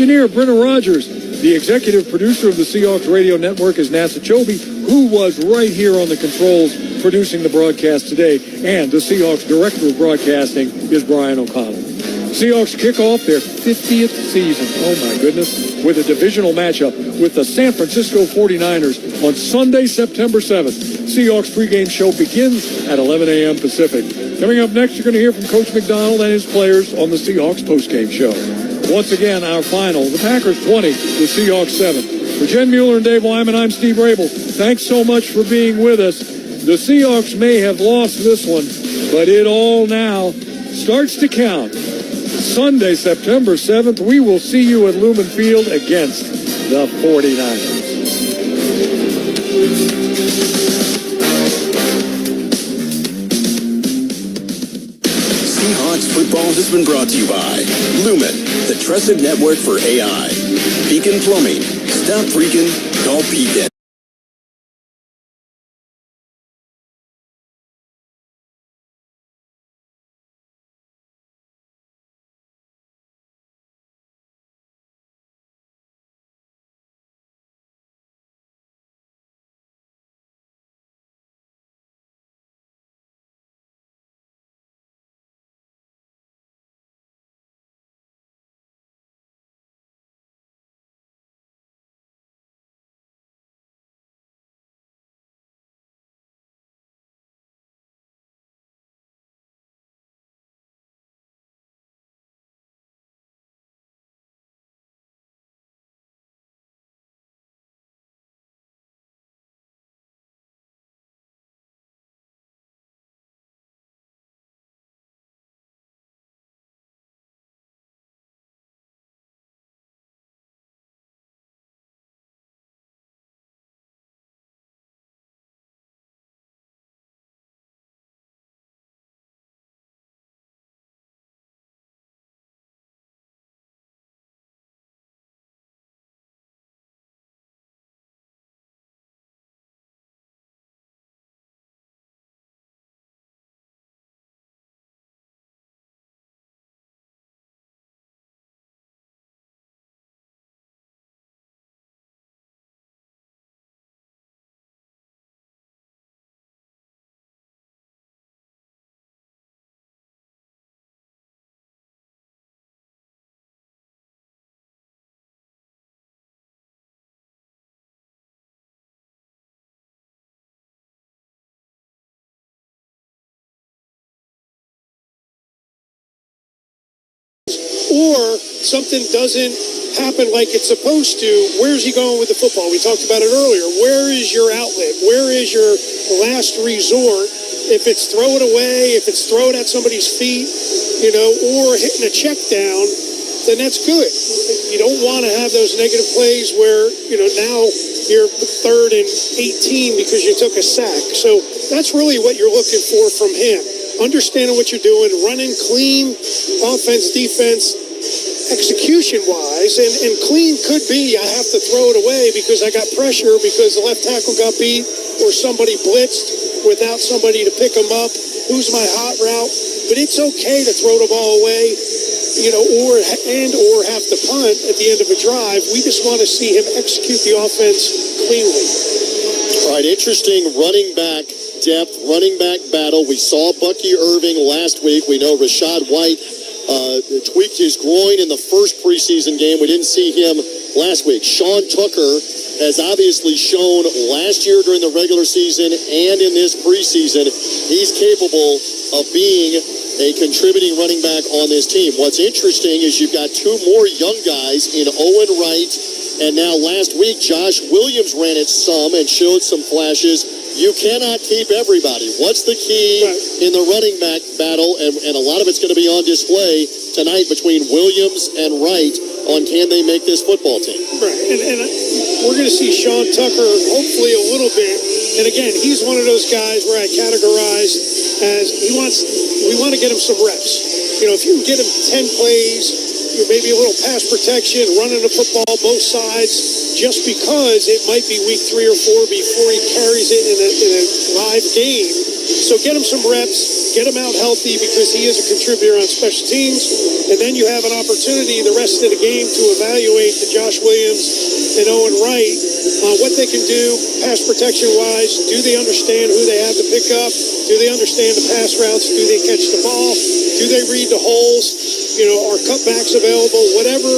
engineer, Brennan Rogers. The executive producer of the Seahawks Radio Network is Nasa Chobe, who was right here on the controls producing the broadcast today. And the Seahawks director of broadcasting is Brian O'Connell. Seahawks kick off their 50th season, oh my goodness, with a divisional matchup with the San Francisco 49ers on Sunday, September 7th. Seahawks pregame show begins at 11 a.m. Pacific. Coming up next, you're going to hear from Coach McDonald and his players on the Seahawks postgame show. Once again, our final, the Packers 20, the Seahawks 7. For Jen Mueller and Dave Wyman, I'm Steve Rabel. Thanks so much for being with us. The Seahawks may have lost this one, but it all now starts to count. Sunday, September 7th, we will see you at Lumen Field against the 49ers. Seahawks football has been brought to you by Lumen, the trusted network for AI. Beacon Plumbing. Stop freaking, call Beacon. Or something doesn't happen like it's supposed to, where's he going with the football? We talked about it earlier. Where is your outlet? Where is your last resort? If it's throw it away, if it's throw it at somebody's feet, or hitting a check down, then that's good. You don't want to have those negative plays where, now you're 3rd and 18 because you took a sack. So that's really what you're looking for from him. Understanding what you're doing, running clean offense, defense, execution-wise, and clean could be I have to throw it away because I got pressure because the left tackle got beat or somebody blitzed without somebody to pick them up. Who's my hot route? But it's okay to throw the ball away, or have to punt at the end of a drive. We just want to see him execute the offense cleanly. All right, interesting running back depth, running back battle. We saw Bucky Irving last week. We know Rashad White tweaked his groin in the first preseason game. We didn't see him last week. Sean Tucker has obviously shown last year during the regular season and in this preseason he's capable of being a contributing running back on this team. What's interesting is you've got two more young guys in Owen Wright, and now last week Josh Williams ran it some and showed some flashes. You cannot keep everybody. What's the key in the running back battle? And a lot of it's going to be on display tonight between Williams and Wright on can they make this football team. Right, and we're going to see Sean Tucker hopefully a little bit. And again, he's one of those guys where I categorized as we want to get him some reps. If you can get him 10 plays, maybe a little pass protection, running the football both sides, just because it might be week 3 or 4 before he carries it in a live game. So get him some reps, get him out healthy because he is a contributor on special teams. And then you have an opportunity the rest of the game to evaluate the Josh Williams and Owen Wright on what they can do pass protection-wise. Do they understand who they have to pick up? Do they understand the pass routes? Do they catch the ball? Do they read the holes? Are cutbacks available? Whatever,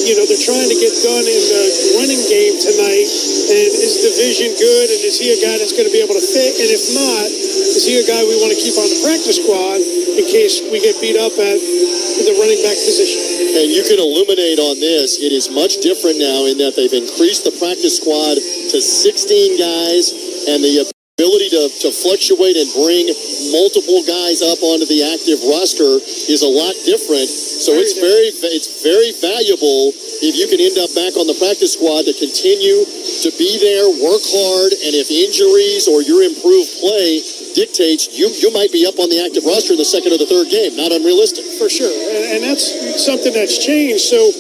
they're trying to get done in the running game tonight. And is the vision good? And is he a guy that's going to be able to fit? And if not, is he a guy we want to keep on the practice squad in case we get beat up at the running back position? And you can illuminate on this. It is much different now in that they've increased the practice squad to 16 guys, and the ability to fluctuate and bring multiple guys up onto the active roster is a lot different. So it's very valuable if you can end up back on the practice squad to continue to be there, work hard, and if injuries or your improved play dictates, you might be up on the active roster in the second or the third game. Not unrealistic. For sure. And that's something that's changed. So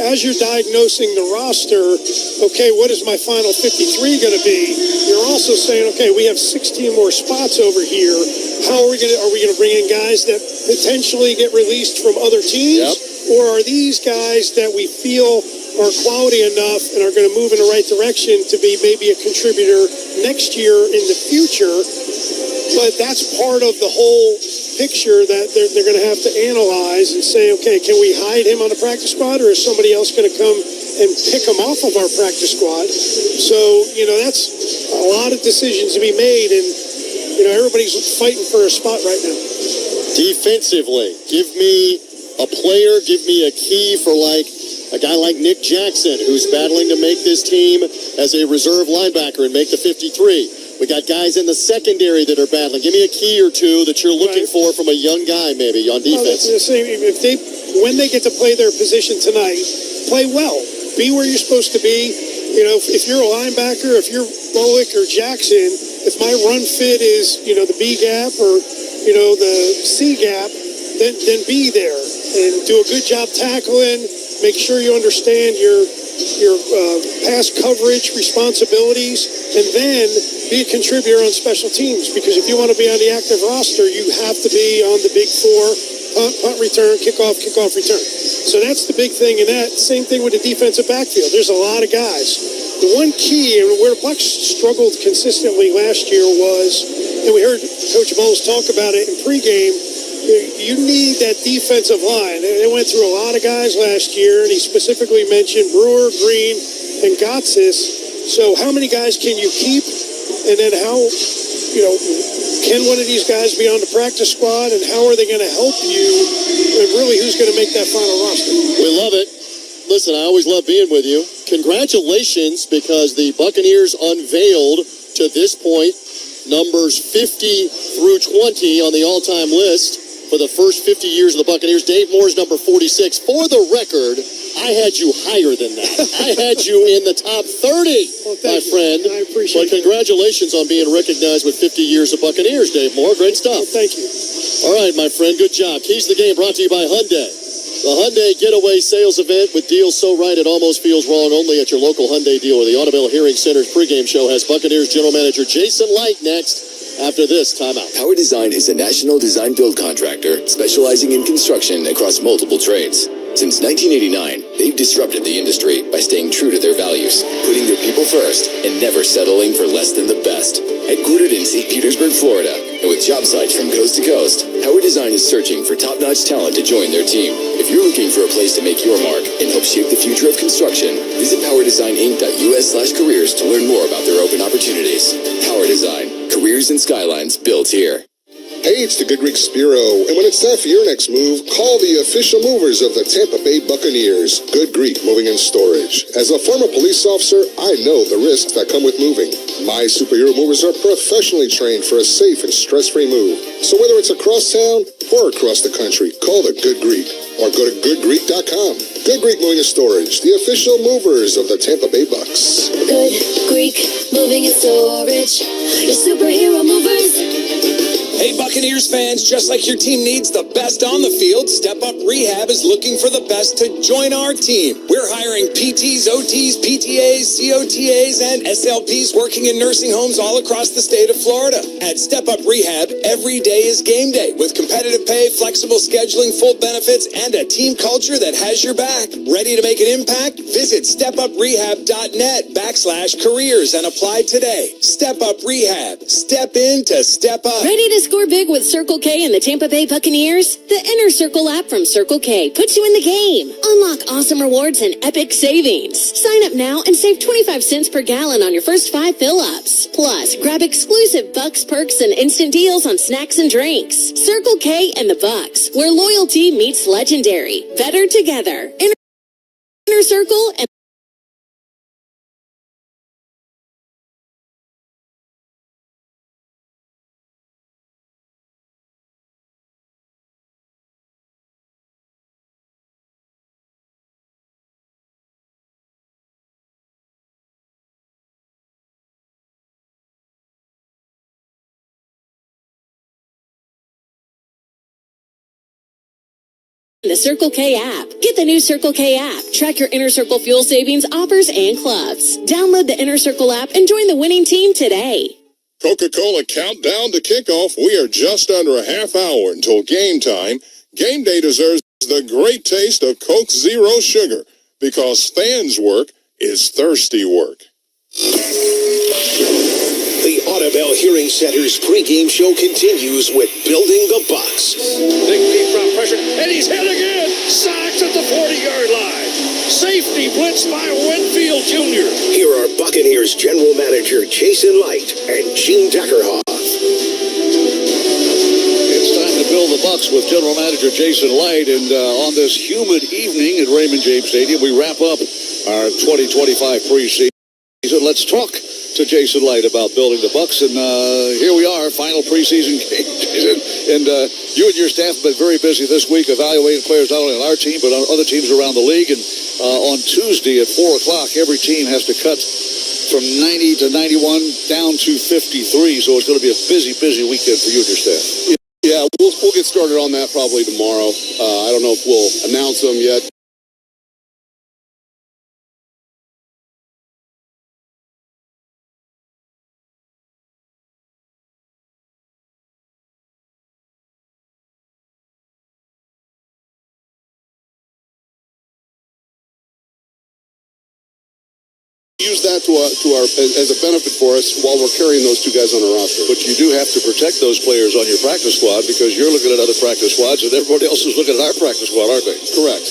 as you're diagnosing the roster, okay, what is my final 53 going to be? You're also saying, okay, we have 16 more spots over here. How are we going to bring in guys that potentially get released from other teams? Yep. Or are these guys that we feel are quality enough and are going to move in the right direction to be maybe a contributor next year in the future? But that's part of the whole picture that they're going to have to analyze and say, okay, can we hide him on the practice squad, or is somebody else going to come and pick him off of our practice squad? So, that's a lot of decisions to be made, and, everybody's fighting for a spot right now. Defensively, give me a player, give me a key for a guy like Nick Jackson, who's battling to make this team as a reserve linebacker and make the 53. We got guys in the secondary that are battling. Give me a key or two that you're looking for from a young guy, maybe, on defense. Well, the same. When they get to play their position tonight, play well. Be where you're supposed to be. If you're a linebacker, if you're Bullock or Jackson, if my run fit is, the B gap or, the C gap, then be there and do a good job tackling. Make sure you understand your pass coverage responsibilities, and then be a contributor on special teams, because if you want to be on the active roster, you have to be on the big 4, punt return, kickoff return. So that's the big thing in that. Same thing with the defensive backfield. There's a lot of guys. The one key, and where the Bucs struggled consistently last year was, and we heard Coach Bowles talk about it in pregame, you need that defensive line. They went through a lot of guys last year, and he specifically mentioned Brewer, Green, and Gotsis. So how many guys can you keep? And then how, can one of these guys be on the practice squad, and how are they going to help you? And really, who's going to make that final roster? We love it. Listen, I always love being with you. Congratulations, because the Buccaneers unveiled, to this point, numbers 50 through 20 on the all-time list for the first 50 years of the Buccaneers. Dave Moore's number 46. For the record, I had you higher than that. I had you in the top 30, my friend. I appreciate it. But congratulations on being recognized with 50 years of Buccaneers, Dave Moore. Great stuff. Thank you. All right, my friend, good job. Keys to the Game brought to you by Hyundai. The Hyundai Getaway Sales Event with deals so right it almost feels wrong, only at your local Hyundai dealer. The Automobile Hearing Center's pregame show has Buccaneers General Manager Jason Light next after this timeout. Power Design is a national design build contractor specializing in construction across multiple trades. Since 1989, they've disrupted the industry by staying true to their values, putting their people first, and never settling for less than the best. Headquartered in St. Petersburg, Florida, and with job sites from coast to coast, Power Design is searching for top-notch talent to join their team. If you're looking for a place to make your mark and help shape the future of construction, visit powerdesigninc.us/careers to learn more about their open opportunities. Power Design, careers and skylines built here. Hey, it's the Good Greek Spiro, and when it's time for your next move, call the official movers of the Tampa Bay Buccaneers, Good Greek Moving and Storage. As a former police officer, I know the risks that come with moving. My superhero movers are professionally trained for a safe and stress-free move. So whether it's across town or across the country, call the Good Greek or go to goodgreek.com. Good Greek Moving and Storage, the official movers of the Tampa Bay Bucs. Good Greek Moving and Storage, your superhero movers. Hey, Buccaneers fans, just like your team needs the best on the field, Step Up Rehab is looking for the best to join our team. We're hiring PTs, OTs, PTAs, COTAs, and SLPs working in nursing homes all across the state of Florida. At Step Up Rehab, every day is game day with competitive pay, flexible scheduling, full benefits, and a team culture that has your back. Ready to make an impact? Visit stepuprehab.net/careers and apply today. Step Up Rehab. Step in to step up. Ready to score big with Circle K and the Tampa Bay Buccaneers? The Inner Circle app from Circle K puts you in the game. Unlock awesome rewards and epic savings. Sign up now and save 25 cents per gallon on your first 5 fill-ups. Plus, grab exclusive Bucks perks and instant deals on snacks and drinks. Circle K and the Bucks, where loyalty meets legendary. Better together. Inner Circle and the Circle K app. Get the new Circle K app. Track your Inner Circle fuel savings, offers, and clubs. Download the Inner Circle app and join the winning team today. Coca-Cola countdown to kickoff. We are just under a half hour until game time. Game day deserves the great taste of Coke Zero Sugar because fans' work is thirsty work. The Audubell Hearing Center's pregame show continues with Building the Bucs. Big deep drop pressure, and he's hit again. Sacks at the 40-yard line. Safety blitz by Winfield Jr. Here are Buccaneers General Manager Jason Light and Gene Deckerhoff. It's time to build the Bucs with General Manager Jason Light, and on this humid evening at Raymond James Stadium, we wrap up our 2025 preseason. Let's talk to Jason Light about building the Bucs, and here we are, final preseason game, Jason. And you and your staff have been very busy this week evaluating players not only on our team but on other teams around the league. And on Tuesday at 4 o'clock, every team has to cut from 90 to 91 down to 53. So it's going to be a busy weekend for you and your staff. Yeah, we'll get started on that probably tomorrow. I don't know if we'll announce them yet. Use that to our as a benefit for us while we're carrying those two guys on our roster. But you do have to protect those players on your practice squad because you're looking at other practice squads and everybody else is looking at our practice squad, aren't they? Correct.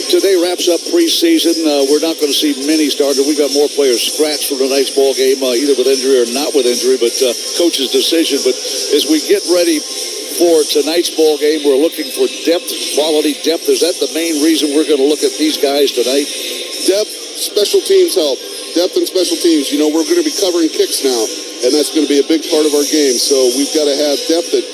Today wraps up preseason. We're not going to see many started. We've got more players scratched from tonight's ball game, either with injury or not with injury, but coach's decision. But as we get ready for tonight's ball game, we're looking for depth, quality depth. Is that the main reason we're going to look at these guys tonight? Depth, special teams help. Depth and special teams. You know, we're going to be covering kicks now, and that's going to be a big part of our game. So we've got to have depth at,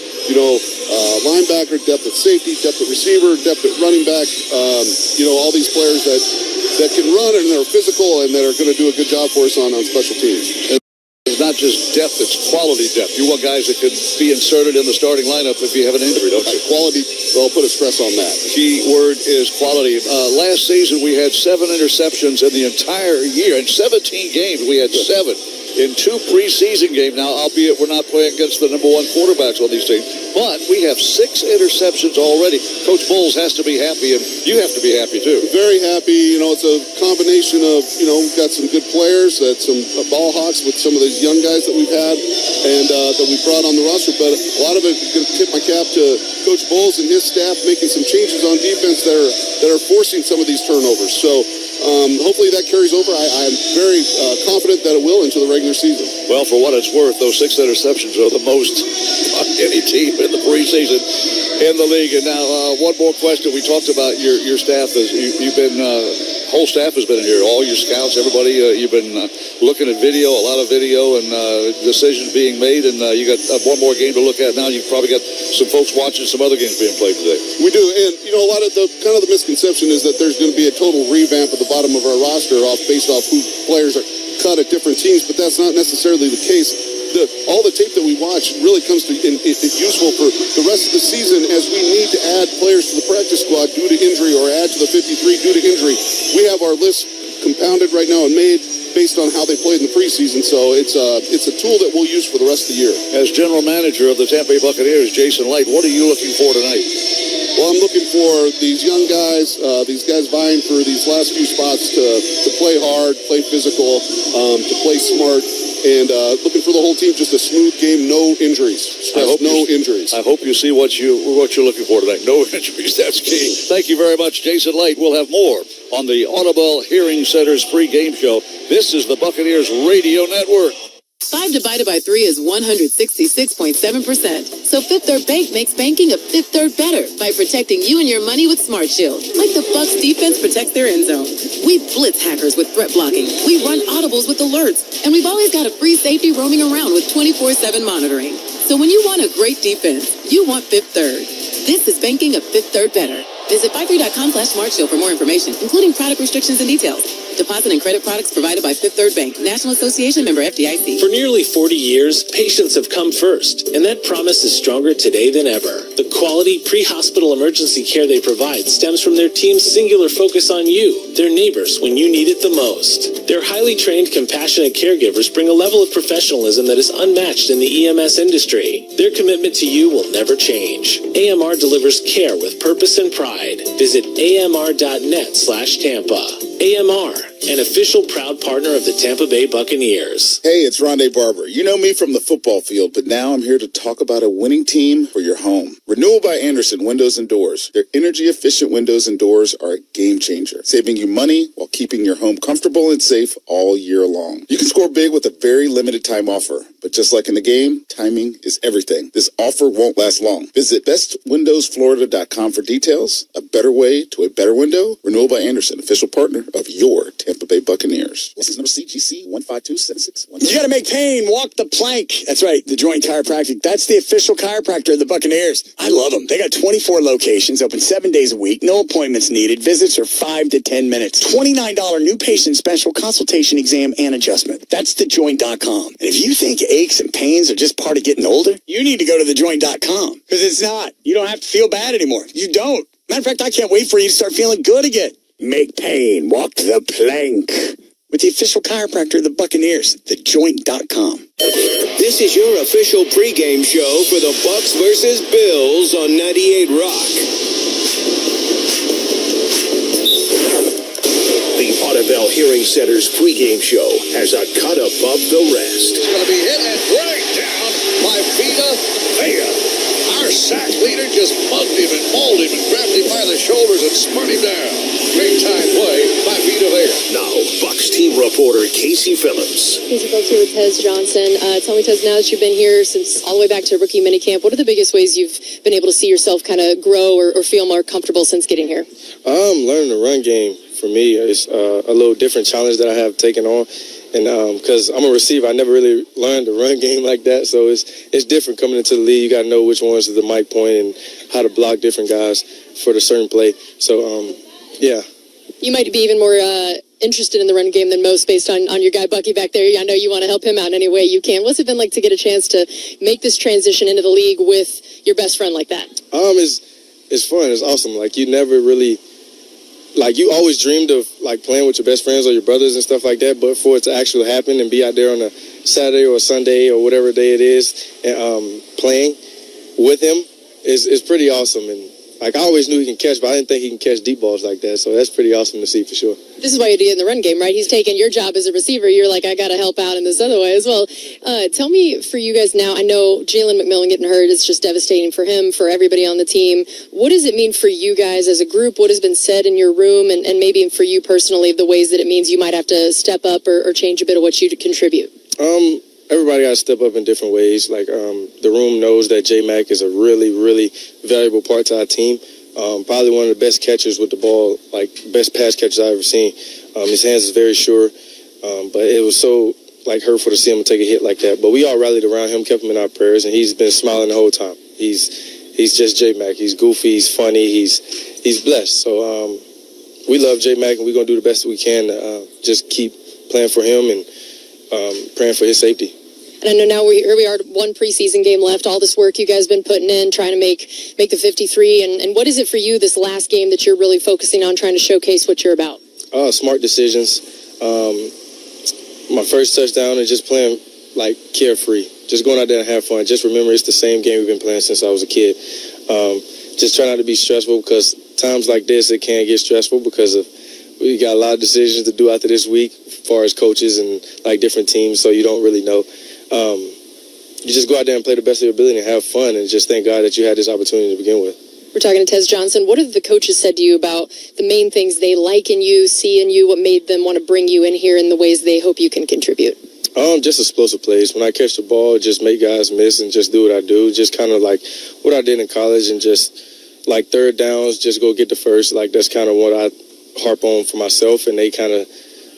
linebacker, depth at safety, depth at receiver, depth at running back. All these players that can run and that are physical and that are going to do a good job for us on special teams. It's not just depth, it's quality depth. You want guys that could be inserted in the starting lineup if you have an injury, don't you? Quality, I'll put a stress on that. Key word is quality. Last season, we had 7 interceptions in the entire year. In 17 games, we had 7 in 2 preseason games. Now, albeit we're not playing against the number 1 quarterbacks on these teams, but we have 6 interceptions already. Coach Bowles has to be happy, and you have to be happy, too. Very happy. It's a combination of, we've got some good players, some ball hawks with some of these young guys that we've had and that we brought on the roster, but a lot of it, I'm going to tip my cap to Coach Bowles and his staff making some changes on defense that are forcing some of these turnovers. So hopefully that carries over. I'm very confident that it will into the regular season. Well, for what it's worth, those 6 interceptions are the most on any team in the preseason in the league. And now, one more question. We talked about your staff. You've been whole staff has been in here. All your scouts, everybody. You've been looking at video, a lot of video, and decisions being made. And you got one more game to look at now. You've probably got some folks watching some other games being played today. We do, and a lot of the misconception is that there's going to be a total revamp at the bottom of our roster based off who players are cut at different teams, but that's not necessarily the case. all the tape that we watch really comes to it's useful for the rest of the season as we need to add players to the practice squad due to injury or add to the 53 due to injury. We have our list compounded right now and made based on how they played in the preseason, so it's a tool that we'll use for the rest of the year. As general manager of the Tampa Bay Buccaneers, Jason Light, what are you looking for tonight? Well, I'm looking for these young guys, these guys vying for these last few spots to play hard, play physical, to play smart, and looking for the whole team, just a smooth game, no injuries. Injuries. I hope you see what you're looking for tonight. No injuries, that's key. Thank you very much, Jason Light. We'll have more on the Audible Hearing Center's pre-game show. This is the Buccaneers Radio Network. 5 divided by 3 is 166.7%. So Fifth Third Bank makes banking a fifth third better by protecting you and your money with Smart Shield. Like the Bucs defense protects their end zone. We blitz hackers with threat blocking. We run audibles with alerts. And we've always got a free safety roaming around with 24/7 monitoring. So when you want a great defense, you want Fifth Third. This is banking a fifth third better. Visit 53.com/SmartShield for more information, including product restrictions and details. Deposit and credit products provided by Fifth Third Bank, National Association member FDIC. For nearly 40 years, patients have come first, and that promise is stronger today than ever. The quality pre-hospital emergency care they provide stems from their team's singular focus on you, their neighbors, when you need it the most. Their highly trained, compassionate caregivers bring a level of professionalism that is unmatched in the EMS industry. Their commitment to you will never change. AMR delivers care with purpose and pride. Visit amr.net/Tampa. AMR, an official proud partner of the Tampa Bay Buccaneers. Hey, it's Rondé Barber. You know me from the football field, but now I'm here to talk about a winning team for your home. Renewal by Andersen Windows and Doors. Their energy-efficient windows and doors are a game changer, saving you money while keeping your home comfortable and safe all year long. You can score big with a very limited time offer, but just like in the game, timing is everything. This offer won't last long. Visit bestwindowsflorida.com for details. A better way to a better window. Renewal by Andersen, official partner of your Tampa Bay Buccaneers. License number CGC 15276. You got to make pain, walk the plank. That's right, the Joint Chiropractic. That's the official chiropractor of the Buccaneers. I love them. They got 24 locations, open 7 days a week, no appointments needed. Visits are 5 to 10 minutes. $29 new patient special consultation exam and adjustment. That's thejoint.com. And if you think aches and pains are just part of getting older, you need to go to thejoint.com. Because it's not. You don't have to feel bad anymore. You don't. Matter of fact, I can't wait for you to start feeling good again. Make pain, walk the plank. With the official chiropractor of the Buccaneers, thejoint.com. This is your official pregame show for the Bucs versus Bills on 98 Rock. The Audible Hearing Center's pregame show has a cut above the rest. It's going to be hit and right down by Vita Vea. Our sack leader just mugged him and mauled him and grabbed him by the shoulders and smart him down. Big time play by Vita Vea. Now, Bucs team reporter Casey Phillips. Casey Phillips here with Tez Johnson. Tell me, Tez, now that you've been here since all the way back to rookie minicamp, what are the biggest ways you've been able to see yourself kind of grow or feel more comfortable since getting here? Learning the run game for me is a little different challenge that I have taken on. And because I'm a receiver, I never really learned the run game like that. So it's different coming into the league. You got to know which ones is the mic point and how to block different guys for the certain play. So, yeah. You might be even more interested in the run game than most based on your guy Bucky back there. I know you want to help him out any way you can. What's it been like to get a chance to make this transition into the league with your best friend like that? It's fun. It's awesome. Like, you never really... Like, you always dreamed of, like, playing with your best friends or your brothers and stuff like that, but for it to actually happen and be out there on a Saturday or a Sunday or whatever day it is and playing with him is pretty awesome. And, like, I always knew he can catch, but I didn't think he can catch deep balls like that, so that's pretty awesome to see for sure. This is why you do in the run game, right? He's taking your job as a receiver. You're like, I got to help out in this other way as well. Tell me, for you guys now, I know Jalen McMillan getting hurt is just devastating for him, for everybody on the team. What does it mean for you guys as a group? What has been said in your room, and maybe for you personally, the ways that it means you might have to step up or change a bit of what you contribute? Everybody got to step up in different ways. Like, the room knows that J-Mac is a really, really valuable part to our team. Probably one of the best catchers with the ball, like best pass catchers I've ever seen. His hands is very sure, but it was so like hurtful to see him take a hit like that. But we all rallied around him, kept him in our prayers, and he's been smiling the whole time. He's just J-Mac. He's goofy, he's funny, he's blessed. So we love J-Mac, and we're gonna do the best we can to just keep playing for him and praying for his safety. And I know now here we are, one preseason game left, all this work you guys been putting in, trying to make the 53. And what is it for you this last game that you're really focusing on, trying to showcase what you're about? Smart decisions. My first touchdown and just playing like carefree. Just going out there and have fun. Just remember it's the same game we've been playing since I was a kid. Just try not to be stressful because times like this, it can get stressful because we got a lot of decisions to do after this week as far as coaches and like different teams, so you don't really know. You just go out there and play the best of your ability and have fun and just thank God that you had this opportunity to begin with. We're talking to Tez Johnson. What have the coaches said to you about the main things they like in you, see in you, what made them want to bring you in here in the ways they hope you can contribute? Just explosive plays. When I catch the ball, just make guys miss and just do what I do. Just kind of like what I did in college and just like third downs, just go get the first. Like that's kind of what I harp on for myself, and they kind of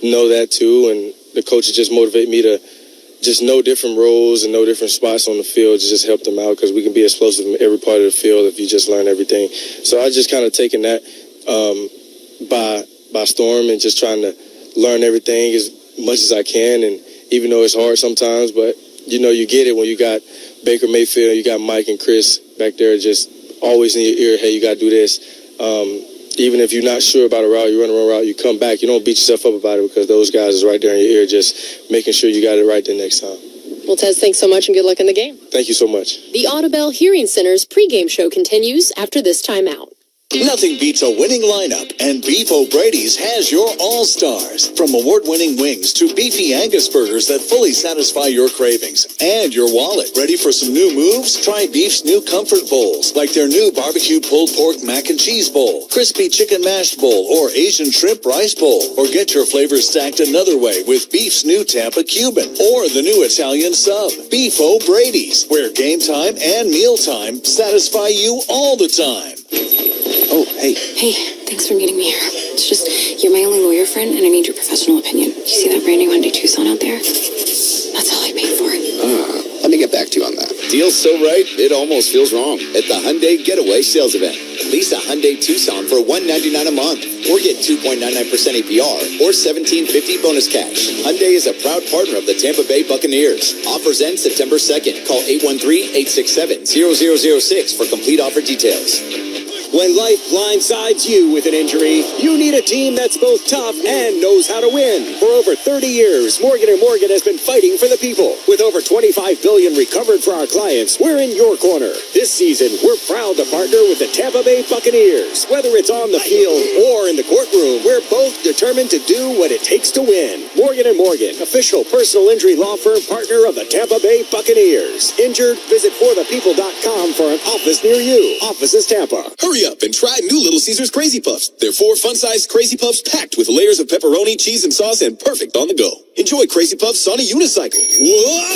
know that too. And the coaches just motivate me to just know different roles and know different spots on the field to just help them out because we can be explosive in every part of the field if you just learn everything. So I just kind of taken that by storm and just trying to learn everything as much as I can. And even though it's hard sometimes, but you know you get it when you got Baker Mayfield, you got Mike and Chris back there just always in your ear, hey, you got to do this. Even if you're not sure about a route, you run a route, you come back, you don't beat yourself up about it because those guys is right there in your ear just making sure you got it right the next time. Well, Tez, thanks so much and good luck in the game. Thank you so much. The Audubell Hearing Center's pregame show continues after this timeout. Nothing beats a winning lineup, and Beef O'Brady's has your all-stars. From award-winning wings to beefy Angus burgers that fully satisfy your cravings and your wallet. Ready for some new moves? Try Beef's new comfort bowls, like their new barbecue pulled pork mac and cheese bowl, crispy chicken mashed bowl, or Asian shrimp rice bowl. Or get your flavors stacked another way with Beef's new Tampa Cuban, or the new Italian sub. Beef O'Brady's, where game time and meal time satisfy you all the time. Oh, hey. Hey, thanks for meeting me here. It's just, you're my only lawyer friend, and I need your professional opinion. You see that brand new Hyundai Tucson out there? That's all I paid for it. Let me get back to you on that. Deal's so right, it almost feels wrong. At the Hyundai Getaway Sales Event. Lease a Hyundai Tucson for $199 a month, or get 2.99% APR, or $1,750 bonus cash. Hyundai is a proud partner of the Tampa Bay Buccaneers. Offers end September 2nd. Call 813-867-0006 for complete offer details. When life blindsides you with an injury, you need a team that's both tough and knows how to win. For over 30 years, Morgan & Morgan has been fighting for the people. With over $25 billion recovered for our clients, we're in your corner. This season, we're proud to partner with the Tampa Bay Buccaneers. Whether it's on the field or in the courtroom, we're both determined to do what it takes to win. Morgan & Morgan, official personal injury law firm partner of the Tampa Bay Buccaneers. Injured? Visit forthepeople.com for an office near you. Offices Tampa. Hurry up and try new Little Caesars Crazy Puffs. They're 4 fun-sized Crazy Puffs packed with layers of pepperoni, cheese, and sauce, and perfect on the go. Enjoy Crazy Puffs on a unicycle. What?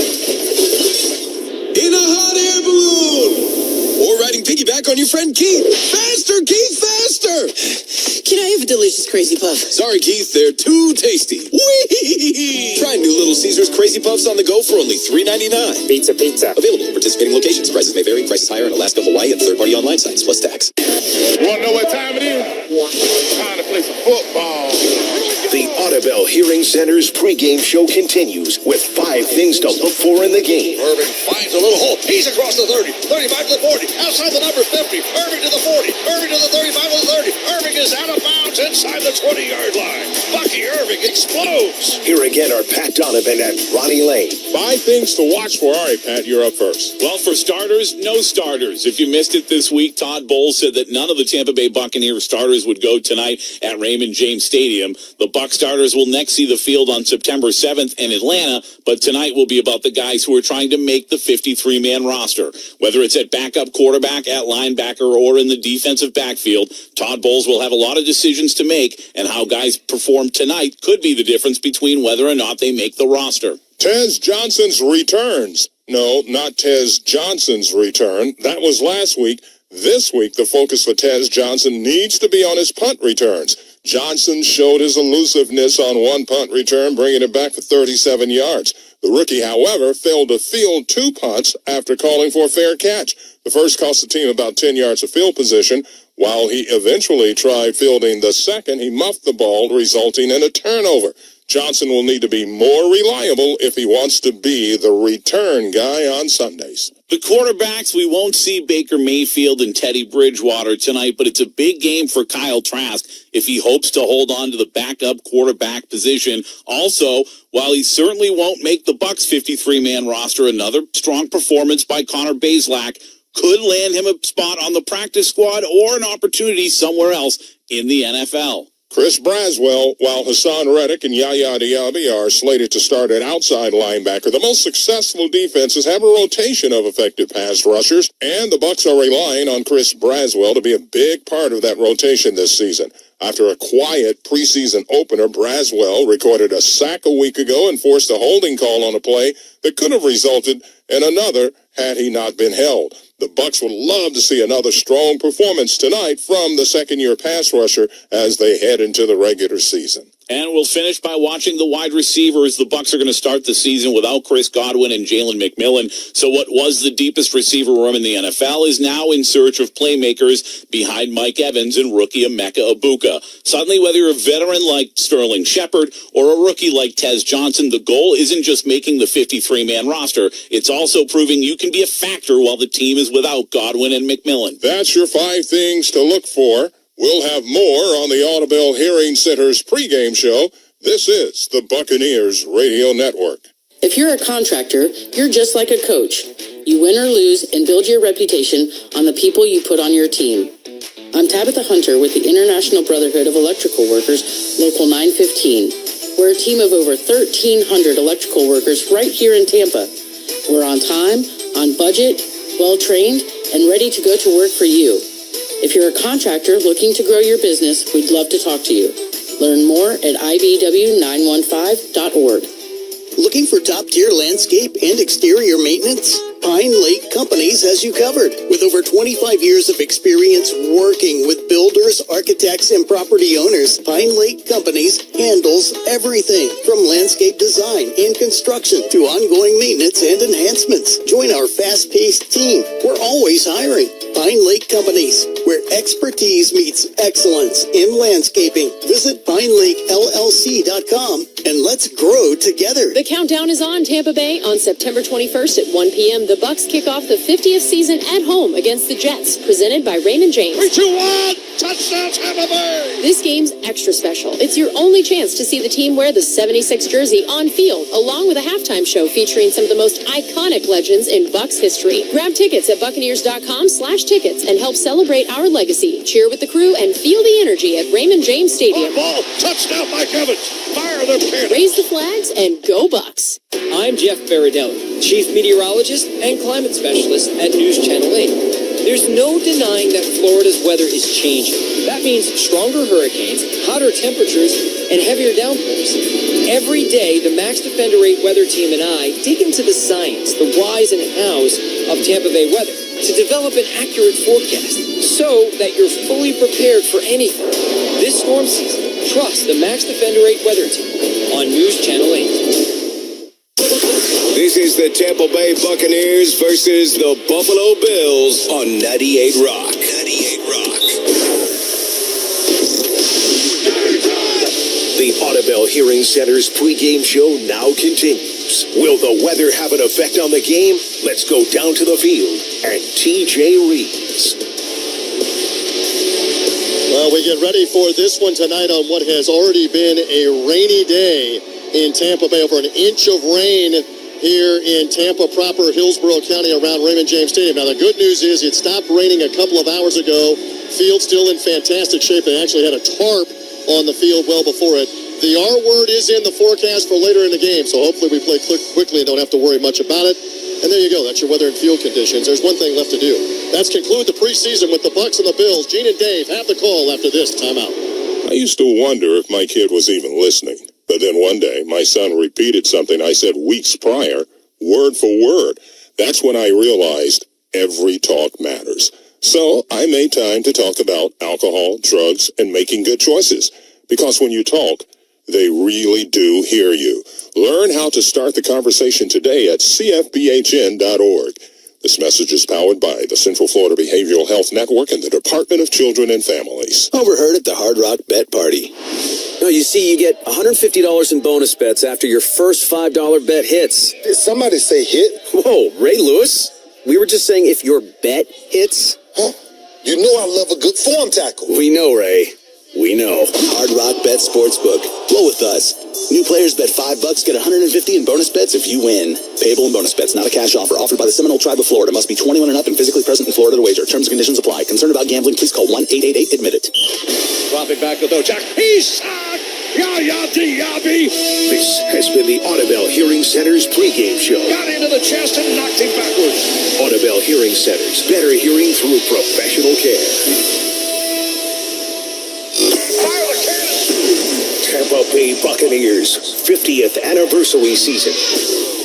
In a hot air balloon. Or riding piggyback on your friend Keith. Faster, Keith, faster! Can I have a delicious Crazy Puff? Sorry, Keith, they're too tasty. Whee! Try new Little Caesars Crazy Puffs on the go for only $3.99. Pizza. Available in participating locations. Prices may vary. Prices higher in Alaska, Hawaii, and third-party online sites, plus tax. Want to know what time it is? Time to play some football. The Audubell Hearing Center's pregame show continues with 5 things to look for in the game. Irving finds a little hole. He's across the 30, 35 to the 40, outside the number 50. Irving to the 40, Irving to the 35 to the 30. Irving is out of bounds inside the 20-yard line. Bucky Irving explodes. Here again are Pat Donovan and Ronnie Lane. 5 things to watch for. All right, Pat, you're up first. Well, for starters, no starters. If you missed it this week, Todd Bowles said that none of the Tampa Bay Buccaneers starters would go tonight at Raymond James Stadium. The Bucs starters will next see the field on September 7th in Atlanta, but tonight will be about the guys who are trying to make the 53-man roster. Whether it's at backup quarterback, at linebacker, or in the defensive backfield, Todd Bowles will have a lot of decisions to make, and how guys perform tonight could be the difference between whether or not they make the roster. Tez Johnson's returns. No, not Tez Johnson's return. That was last week. This week, the focus for Tez Johnson needs to be on his punt returns. Johnson showed his elusiveness on one punt return, bringing it back for 37 yards. The rookie, however, failed to field 2 punts after calling for a fair catch. The first cost the team about 10 yards of field position. While he eventually tried fielding the second, he muffed the ball, resulting in a turnover. Johnson will need to be more reliable if he wants to be the return guy on Sundays. The quarterbacks, we won't see Baker Mayfield and Teddy Bridgewater tonight, but it's a big game for Kyle Trask if he hopes to hold on to the backup quarterback position. Also, while he certainly won't make the Bucs 53-man roster, another strong performance by Connor Bazelak could land him a spot on the practice squad or an opportunity somewhere else in the NFL. Chris Braswell, while Hassan Reddick and Yaya Diaby are slated to start at outside linebacker, the most successful defenses have a rotation of effective pass rushers, and the Bucs are relying on Chris Braswell to be a big part of that rotation this season. After a quiet preseason opener, Braswell recorded a sack a week ago and forced a holding call on a play that could have resulted in another had he not been held. The Bucs would love to see another strong performance tonight from the second-year pass rusher as they head into the regular season. And we'll finish by watching the wide receivers. The Bucs are going to start the season without Chris Godwin and Jalen McMillan. So what was the deepest receiver room in the NFL is now in search of playmakers behind Mike Evans and rookie Emeka Egbuka. Suddenly, whether you're a veteran like Sterling Shepard or a rookie like Tez Johnson, the goal isn't just making the 53-man roster. It's also proving you can be a factor while the team is without Godwin and McMillan. That's your 5 things to look for. We'll have more on the Audubell Hearing Center's pregame show. This is the Buccaneers Radio Network. If you're a contractor, you're just like a coach. You win or lose and build your reputation on the people you put on your team. I'm Tabitha Hunter with the International Brotherhood of Electrical Workers, Local 915. We're a team of over 1,300 electrical workers right here in Tampa. We're on time, on budget, well-trained, and ready to go to work for you. If you're a contractor looking to grow your business, we'd love to talk to you. Learn more at ibw915.org. Looking for top-tier landscape and exterior maintenance? Pine Lake Companies has you covered. With over 25 years of experience working with builders, architects, and property owners, Pine Lake Companies handles everything from landscape design and construction to ongoing maintenance and enhancements. Join our fast-paced team. We're always hiring. Pine Lake Companies, where expertise meets excellence in landscaping. Visit PineLakeLLC.com and let's grow together. The countdown is on Tampa Bay on September 21st at 1 p.m. The Bucs kick off the 50th season at home against the Jets, presented by Raymond James. 3-2-1, touchdown Tampa Bay! This game's extra special. It's your only chance to see the team wear the 76 jersey on field, along with a halftime show featuring some of the most iconic legends in Bucs history. Grab tickets at Buccaneers.com/tickets and help celebrate our legacy. Cheer with the crew and feel the energy at Raymond James Stadium. Ball, touchdown Mike Evans! Fire the pin! Raise the flags and go Bucs! I'm Jeff Baradelli, Chief Meteorologist and Climate Specialist at News Channel 8. There's no denying that Florida's weather is changing. That means stronger hurricanes, hotter temperatures, and heavier downpours. Every day, the Max Defender 8 weather team and I dig into the science, the whys and hows of Tampa Bay weather to develop an accurate forecast so that you're fully prepared for anything. This storm season, trust the Max Defender 8 weather team on News Channel 8. This is the Tampa Bay Buccaneers versus the Buffalo Bills on 98 Rock. 98 Rock. The Audubell Hearing Center's pregame show now continues. Will the weather have an effect on the game? Let's go down to the field and TJ Reeves. Well, we get ready for this one tonight on what has already been a rainy day in Tampa Bay. Over an inch of rain here in Tampa proper, Hillsborough County, around Raymond James Stadium. Now, the good news is it stopped raining a couple of hours ago. Field still in fantastic shape. They actually had a tarp on the field well before it. The R word is in the forecast for later in the game, so hopefully we play quickly and don't have to worry much about it. And there you go. That's your weather and field conditions. There's one thing left to do. That's conclude the preseason with the Bucs and the Bills. Gene and Dave have the call after this timeout. I used to wonder if my kid was even listening. But then one day, my son repeated something I said weeks prior, word for word. That's when I realized every talk matters. So I made time to talk about alcohol, drugs, and making good choices. Because when you talk, they really do hear you. Learn how to start the conversation today at cfbhn.org. This message is powered by the Central Florida Behavioral Health Network and the Department of Children and Families. Overheard at the Hard Rock Bet Party. No, you see, you get $150 in bonus bets after your first $5 bet hits. Did somebody say hit? Whoa, Ray Lewis? We were just saying if your bet hits. Huh? You know I love a good form tackle. We know, Ray. We know. Hard Rock Bet Sportsbook. Roll with us. New players bet $5, get $150 in bonus bets if you win. Payable in bonus bets, not a cash offer. Offered by the Seminole Tribe of Florida. Must be 21 and up and physically present in Florida to wager. Terms and conditions apply. Concerned about gambling, please call 1-888-ADMIT-IT. Dropping back to Jack. He's shot! Yabi! This has been the Audubell Hearing Center's pregame show. Got into the chest and knocked him backwards. Audubell Hearing Centers. Better hearing through professional care. Tampa Bay Buccaneers 50th anniversary season.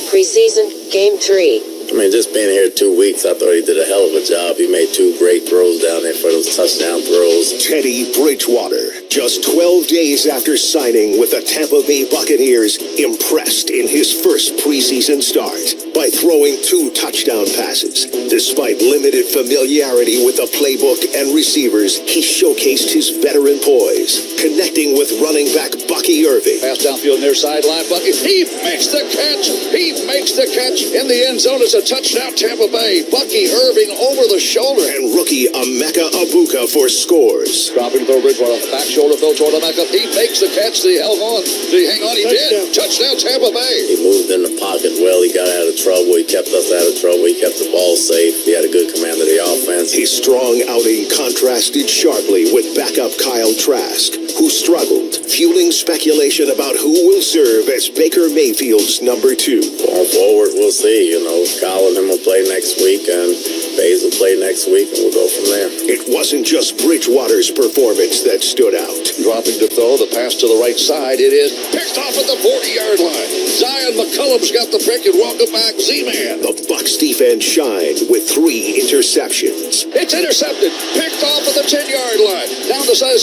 Preseason, game 3. I mean, just being here 2 weeks, I thought he did a hell of a job. He made 2 great throws down there for those touchdown throws. Teddy Bridgewater, just 12 days after signing with the Tampa Bay Buccaneers, impressed in his first preseason start by throwing 2 touchdown passes. Despite limited familiarity with the playbook and receivers, he showcased his veteran poise, connecting with running back Bucky Irving. Pass downfield near sideline. Bucky, he makes the catch. He makes the catch in the end zone. It's a touchdown, Tampa Bay. Bucky Irving over the shoulder. And rookie Emeka Abuka for scores. Dropping throw, Bridgewater. Back shoulder throw toward Emeka. He makes the catch. Did he held on? Did he hang on? He did. Touchdown, Tampa Bay. He moved in the pocket well. He got out of trouble. He kept us out of trouble. He kept the ball safe. He had a good command of the offense. His strong outing contrasted sharply with backup Kyle Trask, who struggled, fueling speculation about who will serve as Baker Mayfield's number 2. Going forward, we'll see. Kyle and him will play next week, and Bays will play next week, and we'll go from there. It wasn't just Bridgewater's performance that stood out. Dropping to throw, the pass to the right side. It is picked off at the 40-yard line. Zion McCullum's got the pick, and welcome back, Z-Man. The Bucs defense shined with 3 interceptions. It's intercepted. Picked off at the 10-yard line. Down the side,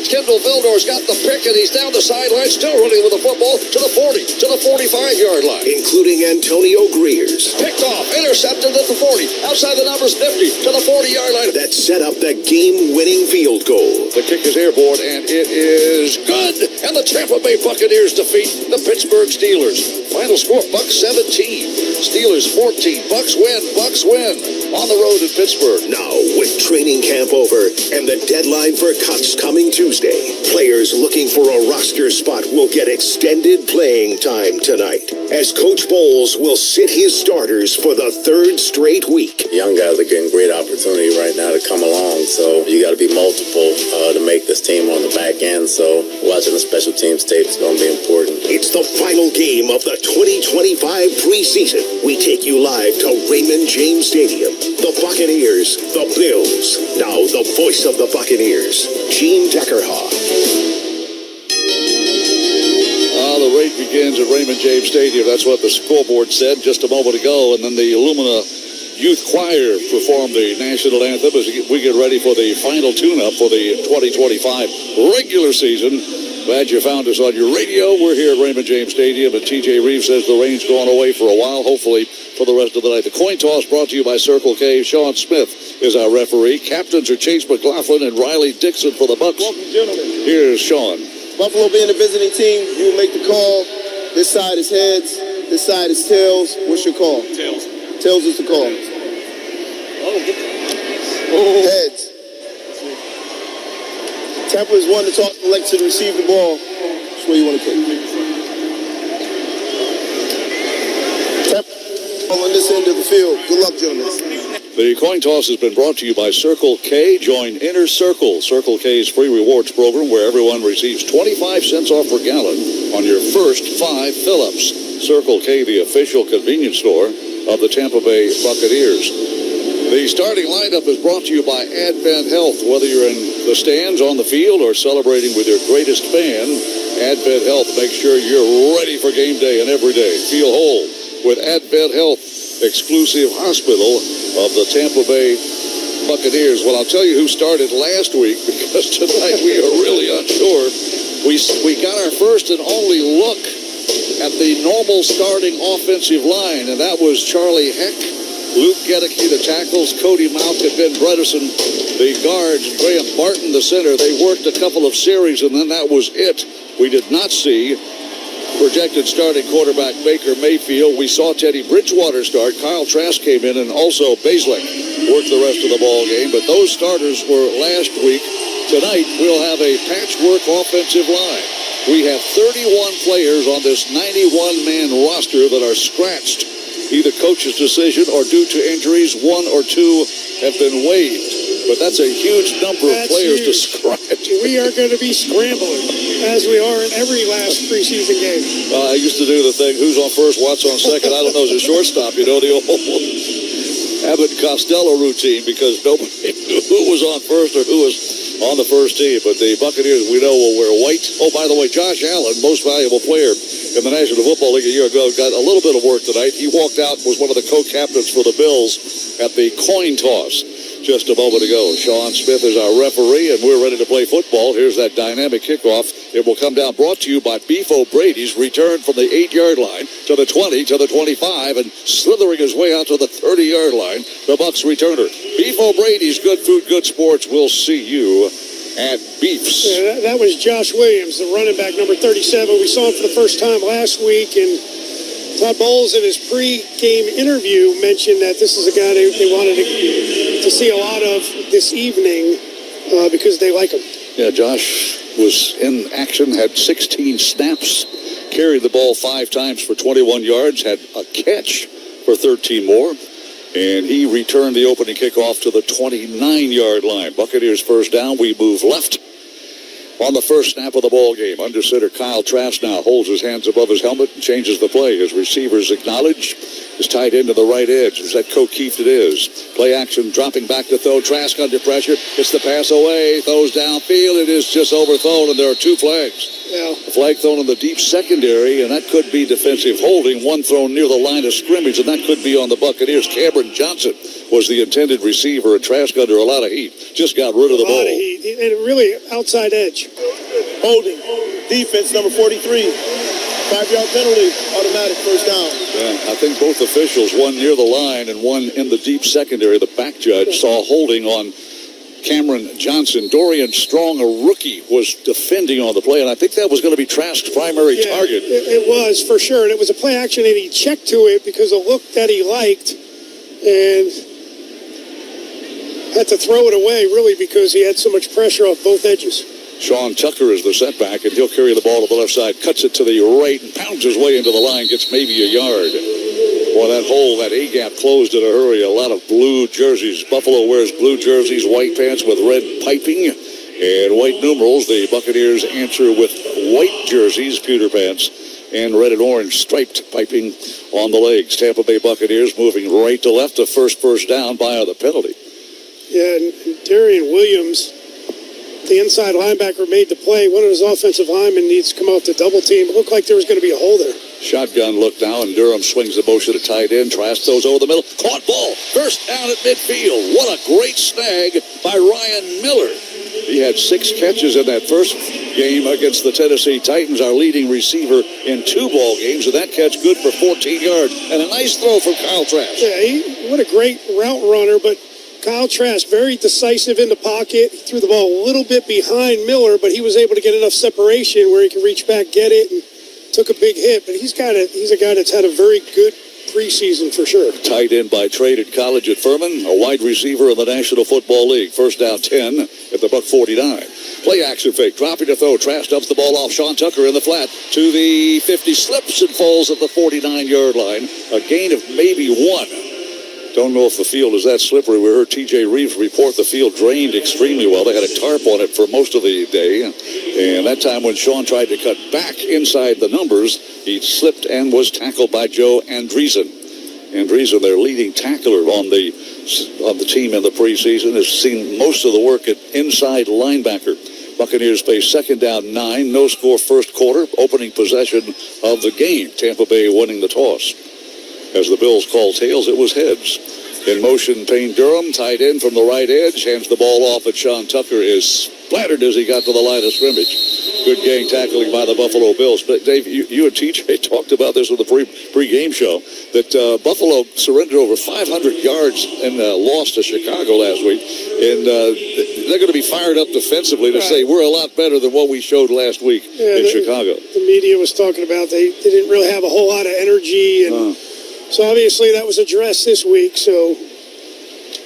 Kendall Vildor's got the pick, and he's down the sideline, still running with the football to the 40, to the 45-yard line. Including Antonio Greers. Picked off, intercepted at the 40. Outside the numbers, nifty, to the 40-yard line. That set up the game-winning field goal. The kick is airborne, and it is good. And the Tampa Bay Buccaneers defeat the Pittsburgh Steelers. Final score, Bucs 17, Steelers 14. Bucs win on the road in Pittsburgh. Now, with training camp over and the deadline for cuts coming Tuesday, players looking for a roster spot will get extended playing time tonight, as Coach Bowles will sit his starters for the 3rd straight week. Young guys are getting great opportunity right now to come along, so you got to be multiple to make this team on the back end. So watching the special teams tape is going to be important. It's the final game of the 2025 preseason. We take you live to Raymond James Stadium. The Buccaneers, the Bills. Now the voice of the Buccaneers, Gene Deckerhoff. The race begins at Raymond James Stadium. That's what the scoreboard said just a moment ago. And then the Illumina Youth Choir performed the national anthem as we get ready for the final tune-up for the 2025 regular season. Glad you found us on your radio. We're here at Raymond James Stadium, and TJ Reeves says the rain's going away for a while, hopefully for the rest of the night. The coin toss brought to you by Circle K. Sean Smith is our referee. Captains are Chase McLaughlin and Riley Dixon for the Bucs. Welcome, gentlemen. Here's Sean. Buffalo being the visiting team, you will make the call. This side is heads. This side is tails. What's your call? Tails. Tails is the call. Heads. Tampa is one to talk, elect to receive the ball. That's where you want to kick. Tampa on this end of the field. Good luck, gentlemen. The coin toss has been brought to you by Circle K. Join Inner Circle, Circle K's free rewards program, where everyone receives 25 cents off per gallon on your first 5 fill-ups. Circle K, the official convenience store of the Tampa Bay Buccaneers. The starting lineup is brought to you by Advent Health. Whether you're in the stands, on the field, or celebrating with your greatest fan, Advent Health makes sure you're ready for game day and every day. Feel whole with Advent Health, exclusive hospital of the Tampa Bay Buccaneers. Well, I'll tell you who started last week, because tonight we are really unsure. We got our first and only look at the normal starting offensive line, and that was Charlie Heck, Luke Gedeke, the tackles, Cody Mount, and Ben Bredesen The guards, Graham Barton, the center, they worked a couple of series, and then that was it. We did not see projected starting quarterback Baker Mayfield. We saw Teddy Bridgewater start. Kyle Trask came in, and also Bazelak worked the rest of the ball game. But those starters were last week. Tonight, we'll have a patchwork offensive line. We have 31 players on this 91-man roster that are scratched, either coach's decision or due to injuries. One or two have been waived. But that's a huge number of players to scratch. We are going to be scrambling, as we are in every last preseason game. I used to do the thing, who's on first, what's on second. I don't know, as a shortstop, you know, the old Abbott and Costello routine, because nobody knew who was on first or who was on the first team. But the Buccaneers, we know, will wear white. Oh, by the way, Josh Allen, most valuable player in the National Football League a year ago, got a little bit of work tonight. He walked out, was one of the co-captains for the Bills at the coin toss just a moment ago. Sean Smith is our referee, and we're ready to play football. Here's that dynamic kickoff. It will come down, brought to you by Beef O'Brady's, return from the 8-yard line to the 20, to the 25, and slithering his way out to the 30-yard line, the Bucs returner. Beef O'Brady's, good food, good sports. We'll see you at Beef's. Yeah, that was Josh Williams, the running back, number 37. We saw him for the first time last week, and Todd Bowles in his pre-game interview mentioned that this is a guy they wanted to see a lot of this evening because they like him. Yeah, Josh was in action, had 16 snaps, carried the ball 5 times for 21 yards, had a catch for 13 more, and he returned the opening kickoff to the 29-yard line. Buccaneers first down. We move left. On the first snap of the ball game, under center Kyle Trask now holds his hands above his helmet and changes the play. His receivers acknowledge. His tight end to the right edge. Is that O'Keefe? It is. Play action, dropping back to throw. Trask under pressure. Gets the pass away. Throws downfield. It is just overthrown, and there are 2 flags. Yeah. A flag thrown in the deep secondary, and that could be defensive holding. One thrown near the line of scrimmage, and that could be on the Buccaneers. Cameron Johnson was the intended receiver, and Trask under a lot of heat. Just got rid of the ball. A lot of heat, and really outside edge. Holding. Defense number 43. 5-yard penalty, automatic first down. Yeah, I think both officials, one near the line and one in the deep secondary, the back judge, saw holding on Cameron Johnson. Dorian Strong, a rookie, was defending on the play, and I think that was going to be Trask's primary target. It was, for sure, and it was a play action, and he checked to it because of the look that he liked, and had to throw it away, really, because he had so much pressure off both edges. Sean Tucker is the setback, and he'll carry the ball to the left side, cuts it to the right, and pounds his way into the line, gets maybe a yard. Well, that hole, that A-gap closed in a hurry. A lot of blue jerseys. Buffalo wears blue jerseys, white pants with red piping, and white numerals. The Buccaneers answer with white jerseys, pewter pants, and red and orange striped piping on the legs. Tampa Bay Buccaneers moving right to left, the first down by the penalty. Yeah, and Darian Williams, the inside linebacker, made the play. One of his offensive linemen needs to come out to double team. It looked like there was going to be a hole there. Shotgun look now, and Durham swings the motion to tight end. Trask throws over the middle. Caught ball. First down at midfield. What a great snag by Ryan Miller. He had 6 catches in that first game against the Tennessee Titans, our leading receiver in 2 ball games, and that catch good for 14 yards. And a nice throw from Kyle Trask. Yeah, what a great route runner, but Kyle Trask, very decisive in the pocket. He threw the ball a little bit behind Miller, but he was able to get enough separation where he could reach back, get it, and took a big hit. But he's a guy that's had a very good preseason for sure. Tight end by trade at college at Furman, a wide receiver in the National Football League. First down 10 at the Buck 49. Play action fake, dropping to throw. Trask dumps the ball off. Sean Tucker in the flat to the 50, slips and falls at the 49-yard line. A gain of maybe 1. Don't know if the field is that slippery. We heard T.J. Reeves report the field drained extremely well. They had a tarp on it for most of the day. And that time when Sean tried to cut back inside the numbers, he slipped and was tackled by Joe Andreessen. Andreessen, their leading tackler on the team in the preseason, has seen most of the work at inside linebacker. Buccaneers face second down 9. No score first quarter. Opening possession of the game. Tampa Bay winning the toss. As the Bills call tails, it was heads. In motion, Payne Durham, tight end from the right edge, hands the ball off at Sean Tucker, is splattered as he got to the line of scrimmage. Good gang tackling by the Buffalo Bills. But, Dave, you and TJ talked about this with the pre-game show, that Buffalo surrendered over 500 yards and lost to Chicago last week. And they're going to be fired up defensively to say we're a lot better than what we showed last week in Chicago. The media was talking about they didn't really have a whole lot of energy. And so obviously that was addressed this week. So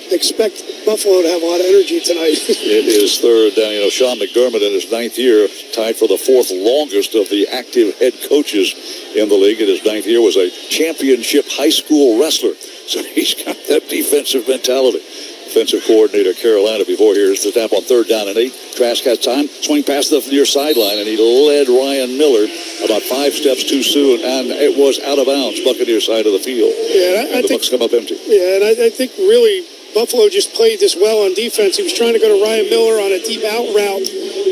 expect Buffalo to have a lot of energy tonight. It is third down. You know, Sean McDermott in his 9th year, tied for the 4th longest of the active head coaches in the league. In his 9th year, was a championship high school wrestler. So he's got that defensive mentality. Defensive coordinator Carolina before here is the snap on 3rd down and 8. Trask has time, swing past the near sideline, and he led Ryan Miller about 5 steps too soon, and it was out of bounds, Buccaneers side of the field. Yeah, I think the Bucs come up empty. Yeah, and I think really Buffalo just played this well on defense. He was trying to go to Ryan Miller on a deep out route,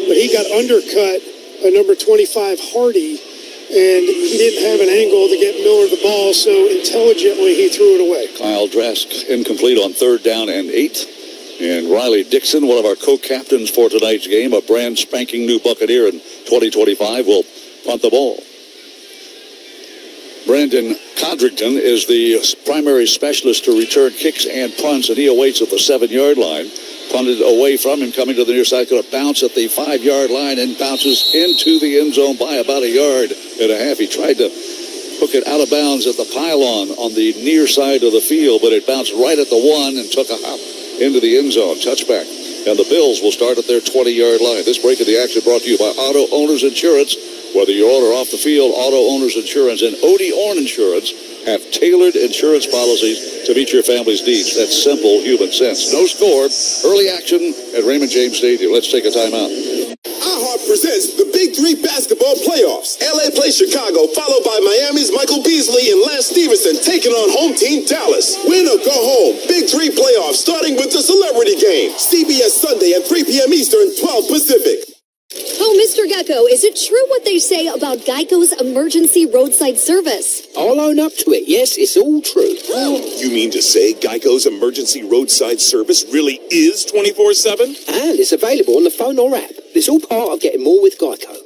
but he got undercut by number 25 Hardy, and he didn't have an angle to get Miller the ball, so intelligently he threw it away. Kyle Trask incomplete on 3rd down and 8. And Riley Dixon, one of our co-captains for tonight's game, a brand spanking new Buccaneer in 2025, will punt the ball. Brandon Codrington is the primary specialist to return kicks and punts, and he awaits at the 7-yard line. Punted away from him, coming to the near side, going to bounce at the 5-yard line and bounces into the end zone by about 1.5 yards. He tried to hook it out of bounds at the pylon on the near side of the field, but it bounced right at the 1 and took a hop into the end zone. Touchback. And the Bills will start at their 20-yard line. This break of the action brought to you by Auto Owners Insurance. Whether you're on or off the field, Auto Owners Insurance and Odie Orn Insurance have tailored insurance policies to meet your family's needs. That's simple human sense. No score. Early action at Raymond James Stadium. Let's take a timeout. iHeart presents the Big Three basketball playoffs. LA plays Chicago, followed by Miami's Michael Beasley and Lance Stevenson taking on home team Dallas. Win or go home. Big Three playoffs starting with the Celebrity Game. CBS Sunday at 3 p.m. Eastern, 12 Pacific. Oh, Mr. Gecko, is it true what they say about Geico's emergency roadside service? I'll own up to it. Yes, it's all true. You mean to say Geico's emergency roadside service really is 24/7? And it's available on the phone or app. It's all part of getting more with Geico.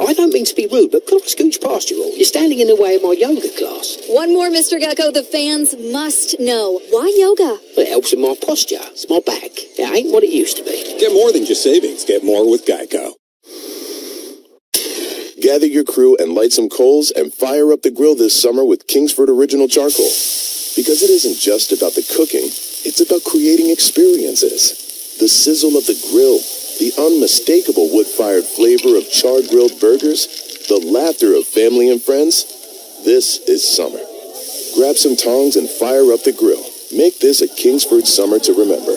I don't mean to be rude, but could I scooch past you all? You're standing in the way of my yoga class. One more, Mr. Gecko, the fans must know. Why yoga? Well, it helps with my posture. It's my back. It ain't what it used to be. Get more than just savings. Get more with Geico. Gather your crew and light some coals and fire up the grill this summer with Kingsford Original Charcoal. Because it isn't just about the cooking, it's about creating experiences. The sizzle of the grill, the unmistakable wood-fired flavor of char-grilled burgers, the laughter of family and friends. This is summer. Grab some tongs and fire up the grill. Make this a Kingsford summer to remember.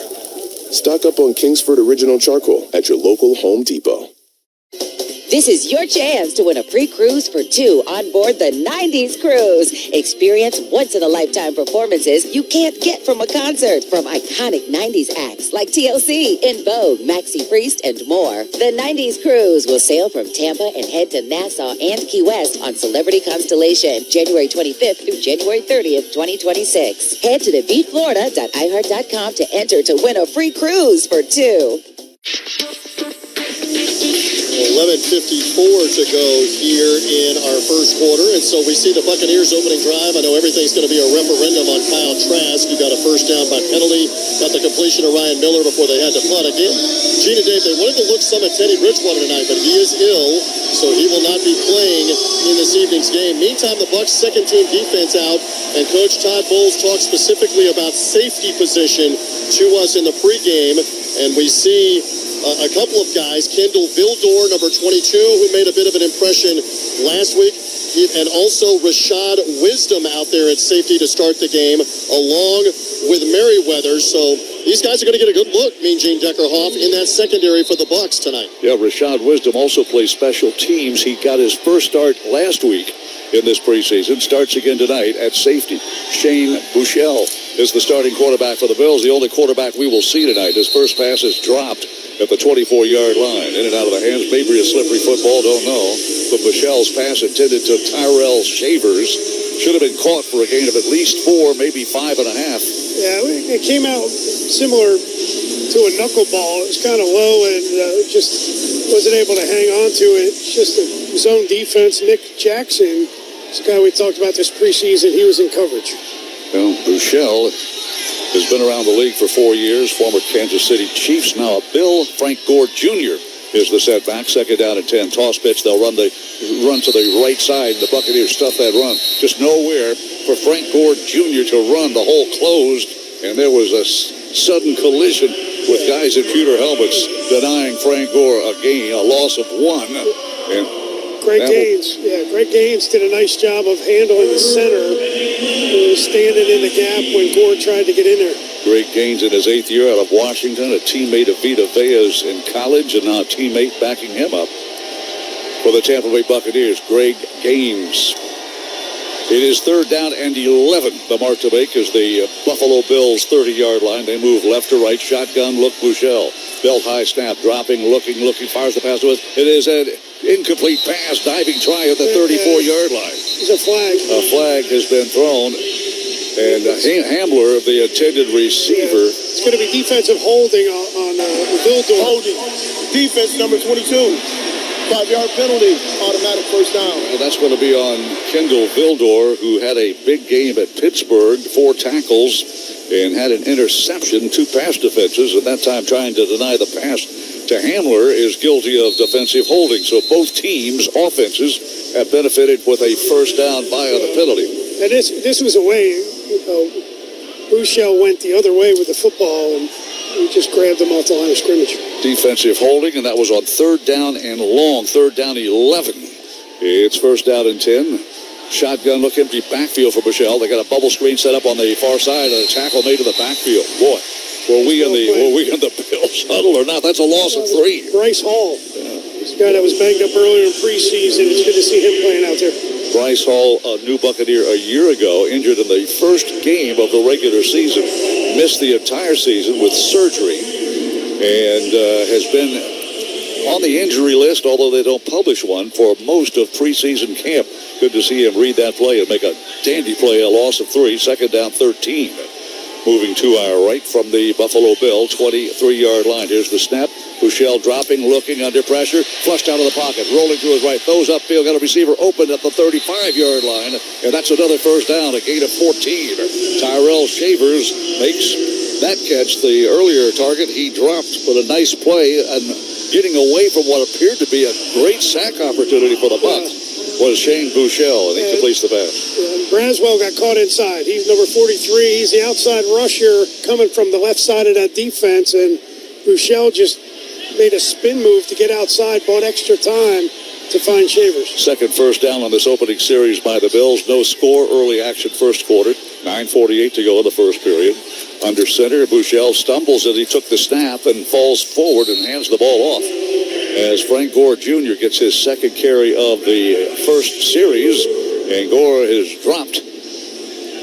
Stock up on Kingsford Original Charcoal at your local Home Depot. This is your chance to win a free cruise for 2 on board the 90s Cruise. Experience once-in-a-lifetime performances you can't get from a concert from iconic 90s acts like TLC, In Vogue, Maxi Priest, and more. The 90s Cruise will sail from Tampa and head to Nassau and Key West on Celebrity Constellation, January 25th through January 30th, 2026. Head to defeatflorida.iheart.com to enter to win a free cruise for 2. 11:54 to go here in our first quarter, and so we see the Buccaneers opening drive. I know everything's going to be a referendum on Kyle Trask. He got a first down by penalty, got the completion of Ryan Miller before they had to punt again. Gene and Dave, they wanted to look some at Teddy Bridgewater tonight, but he is ill, so he will not be playing in this evening's game. Meantime, the Bucs' second-team defense out, and Coach Todd Bowles talked specifically about safety position to us in the pregame, and we see a couple of guys, Kendall Vildor, number 22, who made a bit of an impression last week, and also Rashad Wisdom out there at safety to start the game, along with Merriweather. So these guys are going to get a good look, Mean Gene Deckerhoff, in that secondary for the Bucs tonight. Yeah, Rashad Wisdom also plays special teams. He got his first start last week in this preseason. Starts again tonight at safety. Shane Buechele is the starting quarterback for the Bills, the only quarterback we will see tonight. His first pass is dropped at the 24-yard line. In and out of the hands, maybe a slippery football, don't know. But Buechele's pass intended to Tyrell Shavers should have been caught for a gain of at least 4, maybe 5.5. Yeah, it came out similar to a knuckleball. It was kind of low and just wasn't able to hang on to it. It's just a zone defense. Nick Jackson, this guy we talked about this preseason, he was in coverage. Well, Buechele has been around the league for 4 years, former Kansas City Chiefs. Now a Bill. Frank Gore Jr. is the setback. Second down and 10. Toss pitch. They'll run to the right side. The Buccaneers stuff that run. Just nowhere for Frank Gore Jr. to run. The hole closed, and there was a sudden collision with guys in pewter helmets denying Frank Gore a loss of 1. And Greg Gaines did a nice job of handling the center. He was standing in the gap when Gore tried to get in there. Greg Gaines in his 8th year out of Washington, a teammate of Vita Vea's in college, and now a teammate backing him up for the Tampa Bay Buccaneers. Greg Gaines. It is third down and 11. The mark to make is the Buffalo Bills 30-yard line. They move left to right. Shotgun look, Buechele. Belt high snap, dropping, looking, fires the pass to us. It is an incomplete pass, diving try at the 34-yard line. There's a flag. A flag has been thrown. And Hamler, the intended receiver. It's going to be defensive holding on Vildor. Holding. Defense number 22. 5-yard penalty, automatic first down. Well, that's going to be on Kendall Vildor, who had a big game at Pittsburgh, 4 tackles, and had an interception, 2 pass defenses, at that time trying to deny the pass to Hamler, is guilty of defensive holding. So both teams' offenses have benefited with a first down by on the penalty. And this was a way, Buechele went the other way with the football, and he just grabbed him off the line of scrimmage. Defensive holding, and that was on third down and long. Third down 11. It's first down and 10. Shotgun look, empty backfield for Buechele. They got a bubble screen set up on the far side, and a tackle made to the backfield. Boy, were we in the Bills huddle or not? That's a loss of 3. Bryce Hall. This guy that was banged up earlier in preseason. It's good to see him playing out there. Bryce Hall, a new Buccaneer a year ago, injured in the first game of the regular season. Missed the entire season with surgery and has been on the injury list, although they don't publish one, for most of preseason camp. Good to see him read that play and make a dandy play, a loss of 3, second down 13. Moving to our right from the Buffalo Bill, 23-yard line. Here's the snap. Buechele dropping, looking under pressure, flushed out of the pocket, rolling to his right, throws upfield, got a receiver open at the 35-yard line, and that's another first down, a gain of 14. Tyrell Shavers makes that catch. The earlier target he dropped, but a nice play, and getting away from what appeared to be a great sack opportunity for the Bucs was Shane Buechele, and he completes the pass. Braswell got caught inside. He's number 43. He's the outside rusher coming from the left side of that defense, and Buechele just made a spin move to get outside, bought extra time to find Shavers. Second first down on this opening series by the Bills. No score, early action first quarter. 9:48 to go in the first period. Under center, Buechele stumbles as he took the snap and falls forward and hands the ball off. As Frank Gore Jr. gets his second carry of the first series, and Gore is dropped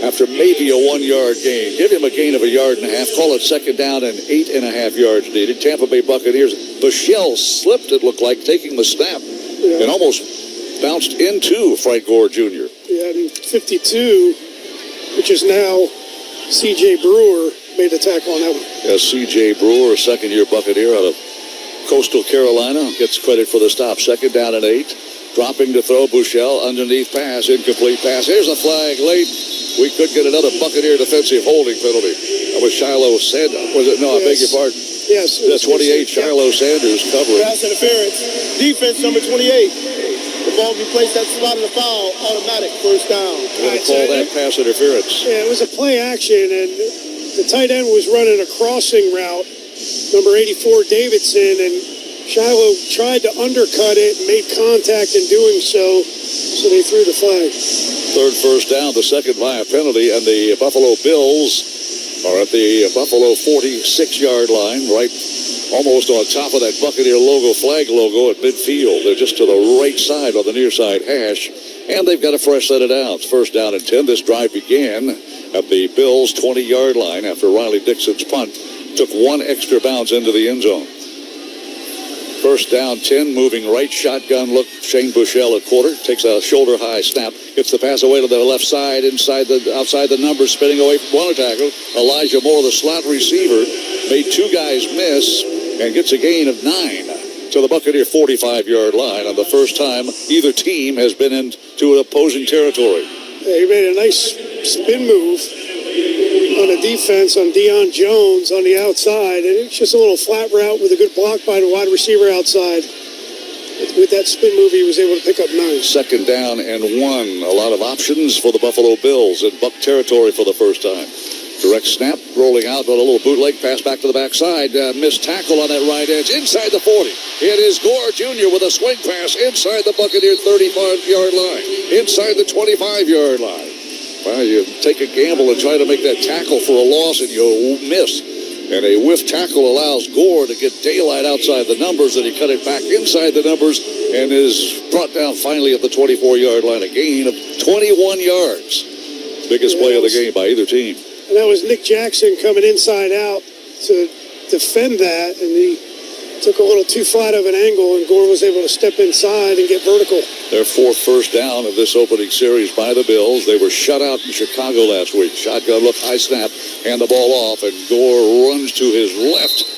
after maybe a 1-yard gain. Give him a gain of 1.5 yards. Call it second down and 8.5 yards needed. Tampa Bay Buccaneers. Buechele slipped, it looked like, taking the snap and almost bounced into Frank Gore Jr. Yeah, and 52, which is now C.J. Brewer, made the tackle on that one. Yes, C.J. Brewer, a second-year Buccaneer out of Coastal Carolina, gets credit for the stop. Second down and 8. Dropping to throw, Buechele, underneath pass, incomplete pass. Here's a flag late. We could get another Buccaneer defensive holding penalty. That was Shiloh Sanders. Was it? No, I beg your pardon. Yes. The 28, Shiloh Sanders covering. Pass interference. Defense number 28. The ball be placed at the spot of the foul. Automatic first down. We're going to call that pass interference. Yeah, it was a play action, and the tight end was running a crossing route, number 84, Davidson, and Shiloh tried to undercut it and made contact in doing so they threw the flag. Third first down, the second by a penalty, and the Buffalo Bills are at the Buffalo 46-yard line, right almost on top of that Buccaneer logo, flag logo at midfield. They're just to the right side on the near side hash, and they've got a fresh set of downs. First down and 10. This drive began at the Bills' 20-yard line after Riley Dixon's punt took one extra bounce into the end zone. First down, 10, moving right, shotgun look. Shane Buechele at quarter, takes a shoulder-high snap, gets the pass away to the left side, outside the numbers, spinning away from one tackle. Elijah Moore, the slot receiver, made two guys miss and gets a gain of 9 to the Buccaneer 45-yard line on the first time either team has been into opposing territory. He made a nice spin move on a defense on Deion Jones on the outside, and it's just a little flat route with a good block by the wide receiver outside. With that spin move, he was able to pick up 9. Second down and 1. A lot of options for the Buffalo Bills in Buck territory for the first time. Direct snap, rolling out on a little bootleg pass back to the backside. Missed tackle on that right edge inside the 40. It is Gore Jr. with a swing pass inside the Buccaneer 35-yard line, inside the 25-yard line. Well, you take a gamble and try to make that tackle for a loss, and you miss. And a whiff tackle allows Gore to get daylight outside the numbers, and he cut it back inside the numbers and is brought down finally at the 24-yard line, a gain of 21 yards. Biggest play of the game by either team. And that was Nick Jackson coming inside out to defend that, and he took a little too flat of an angle, and Gore was able to step inside and get vertical. Their 4th first down of this opening series by the Bills. They were shut out in Chicago last week. Shotgun look, high snap, hand the ball off, and Gore runs to his left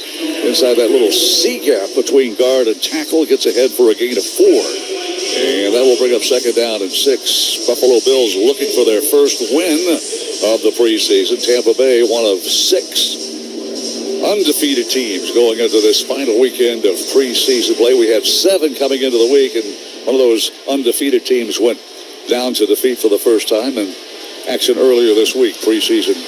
inside that little C gap between guard and tackle. Gets ahead for a gain of 4. And that will bring up second down and 6. Buffalo Bills looking for their first win of the preseason. Tampa Bay, one of 6 undefeated teams going into this final weekend of preseason play. We had 7 coming into the week, and one of those undefeated teams went down to defeat for the first time in action earlier this week, preseason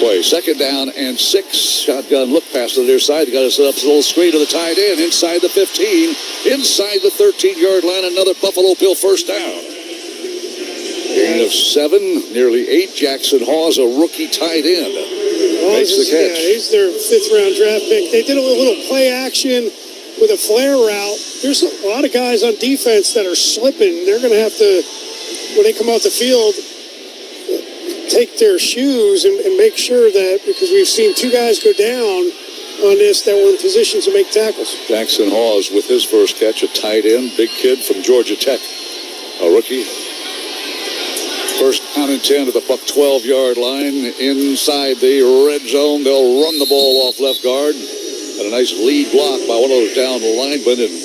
play. Second down and 6. Shotgun look pass to the near side. They got to set up a little screen to the tight end inside the 15, inside the 13-yard line. Another Buffalo Bill first down. Gain of 7, nearly 8. Jackson Hawes, a rookie tight end, makes the catch. Yeah, he's their 5th-round draft pick. They did a little play action with a flare route. There's a lot of guys on defense that are slipping. They're going to have to, when they come off the field, take their shoes and make sure that, because we've seen 2 guys go down on this that were in positions to make tackles. Jackson Hawes with his first catch, a tight end, big kid from Georgia Tech, a rookie. First down and 10 to the Buck 12-yard line inside the red zone. They'll run the ball off left guard. And a nice lead block by one of those down linemen, and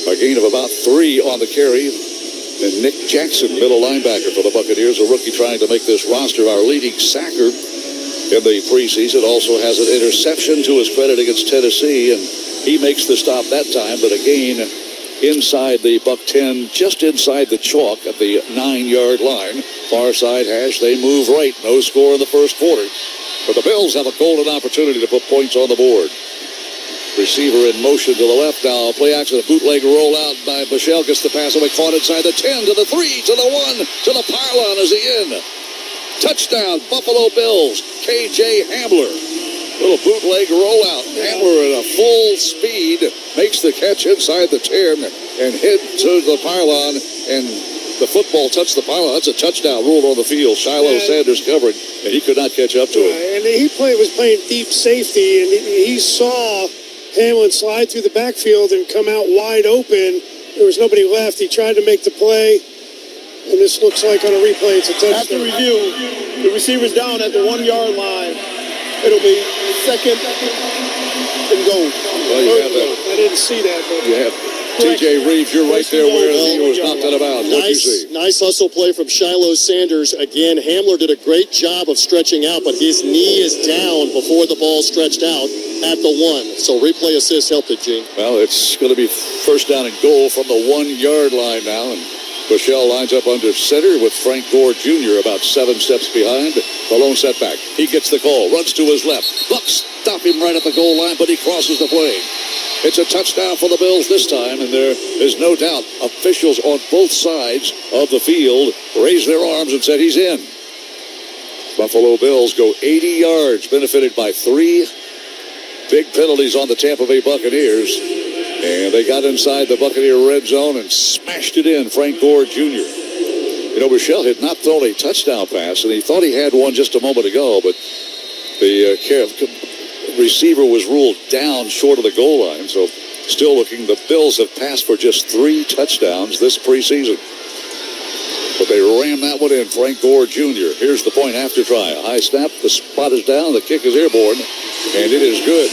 a gain of about 3 on the carry. And Nick Jackson, middle linebacker for the Buccaneers, a rookie trying to make this roster, our leading sacker in the preseason. Also has an interception to his credit against Tennessee, and he makes the stop that time, but a gain inside the Buck 10, just inside the chalk at the 9-yard line. Far side hash, they move right. No score in the first quarter. But the Bills have a golden opportunity to put points on the board. Receiver in motion to the left now. Play action, a bootleg rollout by Buechele. Gets the pass away, caught inside the 10, to the 3, to the 1, to the pylon. Is he in? Touchdown, Buffalo Bills. KJ Hamler. Little bootleg rollout. Hamler at a full speed makes the catch inside the 10 and hit to the pylon, and the football touched the pylon. That's a touchdown ruled on the field. Shiloh Sanders covering, and he could not catch up to it. And he was playing deep safety, and he saw Hamlin slide through the backfield and come out wide open. There was nobody left. He tried to make the play, and this looks like on a replay it's a touchdown. After review, the receiver's down at the 1-yard line. It'll be second and goal. Well, you have that. I didn't see that. But you have T.J. Reeves. You're right there where he was knocked out of bounds. Nice hustle play from Shiloh Sanders. Again, Hamler did a great job of stretching out, but his knee is down before the ball stretched out at the 1. So replay assist helped it, Gene. Well, it's going to be first down and goal from the 1-yard line now, and Buechele lines up under center with Frank Gore Jr. about 7 steps behind. The lone setback. He gets the call, runs to his left. Bucks stop him right at the goal line, but he crosses the plane. It's a touchdown for the Bills this time, and there is no doubt officials on both sides of the field raised their arms and said he's in. Buffalo Bills go 80 yards, benefited by 3 big penalties on the Tampa Bay Buccaneers. And they got inside the Buccaneer red zone and smashed it in, Frank Gore Jr. You know, Buechele had not thrown a touchdown pass, and he thought he had one just a moment ago, but the receiver was ruled down short of the goal line, so Still looking, the Bills have passed for just 3 touchdowns this preseason. But they rammed that one in. Frank Gore Jr. Here's the point after try. A high snap. The spot is down. The kick is airborne. And it is good.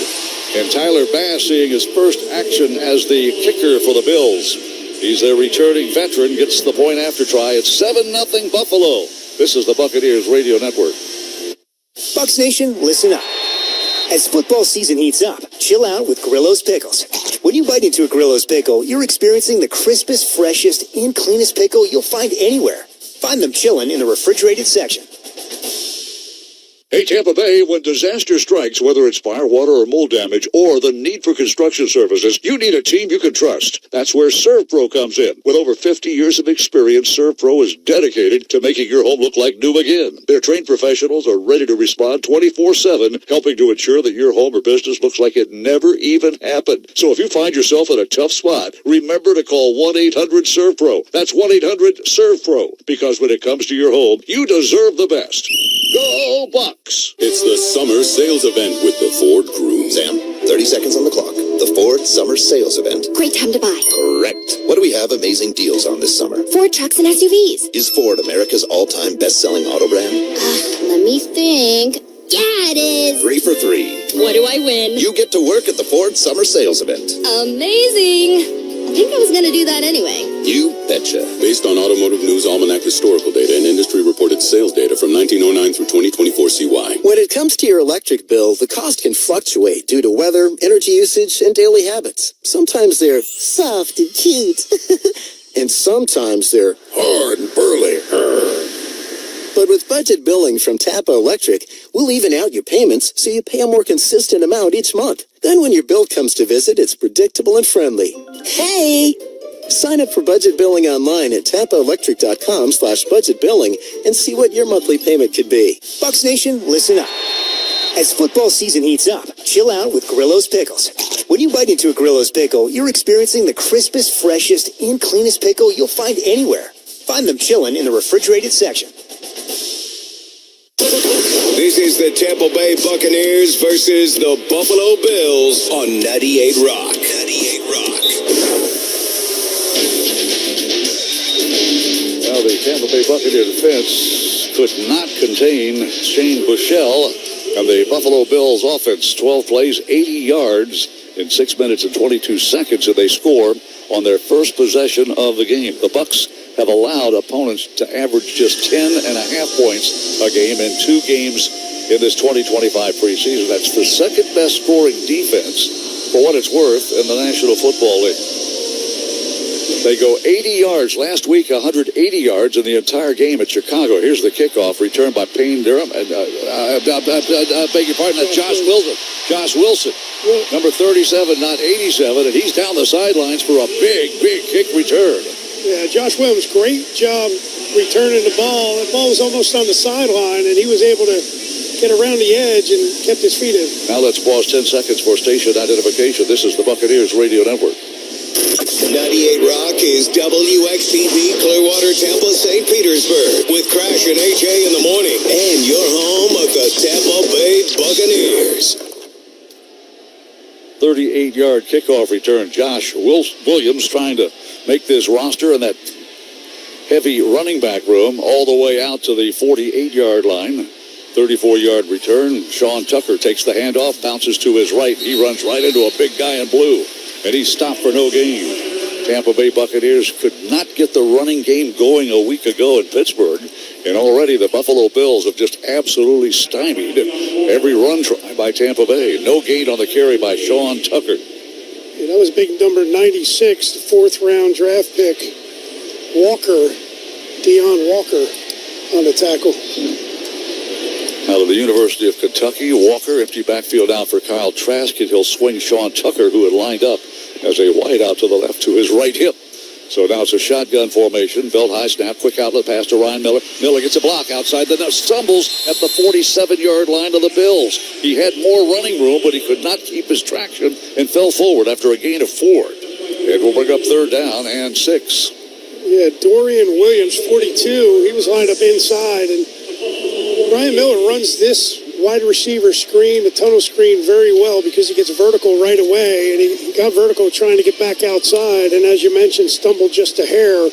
And Tyler Bass seeing his first action as the kicker for the Bills. He's their returning veteran. Gets the point after try. It's 7-0 Buffalo. This is the Buccaneers Radio Network. Bucs Nation, listen up. As football season heats up, chill out with Grillo's Pickles. When you bite into a Grillo's Pickle, you're experiencing the crispest, freshest, and cleanest pickle you'll find anywhere. Find them chilling in the refrigerated section. Hey, Tampa Bay, when disaster strikes, whether it's fire, water, or mold damage, or the need for construction services, you need a team you can trust. That's where ServPro comes in. With over 50 years of experience, ServPro is dedicated to making your home look like new again. Their trained professionals are ready to respond 24/7, helping to ensure that your home or business looks like it never even happened. So if you find yourself in a tough spot, remember to call 1-800-ServPro. That's 1-800-ServPro. Because when it comes to your home, you deserve the best. Go Bucs! It's the summer sales event with the Ford Crew. Sam, 30 seconds on the clock. The Ford Summer Sales Event. Great time to buy. Correct. What do we have amazing deals on this summer? Ford trucks and SUVs. Is Ford America's all-time best-selling auto brand? Let me think. Yeah, it is. 3 for 3. What do I win? You get to work at the Ford Summer Sales Event. Amazing. I think I was going to do that anyway. You betcha. Based on Automotive News Almanac historical data and industry-reported sales data from 1909 through 2024 CY. When it comes to your electric bill, the cost can fluctuate due to weather, energy usage, and daily habits. Sometimes they're soft and cute. And sometimes they're hard and burly. But with budget billing from TAMPA Electric, we'll even out your payments so you pay a more consistent amount each month. Then when your bill comes to visit, it's predictable and friendly. Hey! Sign up for budget billing online at tampaelectric.com/budget billing and see what your monthly payment could be. Bucs Nation, listen up. As football season heats up, chill out with Grillo's Pickles. When you bite into a Grillo's Pickle, you're experiencing the crispest, freshest, and cleanest pickle you'll find anywhere. Find them chilling in the refrigerated section. This is the Tampa Bay Buccaneers versus the Buffalo Bills on 98 Rock. 98 Rock. Now the Tampa Bay Buccaneer defense could not contain Shane Buechele, and the Buffalo Bills offense, 12 plays, 80 yards in 6 minutes and 22 seconds, and they score on their first possession of the game. The Bucs have allowed opponents to average just 10.5 points a game in 2 games in this 2025 preseason. That's the second best scoring defense, for what it's worth, in the National Football League. They go 80 yards. Last week, 180 yards in the entire game at Chicago. Here's the kickoff, returned by Payne Durham. And, beg your pardon, that's Josh Wilson. Josh Wilson, number 37, not 87, and he's down the sidelines for a big kick return. Yeah, Josh Williams, great job returning the ball. The ball was almost on the sideline, and he was able to get around the edge and kept his feet in. Now let's pause 10 seconds for station identification. This is the Buccaneers Radio Network. 98 Rock is WXTV Clearwater, Tampa, St. Petersburg, with Crash and AJ in the morning, and your home of the Tampa Bay Buccaneers. 38-yard kickoff return. Josh Williams trying to make this roster in that heavy running back room all the way out to the 48-yard line. 34-yard return. Sean Tucker takes the handoff, bounces to his right. He runs right into a big guy in blue, and he's stopped for no gain. Tampa Bay Buccaneers could not get the running game going a week ago in Pittsburgh, and already the Buffalo Bills have just absolutely stymied every run try by Tampa Bay. No gain on the carry by Sean Tucker. Yeah, that was big number 96, the 4th-round draft pick, Deion Walker, on the tackle. Out of the University of Kentucky, Walker, empty backfield out for Kyle Trask, and he'll swing Sean Tucker, who had lined up as a wideout to the left to his right hip. So now it's a shotgun formation. Belt high snap, quick outlet pass to Ryan Miller. Miller gets a block outside the net, stumbles at the 47-yard line of the Bills. He had more running room, but he could not keep his traction and fell forward after a gain of 4. It will bring up 3rd down and 6. Yeah, Dorian Williams, 42. He was lined up inside, and Ryan Miller runs this wide receiver screen, the tunnel screen very well because he gets vertical right away, and he got vertical trying to get back outside, and as you mentioned, stumbled just a hair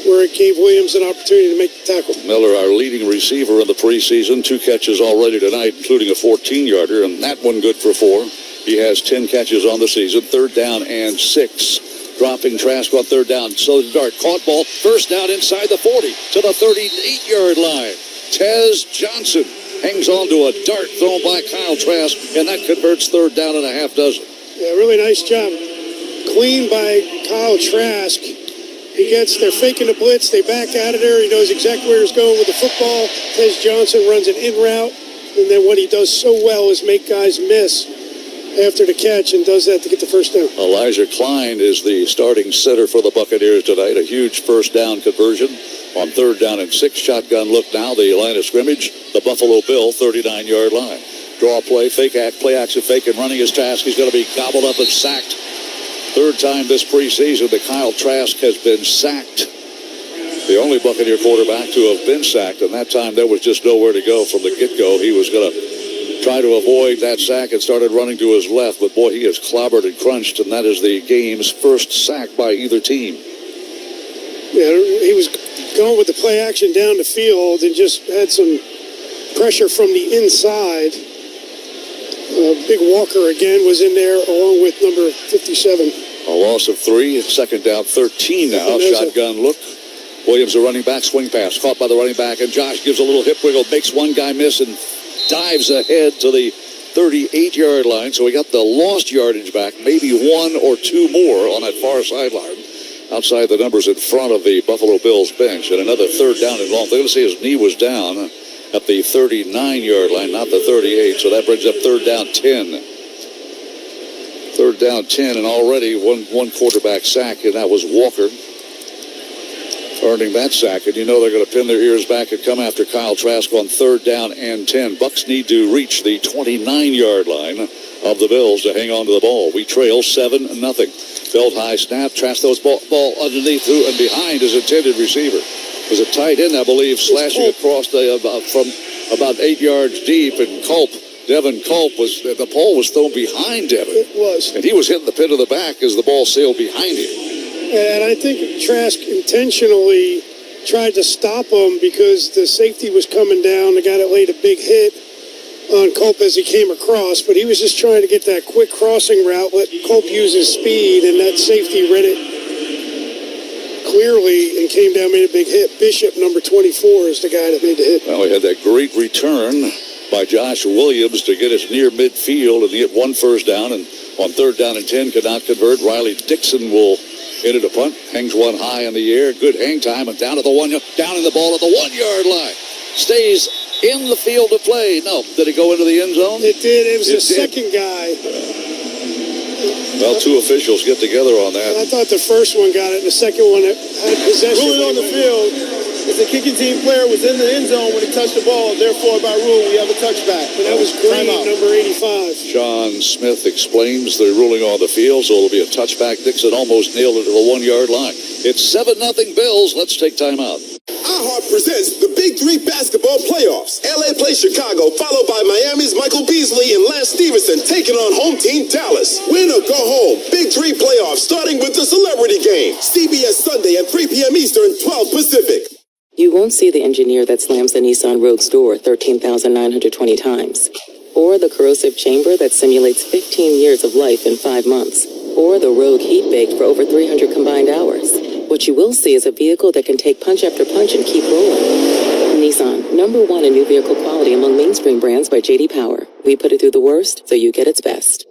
where it gave Williams an opportunity to make the tackle. Miller, our leading receiver in the preseason, 2 catches already tonight, including a 14-yarder, and that one good for 4. He has 10 catches on the season, 3rd down and 6. Dropping Trask on 3rd down. So Dart caught ball, 1st down inside the 40 to the 38-yard line. Tez Johnson hangs on to a dart thrown by Kyle Trask, and that converts 3rd down and a half dozen. Yeah, really nice job. Clean by Kyle Trask. They're faking the blitz. They back out of there. He knows exactly where he's going with the football. Tez Johnson runs an in route. And then what he does so well is make guys miss after the catch, and does that to get the 1st down. Elijah Klein is the starting center for the Buccaneers tonight. A huge 1st down conversion on 3rd down and 6. Shotgun look now, the line of scrimmage. The Buffalo Bill 39-yard line. Draw play, play action fake, and running his task. He's going to be gobbled up and sacked. 3rd time this preseason that Kyle Trask has been sacked. The only Buccaneer quarterback to have been sacked, and that time there was just nowhere to go from the get-go. He was going to try to avoid that sack and started running to his left, but boy, he is clobbered and crunched, and that is the game's 1st sack by either team. Yeah, he was going with the play action down the field and just had some pressure from the inside. Big Walker again was in there along with number 57. A loss of 3, 2nd down, 13 now. Shotgun look. Williams, a running back, swing pass, caught by the running back, and Josh gives a little hip wiggle, makes one guy miss, and dives ahead to the 38-yard line. So we got the lost yardage back, maybe 1 or 2 more on that far sideline, outside the numbers in front of the Buffalo Bills bench. And another 3rd down and long. They're going to say his knee was down at the 39-yard line, not the 38. So that brings up 3rd down 10. 3rd down 10, and already one quarterback sack, and that was Walker earning that sack. And you know they're going to pin their ears back and come after Kyle Trask on 3rd down and 10. Bucs need to reach the 29-yard line of the Bills to hang on to the ball. We trail 7-0. Belt high snap. Trask throws ball underneath, through and behind his intended receiver. It was a tight end, I believe, slashing across from about 8 yards deep, and Devin Culp the ball was thrown behind Devin. It was. And he was hitting the pit of the back as the ball sailed behind him. And I think Trask intentionally tried to stop him because the safety was coming down. The guy that laid a big hit on Culp as he came across, but he was just trying to get that quick crossing route, let Culp use his speed, and that safety read it clearly and came down, made a big hit. Bishop, number 24, is the guy that made the hit. Well, we had that great return by Josh Williams to get us near midfield and get 1 first down, and on 3rd down and 10 could not convert. Riley Dixon will hit it a punt, hangs one high in the air, good hang time, and down in the ball at the 1-yard line. Stays in the field to play. No, did it go into the end zone? It did. It was the second guy. Well, 2 officials get together on that. I thought the first one got it, and the second one had possession. Ruling on the field is the kicking team player was in the end zone when he touched the ball. Therefore, by rule, we have a touchback. And that was Green, number 85. John Smith explains the ruling on the field, so it'll be a touchback. Dixon almost nailed it to the 1-yard line. It's 7-0 Bills. Let's take time out. iHeart presents the Big 3 basketball playoffs. LA plays Chicago, followed by Miami's Michael Beasley and Lance Stevenson taking on home team Dallas. Win or go home. Big 3 playoffs starting with the Celebrity Game. CBS Sunday at 3 p.m. Eastern, 12 Pacific. You won't see the engineer that slams the Nissan Rogue's door 13,920 times. Or the corrosive chamber that simulates 15 years of life in 5 months. Or the Rogue heat baked for over 300 combined hours. What you will see is a vehicle that can take punch after punch and keep rolling. Nissan, #1 in new vehicle quality among mainstream brands by J.D. Power. We put it through the worst, so you get its best.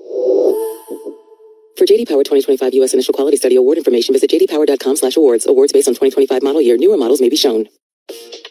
For J.D. Power 2025 U.S. Initial Quality Study Award information, visit jdpower.com/awards. Awards based on 2025 model year. Newer models may be shown.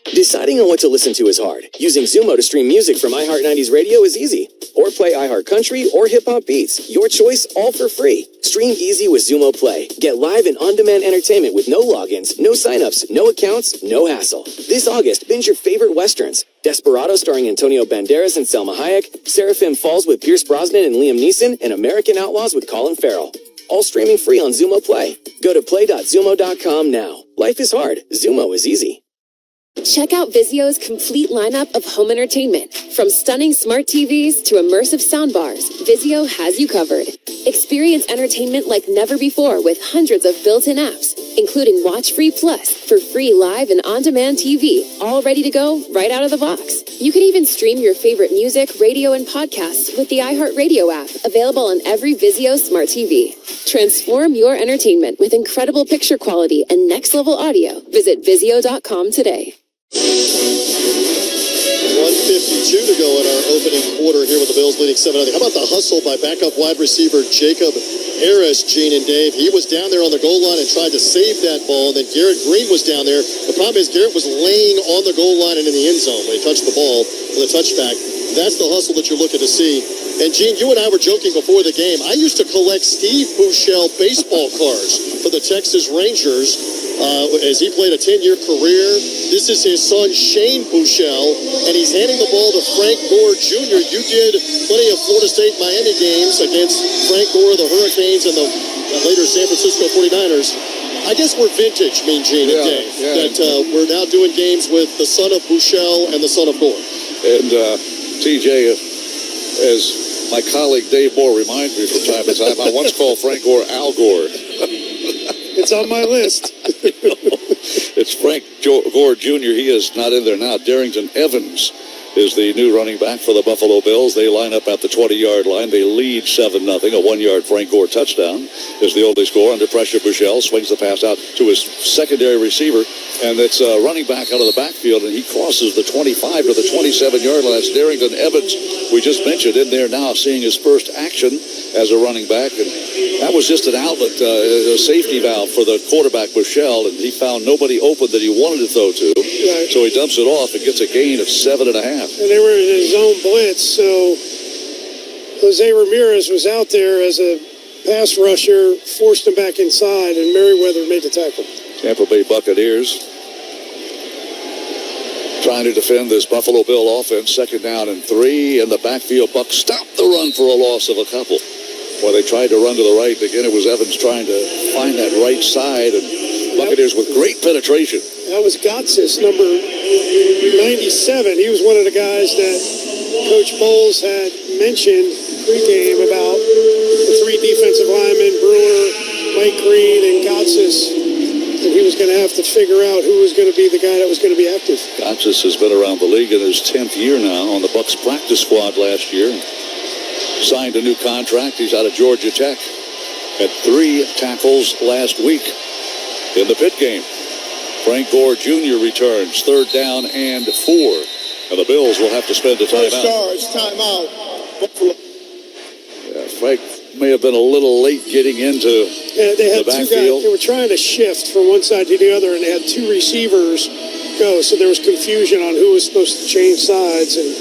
Deciding on what to listen to is hard. Using Zumo to stream music from iHeart 90s radio is easy. Or play iHeart Country or Hip Hop Beats. Your choice, all for free. Stream easy with Zumo Play. Get live and on-demand entertainment with no logins, no signups, no accounts, no hassle. This August, binge your favorite westerns. Desperado starring Antonio Banderas and Selma Hayek, Seraphim Falls with Pierce Brosnan and Liam Neeson, and American Outlaws with Colin Farrell. All streaming free on Zumo Play. Go to play.zumo.com now. Life is hard. Zumo is easy. Check out Vizio's complete lineup of home entertainment. From stunning smart TVs to immersive soundbars, Vizio has you covered. Experience entertainment like never before with hundreds of built-in apps, including Watch Free Plus for free live and on-demand TV, all ready to go right out of the box. You can even stream your favorite music, radio, and podcasts with the iHeartRadio app, available on every Vizio smart TV. Transform your entertainment with incredible picture quality and next-level audio. Visit Vizio.com today. 1:52 to go in our opening quarter here with the Bills leading 7-0. How about the hustle by backup wide receiver Jacob Harris, Gene and Dave? He was down there on the goal line and tried to save that ball, and then Garrett Green was down there. The problem is Garrett was laying on the goal line and in the end zone when he touched the ball for the touchback. That's the hustle that you're looking to see. And Gene, you and I were joking before the game. I used to collect Steve Buchel baseball cards for the Texas Rangers as he played a 10-year career. This is his son, Shane Buchel, and he's handing the ball to Frank Gore Jr. You did plenty of Florida State-Miami games against Frank Gore, the Hurricanes, and the later San Francisco 49ers. I guess we're vintage, Mean Gene and Dave, that we're now doing games with the son of Buchel and the son of Gore. And TJ, as my colleague Dave Moore reminds me from time to time, I once called Frank Gore Al Gore. It's on my list. It's Frank Gore Jr. He is not in there now. Darrington Evans is the new running back for the Buffalo Bills. They line up at the 20-yard line. They lead 7-0. A 1-yard Frank Gore touchdown is the only score. Under pressure, Buchel swings the pass out to his secondary receiver, and it's running back out of the backfield, and he crosses the 25 to the 27-yard line. That's Darrington Evans, we just mentioned, in there now seeing his first action as a running back, and that was just an outlet, a safety valve for the quarterback, Buchel, and he found nobody open that he wanted to throw to, so he dumps it off and gets a gain of 7.5. And they were in his own blitz, so Jose Ramirez was out there as a pass rusher, forced him back inside, and Merriweather made the tackle. Tampa Bay Buccaneers trying to defend this Buffalo Bill offense. 2nd down and 3 in the backfield. Bucs stopped the run for a loss of a couple. Well, they tried to run to the right. Again, it was Evans trying to find that right side, and Buccaneers with great penetration. That was Gotsis, number 97. He was one of the guys that Coach Bowles had mentioned pregame about the 3 defensive linemen, Brewer, Mike Green, and Gotsis. And he was going to have to figure out who was going to be the guy that was going to be active. Gotsis has been around the league in his 10th year now on the Bucs practice squad last year. Signed a new contract. He's out of Georgia Tech. Had 3 tackles last week in the Pitt game. Frank Gore Jr. returns. 3rd down and 4. And the Bills will have to spend a timeout. First timeout. Yeah, Frank may have been a little late getting into they had the 2 guys. backfield. They were trying to shift from one side to the other, and they had 2 receivers go. So there was confusion on who was supposed to change sides, and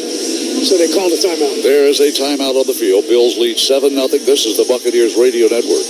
so they called a timeout. There is a timeout on the field. Bills lead 7-0. This is the Buccaneers Radio Network.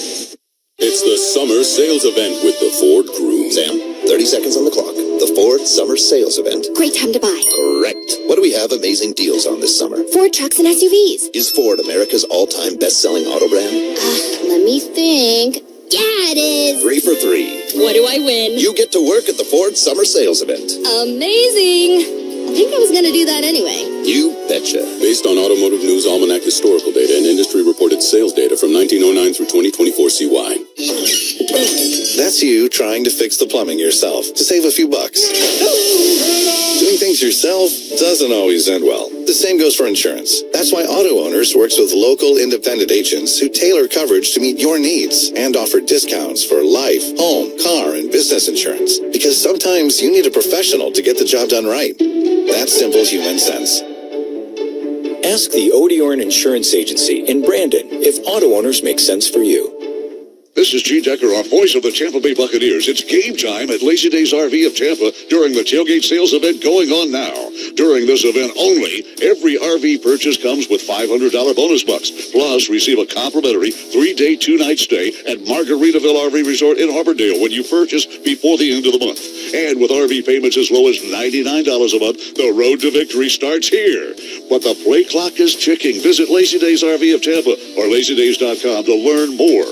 It's the summer sales event with the Ford Crew. Sam, 30 seconds on the clock. The Ford Summer Sales Event. Great time to buy. Correct. What do we have amazing deals on this summer? Ford trucks and SUVs. Is Ford America's all-time best-selling auto brand? Let me think. Yeah, it is. 3 for 3. What do I win? You get to work at the Ford Summer Sales Event. Amazing. I think I was going to do that anyway. You betcha. Based on Automotive News Almanac historical data and industry-reported sales data from 1909 through 2024 CY. That's you trying to fix the plumbing yourself to save a few bucks. Doing things yourself doesn't always end well. The same goes for insurance. That's why Auto Owners works with local independent agents who tailor coverage to meet your needs and offer discounts for life, home, car, and business insurance. Because sometimes you need a professional to get the job done right. That's simple human sense. Ask the Odeorn Insurance Agency in Brandon if Auto Owners make sense for you. This is Gene Deckeroff, voice of the Tampa Bay Buccaneers. It's game time at Lazy Days RV of Tampa during the tailgate sales event going on now. During this event only, every RV purchase comes with $500 bonus bucks. Plus, receive a complimentary 3-day, 2-night stay at Margaritaville RV Resort in Harbordale when you purchase before the end of the month. And with RV payments as low as $99 a month, the road to victory starts here. But the play clock is ticking. Visit Lazy Days RV of Tampa or lazydays.com to learn more.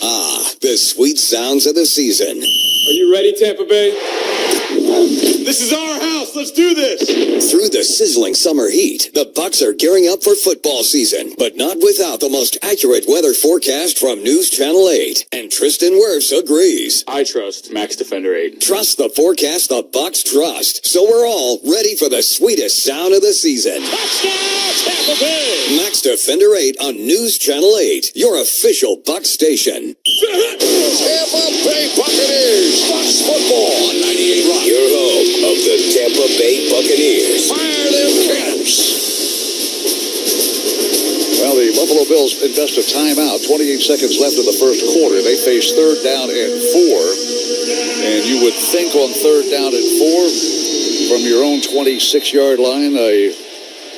Ah, the sweet sounds of the season. Are you ready, Tampa Bay? This is our house. Let's do this. Through the sizzling summer heat, the Bucs are gearing up for football season, but not without the most accurate weather forecast from News Channel 8. And Tristan Wirfs agrees. I trust Max Defender 8. Trust the forecast the Bucs trust. So we're all ready for the sweetest sound of the season. Touchdown, Tampa Bay! Max Defender 8 on News Channel 8, your official Bucs station. Tampa Bay Buccaneers. Bucs football on 98 Rock. Your home of the Tampa Bay Buccaneers. Fire them cats. Well, the Buffalo Bills invest a timeout. 28 seconds left in the first quarter. They face third down and 4. And you would think on third down and 4, from your own 26-yard line, a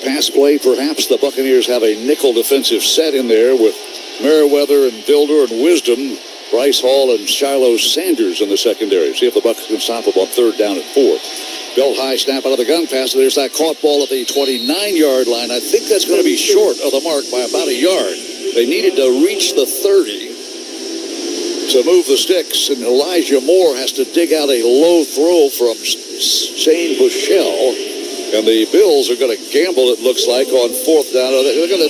pass play, perhaps the Buccaneers have a nickel defensive set in there with Merriweather and Builder and Wisdom, Bryce Hall and Shiloh Sanders in the secondary. See if the Bucs can stop them on third down and 4. Belt high snap out of the gun pass. There's that caught ball at the 29-yard line. I think that's going to be short of the mark by about a yard. They needed to reach the 30 to move the sticks, and Elijah Moore has to dig out a low throw from Shane Buechele. And the Bills are going to gamble, it looks like, on fourth down. They're going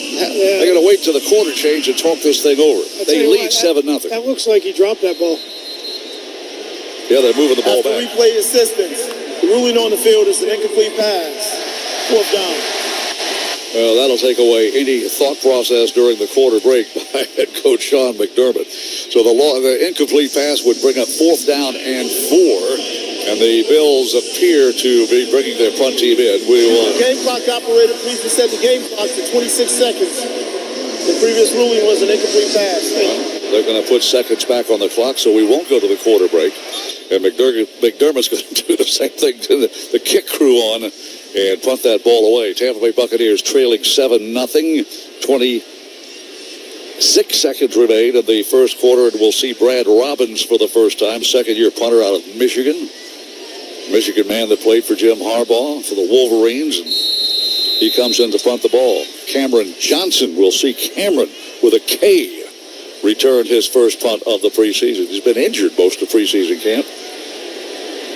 to wait till the quarter change and talk this thing over. They lead 7-0. That looks like he dropped that ball. Yeah, they're moving the ball back. Replay assistance. The ruling on the field is an incomplete pass. Fourth down. Well, that'll take away any thought process during the quarter break by head coach Sean McDermott. So the incomplete pass would bring up fourth down and 4. And the Bills appear to be bringing their punt team in. We will. Game clock operator, please reset the game clock to 26 seconds. The previous ruling was an incomplete pass. They're going to put seconds back on the clock, so we won't go to the quarter break. And McDermott's going to do the same thing to the kick crew on and punt that ball away. Tampa Bay Buccaneers trailing 7-0. 26 seconds remain in the first quarter, and we'll see Brad Robbins for the first time, second-year punter out of Michigan. Michigan man that played for Jim Harbaugh for the Wolverines, and he comes in to punt the ball. Cameron Johnson, we'll see Cameron with a K, returned his first punt of the preseason. He's been injured most of preseason camp.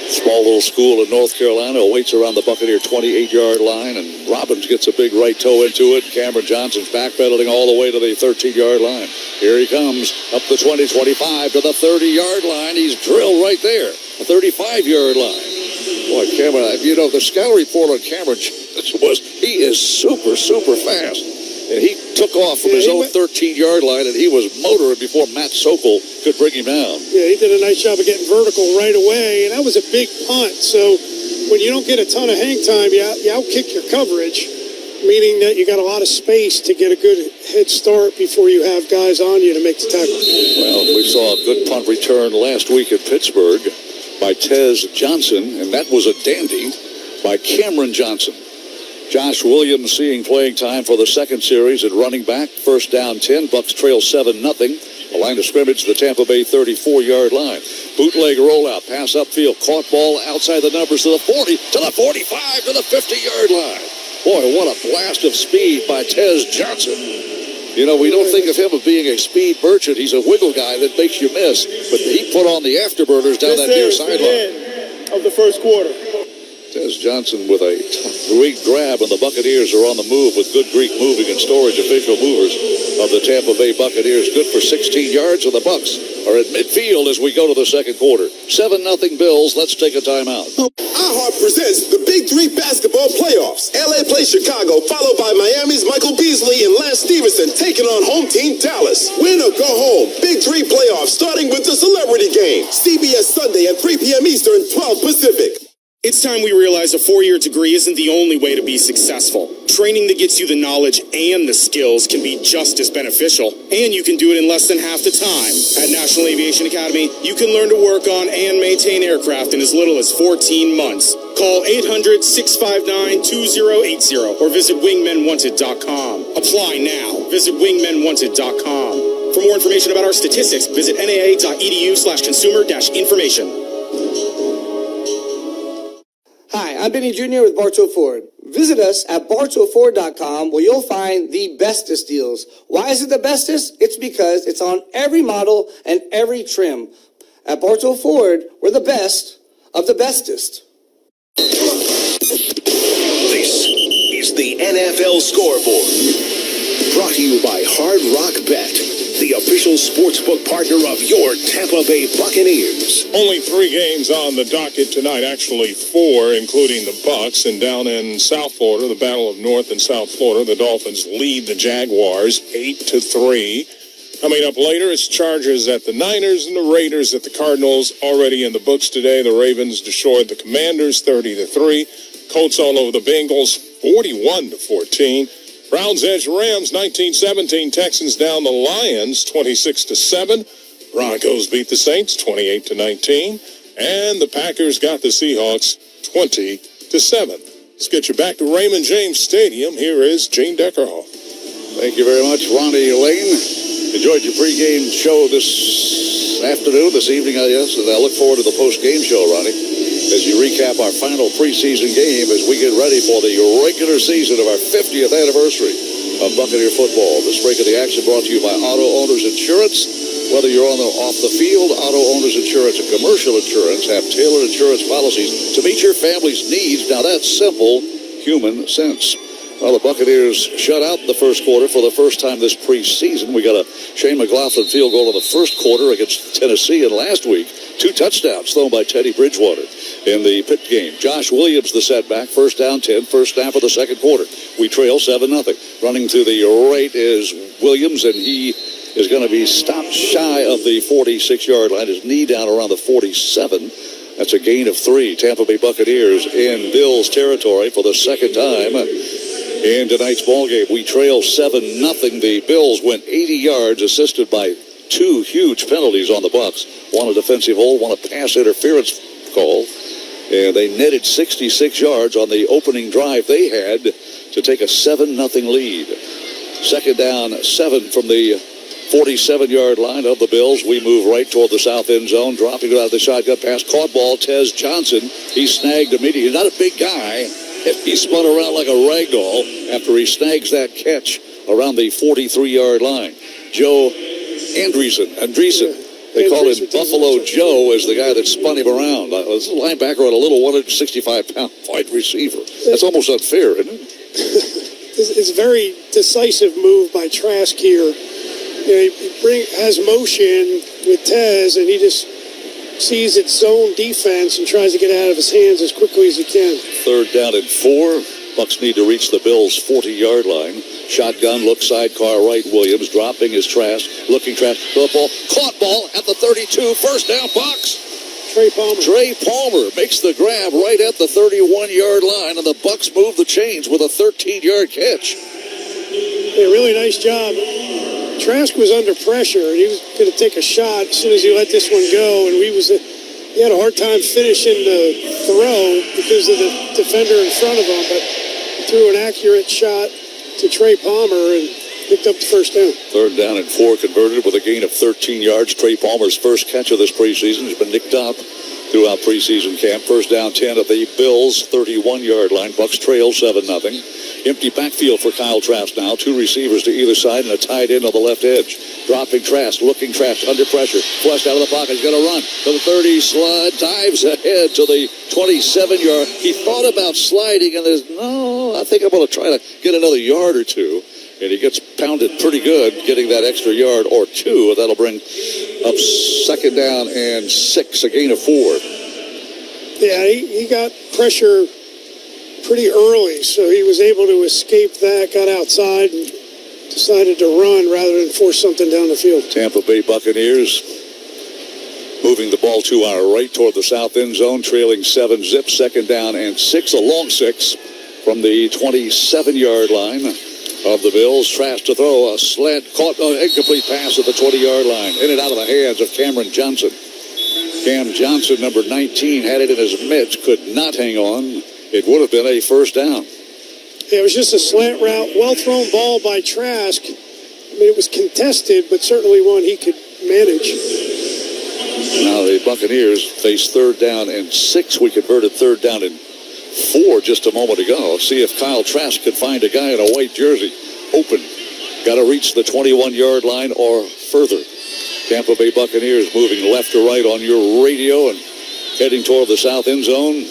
Small little school in North Carolina awaits around the Buccaneer 28-yard line, and Robbins gets a big right toe into it. Cameron Johnson's backpedaling all the way to the 13-yard line. Here he comes up the 20, 25 to the 30-yard line. He's drilled right there, the 35-yard line. Boy, Cameron, the scout report on Cameron was he is super, super fast. And he took off from his own 13-yard line, and he was motoring before Matt Sokol could bring him down. Yeah, he did a nice job of getting vertical right away, and that was a big punt. So when you don't get a ton of hang time, you outkick your coverage, meaning that you got a lot of space to get a good head start before you have guys on you to make the tackle. Well, we saw a good punt return last week at Pittsburgh by Tez Johnson, and that was a dandy by Cameron Johnson. Josh Williams seeing playing time for the second series at running back. First down 10. Bucs trail 7-0. The line of scrimmage, the Tampa Bay 34-yard line. Bootleg rollout. Pass upfield. Caught ball outside the numbers to the 40, to the 45, to the 50-yard line. Boy, what a blast of speed by Tez Johnson. We don't think of him as being a speed merchant. He's a wiggle guy that makes you miss. But he put on the afterburners down that near sideline. Of the first quarter. Tez Johnson with a great grab, and the Buccaneers are on the move with Good Greek Moving and Storage, official movers of the Tampa Bay Buccaneers. Good for 16 yards, and the Bucs are at midfield as we go to the second quarter. 7-0 Bills. Let's take a timeout. iHeart presents the Big Three basketball playoffs. LA plays Chicago, followed by Miami's Michael Beasley and Lance Stevenson taking on home team Dallas. Win or go home. Big Three playoffs starting with the celebrity game. CBS Sunday at 3 p.m. Eastern, 12 Pacific. It's time we realize a 4-year degree isn't the only way to be successful. Training that gets you the knowledge and the skills can be just as beneficial, and you can do it in less than half the time. At National Aviation Academy, you can learn to work on and maintain aircraft in as little as 14 months. Call 800-659-2080 or visit wingmenwanted.com. Apply now. Visit wingmenwanted.com. For more information about our statistics, visit naa.edu/consumer-information. Hi, I'm Benny Jr. with Bartow Ford. Visit us at bartowford.com where you'll find the bestest deals. Why is it the bestest? It's because it's on every model and every trim. At Bartow Ford, we're the best of the bestest. This is the NFL Scoreboard. Brought to you by Hard Rock Bet, the official sportsbook partner of your Tampa Bay Buccaneers. Only 3 games on the docket tonight, actually 4, including the Bucs. And down in South Florida, the battle of North and South Florida, the Dolphins lead the Jaguars 8-3. Coming up later, it's Chargers at the Niners and the Raiders at the Cardinals. Already in the books today, the Ravens destroyed the Commanders 30-3. Colts all over the Bengals 41-14. Browns edge Rams 19-17. Texans down the Lions 26-7. Broncos beat the Saints 28-19. And the Packers got the Seahawks 20-7. Let's get you back to Raymond James Stadium. Here is Gene Deckerhoff. Thank you very much, Ronnie Lane. Enjoyed your pregame show this afternoon, this evening, I guess, and I look forward to the post-game show, Ronnie, as you recap our final preseason game as we get ready for the regular season of our 50th anniversary of Buccaneer football. This break of the action brought to you by Auto Owners Insurance. Whether you're off the field, Auto Owners Insurance and commercial insurance have tailored insurance policies to meet your family's needs. Now that's simple human sense. Well, the Buccaneers shut out in the first quarter for the first time this preseason. We got a Shane McLaughlin field goal in the first quarter against Tennessee, and last week, 2 touchdowns thrown by Teddy Bridgewater in the Pitt game. Josh Williams, the setback, first down 10, first snap of the second quarter. We trail 7-0. Running to the right is Williams, and he is going to be stopped shy of the 46-yard line. His knee down around the 47. That's a gain of 3. Tampa Bay Buccaneers in Bills territory for the second time in tonight's ballgame. We trail 7-0. The Bills went 80 yards, assisted by 2 huge penalties on the Bucs. One a defensive hold, one a pass interference call. And they netted 66 yards on the opening drive they had to take a 7-0 lead. Second down, 7 from the 47-yard line of the Bills. We move right toward the south end zone, dropping it out of the shotgun pass. Caught ball, Tez Johnson. He snagged immediately. He's not a big guy. He spun around like a rag doll after he snags that catch around the 43-yard line. Joe Andreessen. They call him Buffalo Joe, as the guy that spun him around. This is a linebacker on a little 165-pound wide receiver. That's almost unfair, isn't it? It's a very decisive move by Trask here. He has motion with Tez, and he just sees its zone defense and tries to get out of his hands as quickly as he can. Third down and 4. Bucs need to reach the Bills' 40-yard line. Shotgun, look sidecar right. Williams dropping his Trask, looking Trask, football, caught ball at the 32. First down, Bucs. Trey Palmer makes the grab right at the 31-yard line, and the Bucs move the chains with a 13-yard catch. A really nice job. Trask was under pressure, and he was going to take a shot as soon as he let this one go, and he had a hard time finishing the throw because of the defender in front of him, but he threw an accurate shot to Trey Palmer and picked up the first down. Third down and 4 converted with a gain of 13 yards. Trey Palmer's first catch of this preseason has been nicked up throughout preseason camp. First down 10 at the Bills' 31-yard line. Bucs trail 7-0. Empty backfield for Kyle Trask now. 2 receivers to either side and a tight end on the left edge. Dropping Trask, looking Trask, under pressure. Flushed out of the pocket. He's going to run to the 30, slide, dives ahead to the 27-yard. He thought about sliding, and I think I'm going to try to get another yard or 2. And he gets pounded pretty good, getting that extra yard or 2. That'll bring up second down and 6, a gain of 4. Yeah, he got pressure pretty early, so he was able to escape that, got outside, and decided to run rather than force something down the field. Tampa Bay Buccaneers moving the ball to our right toward the south end zone, trailing 7-zip, second down and 6, a long 6 from the 27-yard line of the Bills. Trask to throw a slant, caught an incomplete pass at the 20-yard line. In and out of the hands of Cameron Johnson. Cam Johnson, number 19, had it in his mitts, could not hang on. It would have been a first down. Yeah, it was just a slant route, well-thrown ball by Trask. I mean, it was contested, but certainly one he could manage. Now the Buccaneers face third down and 6. We converted third down and 4 just a moment ago. See if Kyle Trask could find a guy in a white jersey open. Got to reach the 21-yard line or further. Tampa Bay Buccaneers moving left to right on your radio and heading toward the south end zone.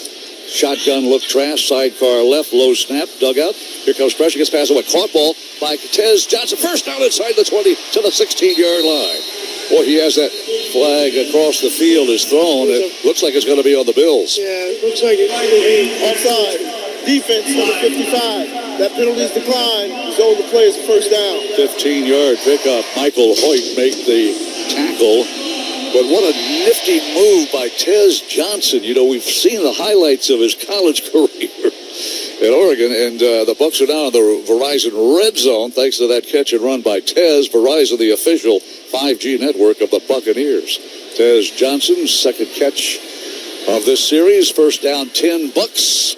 Shotgun look, Trask, sidecar left, low snap, dugout. Here comes pressure, gets past away. Caught ball by Tez Johnson. First down inside the 20 to the 16-yard line. Boy, he has that flag across the field is thrown. It looks like it's going to be on the Bills. Yeah, it looks like it might be. Offside. Defense number 55. That penalty's declined. Zone the play as a first down. 15-yard pickup. Michael Hoyt make the tackle. But what a nifty move by Tez Johnson. You know, we've seen the highlights of his college career at Oregon, and the Bucs are now in the Verizon Red Zone thanks to that catch and run by Tez. Verizon, the official 5G network of the Buccaneers. Tez Johnson, second catch of this series. First down, 10 Bucs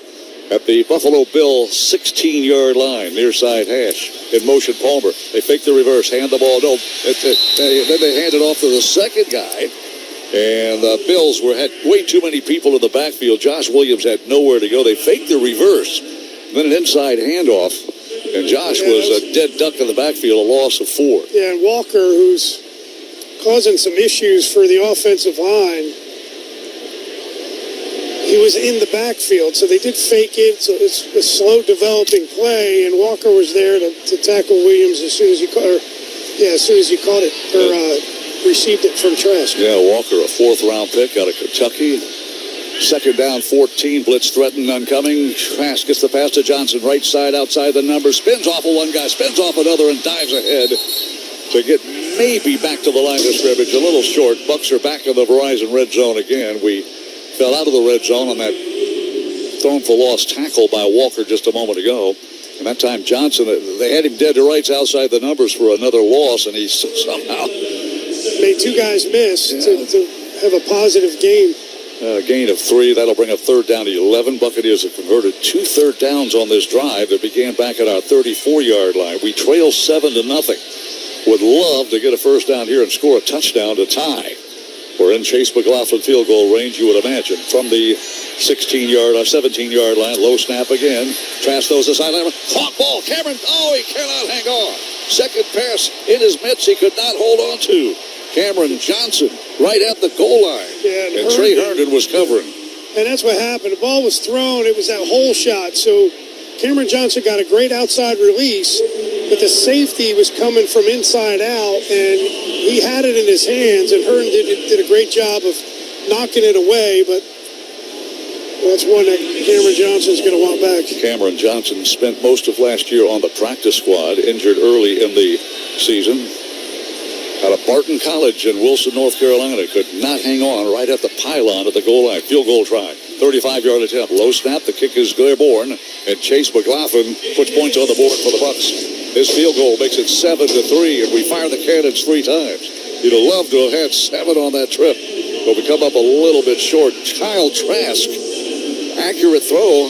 at the Buffalo Bill 16-yard line, near side hash. In motion, Palmer. They fake the reverse, hand the ball. No, then they hand it off to the second guy. And the Bills had way too many people in the backfield. Josh Williams had nowhere to go. They faked the reverse. Then an inside handoff. And Josh was a dead duck in the backfield, a loss of 4. Yeah, and Walker, who's causing some issues for the offensive line, he was in the backfield, so they did fake it. So it's a slow developing play, and Walker was there to tackle Williams as soon as he caught it or received it from Trask. Yeah, Walker, a 4th-round pick out of Kentucky. Second down, 14. Blitz threatened, oncoming. Trask gets the pass to Johnson, right side, outside the numbers. Spins off of one guy, spins off another, and dives ahead to get maybe back to the line of scrimmage. A little short. Bucs are back in the Verizon Red Zone again. We fell out of the red zone on that thrown for loss tackle by Walker just a moment ago. And that time Johnson, they had him dead to rights outside the numbers for another loss, and he somehow made 2 guys miss to have a positive game. Gain of 3. That'll bring up third down to 11. Buccaneers have converted 2 third downs on this drive that began back at our 34-yard line. We trail 7-0. Would love to get a first down here and score a touchdown to tie. We're in Chase McLaughlin field goal range, you would imagine. From the 17-yard line, low snap again. Trask throws the sideline. Caught ball. Cameron, he cannot hang on. Second pass in his mitts he could not hold on to. Cameron Johnson right at the goal line. Yeah, and Trey Herndon was covering. And that's what happened. The ball was thrown. It was that hole shot. So Cameron Johnson got a great outside release, but the safety was coming from inside out, and he had it in his hands, and Herndon did a great job of knocking it away, but that's one that Cameron Johnson's going to want back. Cameron Johnson spent most of last year on the practice squad, injured early in the season. Out of Barton College in Wilson, North Carolina, could not hang on right at the pylon at the goal line. Field goal try. 35-yard attempt. Low snap. The kick is airborne. And Chase McLaughlin puts points on the board for the Bucs. His field goal makes it 7-3, and we fire the cannons 3 times. You'd have loved to have had 7 on that trip. But we come up a little bit short. Kyle Trask, accurate throw,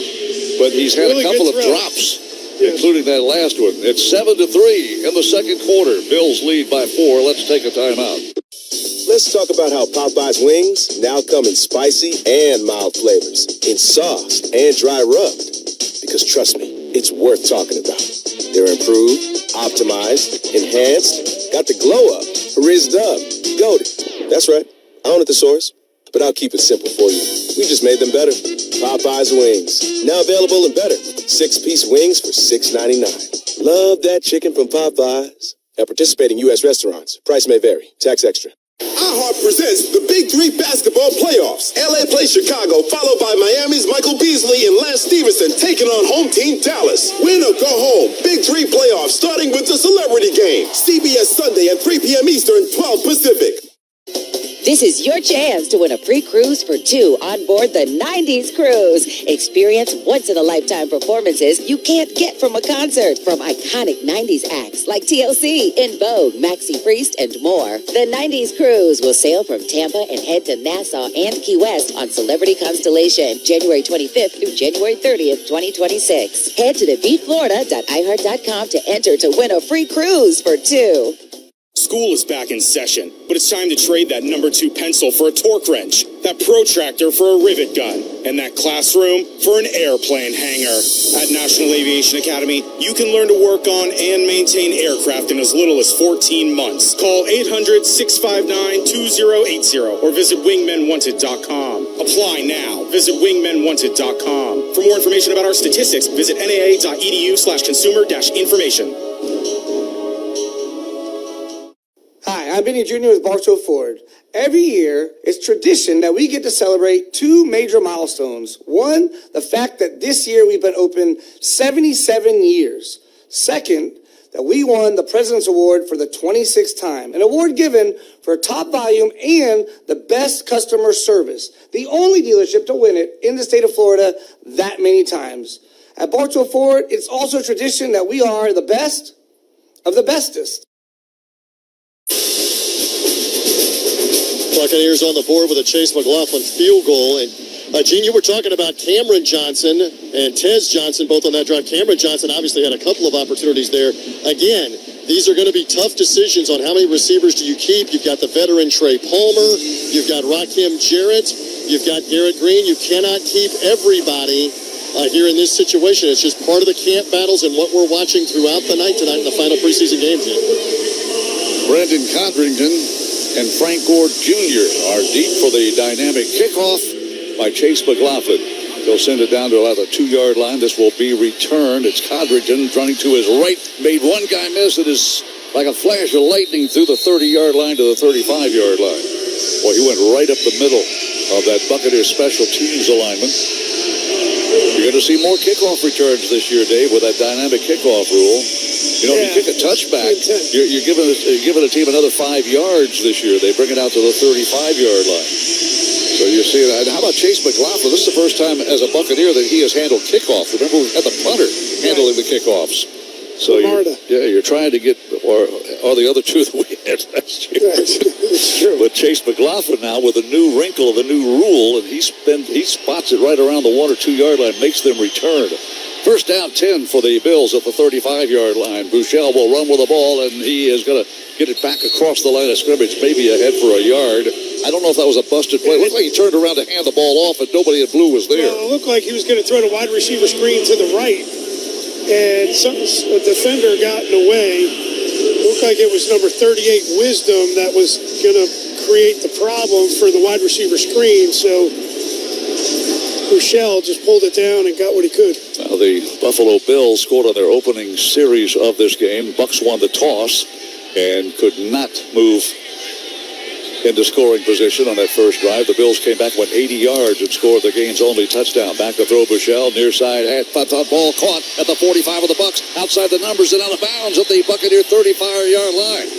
but he's had really a couple of drops. Including that last one. It's 7-3 in the second quarter. Bills lead by 4. Let's take a timeout. Let's talk about how Popeye's wings now come in spicy and mild flavors, in sauce and dry rubbed. Because trust me, it's worth talking about. They're improved, optimized, enhanced, got the glow up, rizzed up, goated. That's right. I own it, the source. But I'll keep it simple for you. We just made them better. Popeye's wings. Now available in better. 6-piece wings for $6.99. Love that chicken from Popeyes. At participating U.S. restaurants. Price may vary. Tax extra. iHeart presents the Big 3 basketball playoffs. LA plays Chicago, followed by Miami's Michael Beasley and Lance Stevenson taking on home team Dallas. Win or go home. Big 3 playoffs starting with the Celebrity Game. CBS Sunday at 3 p.m. Eastern, 12 Pacific. This is your chance to win a free cruise for 2 on board the 90s cruise. Experience once-in-a-lifetime performances you can't get from a concert from iconic 90s acts like TLC, In Vogue, Maxi Priest, and more. The 90s cruise will sail from Tampa and head to Nassau and Key West on Celebrity Constellation, January 25th through January 30th, 2026. Head to thebeachflorida.iheart.com to enter to win a free cruise for 2. School is back in session, but it's time to trade that number 2 pencil for a torque wrench, that protractor for a rivet gun, and that classroom for an airplane hangar. At National Aviation Academy, you can learn to work on and maintain aircraft in as little as 14 months. Call 800-659-2080 or visit wingmenwanted.com. Apply now. Visit wingmenwanted.com. For more information about our statistics, visit naa.edu/consumer-information. Hi, I'm Benny Jr. with Bartow Ford. Every year, it's tradition that we get to celebrate 2 major milestones. One, the fact that this year we've been open 77 years. Second, that we won the President's Award for the 26th time, an award given for top volume and the best customer service. The only dealership to win it in the state of Florida that many times. At Bartow Ford, it's also tradition that we are the best of the bestest. Buccaneers on the board with a Chase McLaughlin field goal. And Gene, you were talking about Cameron Johnson and Tez Johnson, both on that drive. Cameron Johnson obviously had a couple of opportunities there. Again, these are going to be tough decisions on how many receivers do you keep. You've got the veteran Trey Palmer. You've got Rakim Jarrett. You've got Garrett Green. You cannot keep everybody here in this situation. It's just part of the camp battles and what we're watching throughout the night tonight in the final preseason game, Gene. Brandon Codrington and Frank Gore Jr. are deep for the dynamic kickoff by Chase McLaughlin. They'll send it down to about the 2-yard line. This will be returned. It's Codrington running to his right. Made one guy miss. It is like a flash of lightning through the 30-yard line to the 35-yard line. Boy, he went right up the middle of that Buccaneers special teams alignment. You're going to see more kickoff returns this year, Dave, with that dynamic kickoff rule. You know, if you kick a touchback, you're giving a team another 5 yards this year. They bring it out to the 35-yard line. So you see that. How about Chase McLaughlin? This is the first time as a Buccaneer that he has handled kickoff. Remember, we had the punter handling the kickoffs. So you're trying to get, or the other two that we had last year. It's true. But Chase McLaughlin now with a new wrinkle of the new rule, and he spots it right around the 1 or 2 yard line, makes them return. First down 10 for the Bills at the 35-yard line. Buechele will run with the ball, and he is going to get it back across the line of scrimmage, maybe ahead for a yard. I don't know if that was a busted play. It looked like he turned around to hand the ball off, and nobody in blue was there. Well, it looked like he was going to throw the wide receiver screen to the right, and a defender got in the way. It looked like it was number 38, Wisdom, that was going to create the problem for the wide receiver screen, so Buechele just pulled it down and got what he could. Now the Buffalo Bills scored on their opening series of this game. Bucs won the toss and could not move into scoring position on that first drive. The Bills came back, went 80 yards, and scored the game's only touchdown. Back to throw Buechele, near side, ball caught at the 45 of the Bucs, outside the numbers and out of bounds at the Buccaneer 35-yard line.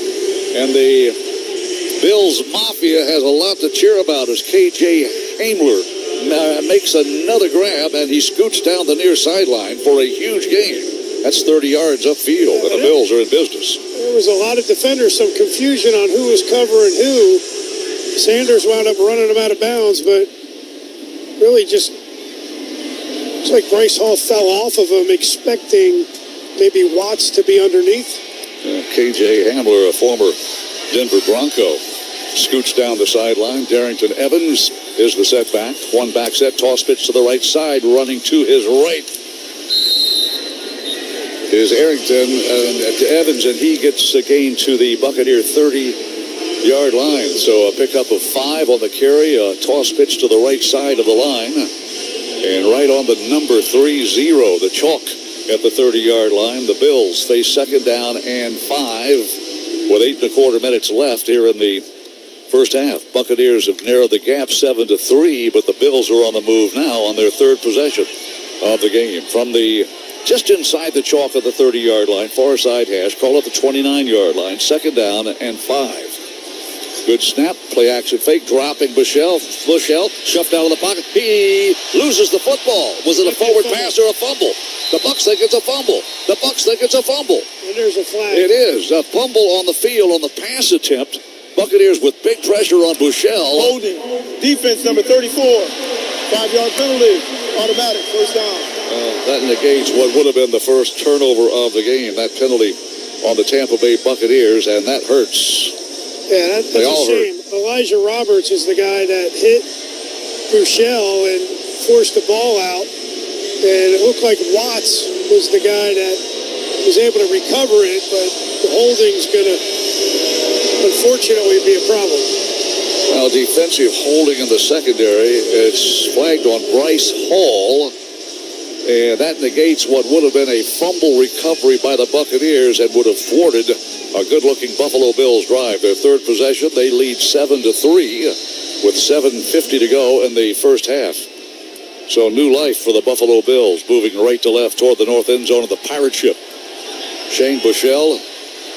And the Bills Mafia has a lot to cheer about as KJ Hamler makes another grab, and he scoots down the near sideline for a huge gain. That's 30 yards upfield, and the Bills are in business. There was a lot of defenders, some confusion on who was covering who. Sanders wound up running him out of bounds, but really just, it's like Bryce Hall fell off of him, expecting maybe Watts to be underneath. KJ Hamler, a former Denver Bronco, scoots down the sideline. Darrington Evans is the setback. One back set, toss pitch to the right side, running to his right is Arrington to Evans, and he gets a gain to the Buccaneer 30-yard line. So a pickup of 5 on the carry, a toss pitch to the right side of the line, and right on the number 30, the chalk at the 30-yard line. The Bills face second down and 5 with 8 1/4 minutes left here in the first half. Buccaneers have narrowed the gap 7-3, but the Bills are on the move now on their third possession of the game. From the just inside the chalk of the 30-yard line, far side hash, call it the 29-yard line, second down and 5. Good snap, play action fake, dropping Buechele, shoved out of the pocket. He loses the football. Was it a forward pass or a fumble? The Bucs think it's a fumble. The Bucs think it's a fumble. And there's a flag. It is a fumble on the field on the pass attempt. Buccaneers with big pressure on Buechele. Holding. Defense number 34. 5-yard penalty. Automatic. First down. That negates what would have been the first turnover of the game. That penalty on the Tampa Bay Buccaneers, and that hurts. Yeah, that's They a all shame. Elijah Roberts is the guy that hit Buchel and forced the ball out. And it looked like Watts was the guy that was able to recover it, but the holding's going to, unfortunately, be a problem. Well, defensive holding in the secondary. It's flagged on Bryce Hall, and that negates what would have been a fumble recovery by the Buccaneers and would have thwarted a good-looking Buffalo Bills drive. Their third possession, they lead 7-3 with 7:50 to go in the first half. So new life for the Buffalo Bills, moving right to left toward the north end zone of the Pirate Ship. Shane Buechele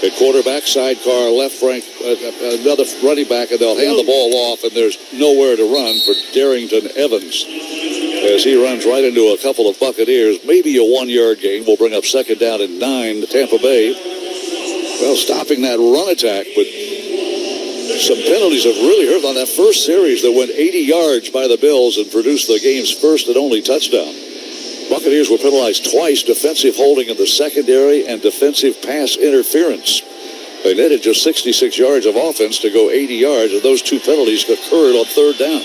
at quarterback, sidecar left flank, another running back, and they'll hand the ball off, and there's nowhere to run for Darrington Evans as he runs right into a couple of Buccaneers. Maybe a 1-yard gain will bring up second down and 9 to Tampa Bay. Well, stopping that run attack, but some penalties have really hurt on that first series that went 80 yards by the Bills and produced the game's first and only touchdown. Buccaneers were penalized twice, defensive holding in the secondary and defensive pass interference. They netted just 66 yards of offense to go 80 yards, and those two penalties occurred on third down.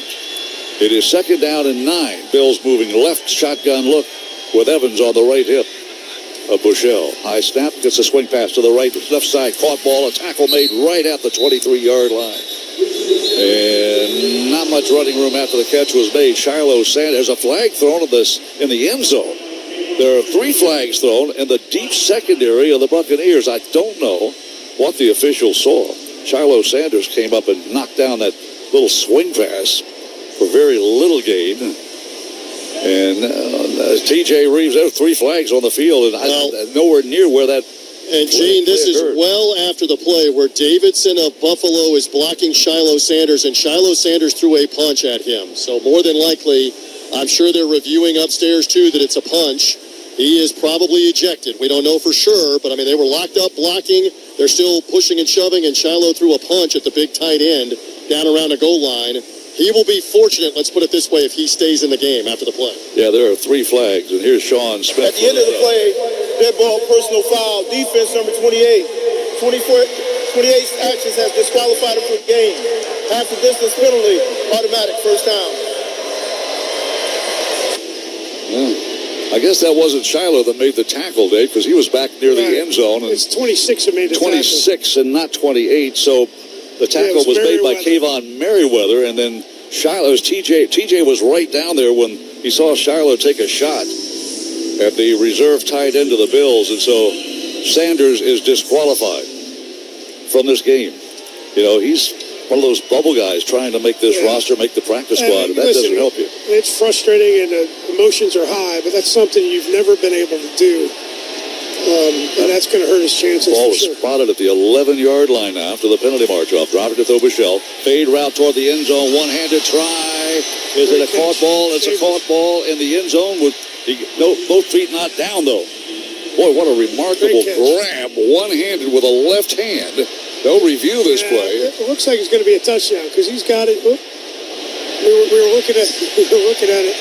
It is second down and 9. Bills moving left, shotgun look with Evans on the right hip of Buechele. High snap, gets a swing pass to the right, left side, caught ball, a tackle made right at the 23-yard line. And not much running room after the catch was made. Shiloh Sanders, a flag thrown in the end zone. There are 3 flags thrown in the deep secondary of the Buccaneers. I don't know what the officials saw. Shiloh Sanders came up and knocked down that little swing pass for very little gain. And T.J. Reeves, there are 3 flags on the field, and nowhere near where that. And Gene, this is well after the play where Davidson of Buffalo is blocking Shiloh Sanders, and Shiloh Sanders threw a punch at him. So more than likely, I'm sure they're reviewing upstairs too that it's a punch. He is probably ejected. We don't know for sure, but I mean, they were locked up blocking. They're still pushing and shoving, and Shiloh threw a punch at the big tight end down around the goal line. He will be fortunate, let's put it this way, if he stays in the game after the play. Yeah, there are 3 flags, and here's Sean Smith. At the end of the play, dead ball, personal foul, defense number 28. 28 actions has disqualified him from the game. Half the distance penalty, automatic, first down. Yeah. I guess that wasn't Shiloh that made the tackle, Dave, because he was back near the end zone. And it's 26 that made the 26 and not 28, so the tackle was made by Kayvon Merriweather, and then Shiloh's TJ was right down there when he saw Shiloh take a shot at the reserve tight end of the Bills, and so Sanders is disqualified from this game. You know, he's one of those bubble guys trying to make this roster, make the practice squad, and that doesn't help you. It's frustrating, and the emotions are high, but that's something you've never been able to do. And that's going to hurt his chances. Ball was spotted at the 11-yard line now after the penalty march off. Dropped it to Buechele. Fade route toward the end zone. One-handed try. Is it a caught ball? It's a caught ball in the end zone with both feet not down, though. Boy, what a remarkable grab. One-handed with a left hand. They'll review this play. It looks like it's going to be a touchdown because he's got it. We were looking at it.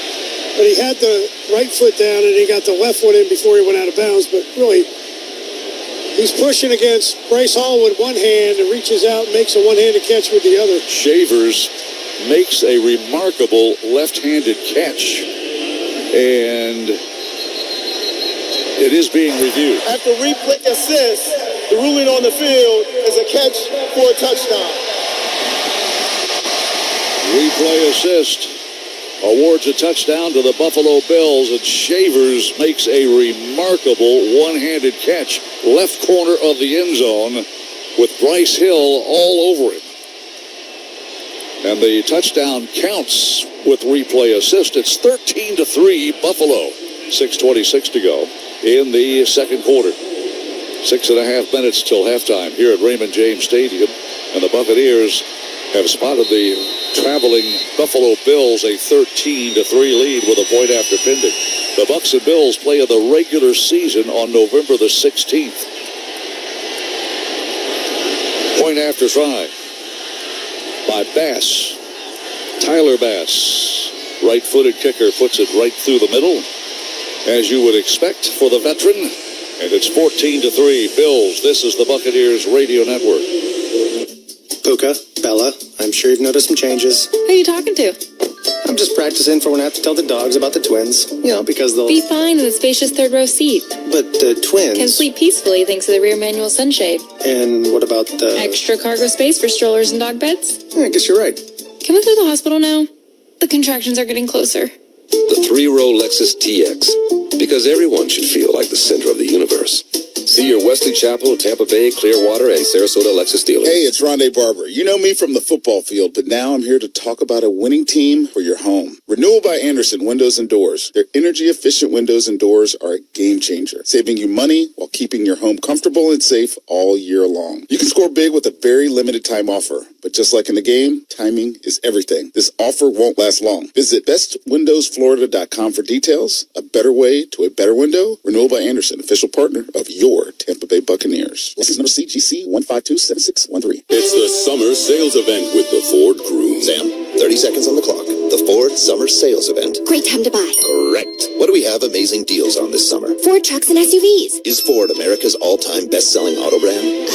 But he had the right foot down, and he got the left one in before he went out of bounds. But really, he's pushing against Bryce Hall with one hand and reaches out and makes a one-handed catch with the other. Shavers makes a remarkable left-handed catch, and it is being reviewed. After replay assist, the ruling on the field is a catch for a touchdown. Replay assist awards a touchdown to the Buffalo Bills, and Shavers makes a remarkable one-handed catch left corner of the end zone with Bryce Hill all over him. And the touchdown counts with replay assist. It's 13-3 Buffalo. 6:26 to go in the second quarter. 6.5 minutes till halftime here at Raymond James Stadium, and the Buccaneers have spotted the traveling Buffalo Bills a 13-3 lead with a point after pending. The Bucs and Bills play in the regular season on November the 16th. Point after try by Bass. Tyler Bass, right-footed kicker, puts it right through the middle, as you would expect for the veteran. And it's 14-3. Bills, this is the Buccaneers Radio Network. Puka, Bella, I'm sure you've noticed some changes. Who are you talking to? I'm just practicing for when I have to tell the dogs about the twins. You know, because they'll... Be fine in the spacious third row seat. But the twins... Can sleep peacefully thanks to the rear manual sunshade. And what about the... Extra cargo space for strollers and dog beds? Yeah, I guess you're right. Can we go to the hospital now? The contractions are getting closer. The three-row Lexus TX. Because everyone should feel like the center of the universe. See your Wesley Chapel, Tampa Bay, Clearwater, and Sarasota Lexus dealers. Hey, it's Rondé Barber. You know me from the football field, but now I'm here to talk about a winning team for your home. Renewal by Andersen Windows and Doors. Their energy-efficient windows and doors are a game changer, saving you money while keeping your home comfortable and safe all year long. You can score big with a very limited time offer, but just like in the game, timing is everything. This offer won't last long. Visit bestwindowsflorida.com for details. A better way to a better window. Renewal by Andersen, official partner of your Tampa Bay Buccaneers. License number CGC 1527613. It's the summer sales event with the Ford Crew. Sam, 30 seconds on the clock. The Ford Summer Sales Event. Great time to buy. Correct. What do we have amazing deals on this summer? Ford trucks and SUVs. Is Ford America's all-time best-selling auto brand?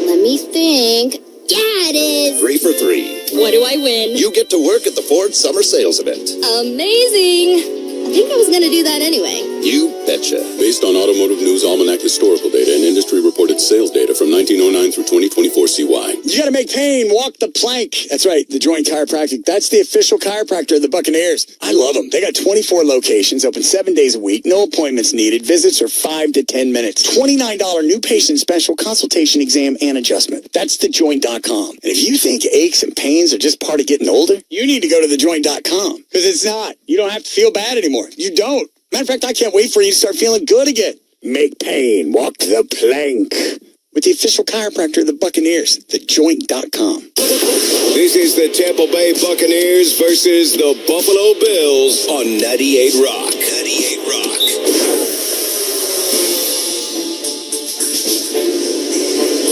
Let me think. Yeah, it is. 3 for 3. What do I win? You get to work at the Ford Summer Sales Event. Amazing. I think I was going to do that anyway. You betcha. Based on Automotive News Almanac historical data and industry-reported sales data from 1909 through 2024 CY. You got to make pain, walk the plank. That's right, the Joint Chiropractic. That's the official chiropractor of the Buccaneers. I love them. They got 24 locations, open 7 days a week, no appointments needed. Visits are 5 to 10 minutes. $29 new patient special consultation exam and adjustment. That's thejoint.com. And if you think aches and pains are just part of getting older, you need to go to thejoint.com. Because it's not. You don't have to feel bad anymore. You don't. Matter of fact, I can't wait for you to start feeling good again. Make pain, walk the plank. With the official chiropractor of the Buccaneers, thejoint.com. This is the Tampa Bay Buccaneers versus the Buffalo Bills on 98 Rock. 98 Rock.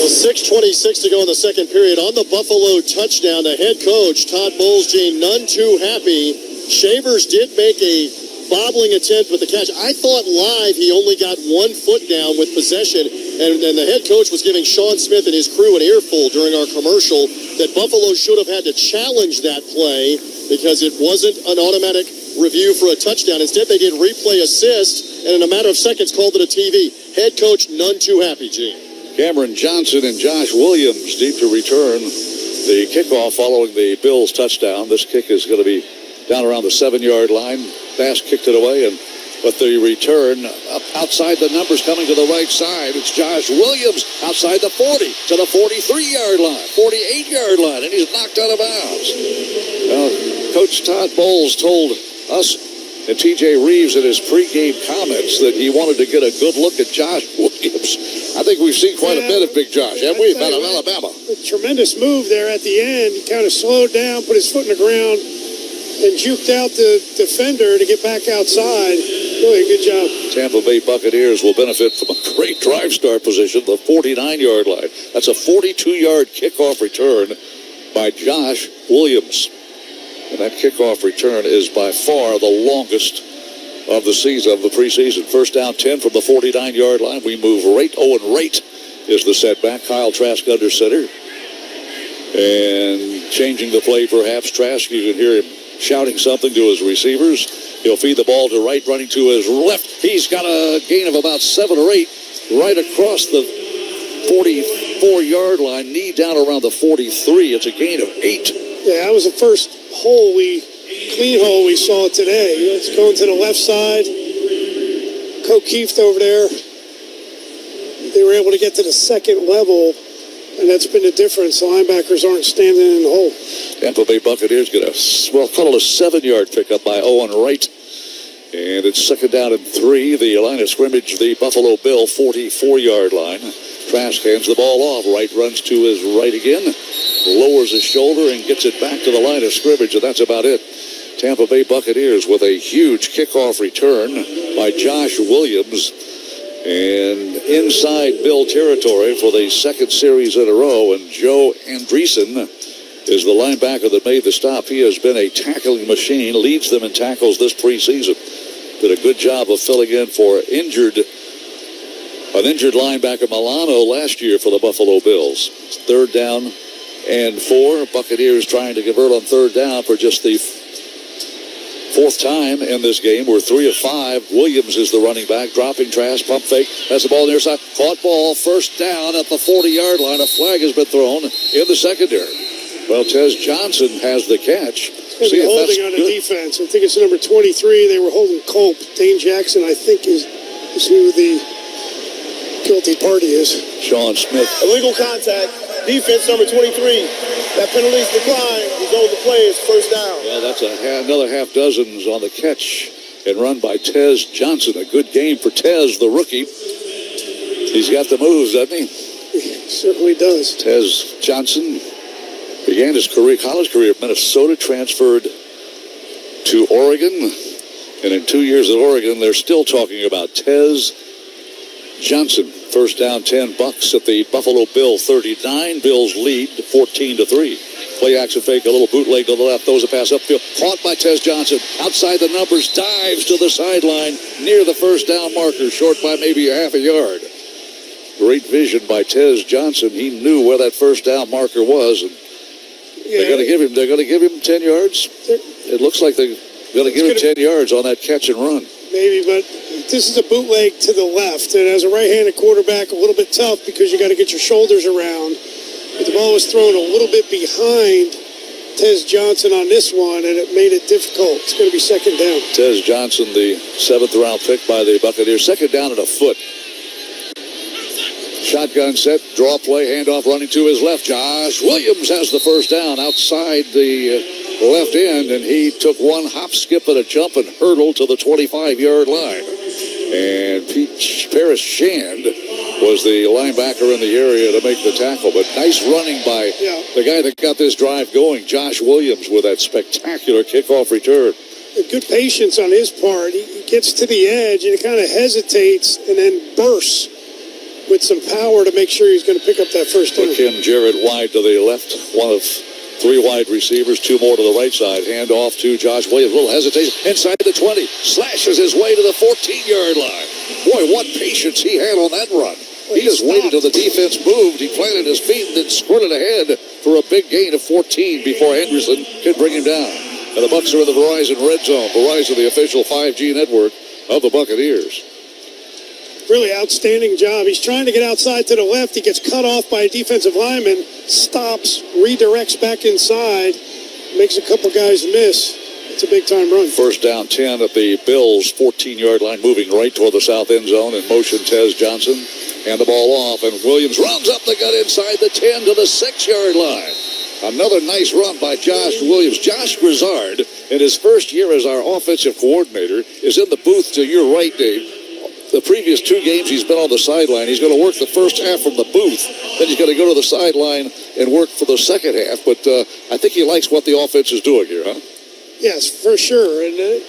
Well, 6:26 to go in the second period. On the Buffalo touchdown, the head coach, Todd Bowles, none too happy. Shavers did make a bobbling attempt with the catch. I thought live he only got 1 foot down with possession, and the head coach was giving Sean Smith and his crew an earful during our commercial that Buffalo should have had to challenge that play because it wasn't an automatic review for a touchdown. Instead, they did replay assist, and in a matter of seconds called it a TV. Head coach none too happy, Gene. Cameron Johnson and Josh Williams deep to return the kickoff following the Bills touchdown. This kick is going to be down around the 7-yard line. Bass kicked it away, and with the return up outside the numbers coming to the right side, it's Josh Williams outside the 40 to the 43-yard line, 48-yard line, and he's knocked out of bounds. Well, Coach Todd Bowles told us and T.J. Reeves in his pregame comments that he wanted to get a good look at Josh Williams. I think we've seen quite a bit of Big Josh, haven't we, out of Alabama? A tremendous move there at the end. He kind of slowed down, put his foot in the ground, and juked out the defender to get back outside. Really good job. Tampa Bay Buccaneers will benefit from a great drive start position, the 49-yard line. That's a 42-yard kickoff return by Josh Williams. And that kickoff return is by far the longest of the season, of the preseason. First down 10 from the 49-yard line. We move right. Owen Wright is the setback. Kyle Trask under center. And changing the play perhaps. Trask, you can hear him shouting something to his receivers. He'll feed the ball to Wright, running to his left. He's got a gain of about 7 or 8 right across the 44-yard line. Knee down around the 43. It's a gain of 8. Yeah, that was the first clean hole we saw today. It's going to the left side. O'Keefe over there. They were able to get to the second level, and that's been the difference. The linebackers aren't standing in the hole. Tampa Bay Buccaneers get a 7-yard pickup by Owen Wright. And it's second down and 3. The line of scrimmage, the Buffalo Bill 44-yard line. Trask hands the ball off. Wright runs to his right again. Lowers his shoulder and gets it back to the line of scrimmage, and that's about it. Tampa Bay Buccaneers with a huge kickoff return by Josh Williams. And inside Bill territory for the second series in a row, and Joe Andreessen is the linebacker that made the stop. He has been a tackling machine, leads them in tackles this preseason. Did a good job of filling in for injured An injured linebacker, Milano, last year for the Buffalo Bills. 3rd down and 4. Buccaneers trying to convert on 3rd down for just the 4th time in this game. We're 3 of 5. Williams is the running back, dropping trash, pump fake, has the ball near side. Caught ball, 1st down at the 40-yard line. A flag has been thrown in the secondary. Well, Tez Johnson has the catch. It's going to be holding on the defense. I think it's number 23. They were holding Culp. Dane Jackson, I think, is who the guilty party is. Sean Smith. Illegal contact. Defense number 23. That penalty's declined. He's over the play. It's 1st down. Well, that's another half dozens on the catch and run by Tez Johnson. A good game for Tez, the rookie. He's got the moves, doesn't he? He certainly does. Tez Johnson began his college career at Minnesota, transferred to Oregon, and in 2 years at Oregon, they're still talking about Tez Johnson. 1st down, 10 Bucs at the Buffalo Bill 39. Bills lead 14-3. Play action fake, a little bootleg to the left, throws a pass upfield. Caught by Tez Johnson. Outside the numbers, dives to the sideline near the 1st down marker, short by maybe a half a yard. Great vision by Tez Johnson. He knew where that 1st down marker was, and they're going to give him 10 yards. It looks like they're going to give him 10 yards on that catch and run. Maybe, but this is a bootleg to the left, and as a right-handed quarterback, a little bit tough because you got to get your shoulders around. But the ball was thrown a little bit behind Tez Johnson on this one, and it made it difficult. It's going to be 2nd down. Tez Johnson, the 7th-round pick by the Buccaneers. 2nd down and a foot. Shotgun set, draw play, handoff running to his left. Josh Williams has the 1st down outside the left end, and he took one hop, skip, and a jump and hurdled to the 25-yard line. And Paris Shand was the linebacker in the area to make the tackle. But nice running by the guy that got this drive going, Josh Williams, with that spectacular kickoff return. Good patience on his part. He gets to the edge, and he kind of hesitates and then bursts with some power to make sure he's going to pick up that 1st down. Kim Jarrett wide to the left, one of 3 wide receivers, 2 more to the right side. Hand off to Josh Williams. A little hesitation inside the 20. Slashes his way to the 14-yard line. Boy, what patience he had on that run. He just waited till the defense moved. He planted his feet and then squirted ahead for a big gain of 14 before Henderson could bring him down. And the Bucs are in the Verizon Red Zone. Verizon, the official 5G network of the Buccaneers. Really outstanding job. He's trying to get outside to the left. He gets cut off by a defensive lineman, stops, redirects back inside, makes a couple guys miss. It's a big-time run. 1st down, 10 at the Bills' 14-yard line, moving right toward the south end zone. In motion, Tez Johnson. And the ball off, and Williams runs up the gut inside the 10 to the 6-yard line. Another nice run by Josh Williams. Josh Grizzard, in his first year as our offensive coordinator, is in the booth to your right, Dave. The previous 2 games, he's been on the sideline. He's going to work the first half from the booth. Then he's going to go to the sideline and work for the second half. But I think he likes what the offense is doing here, huh? Yes, for sure. And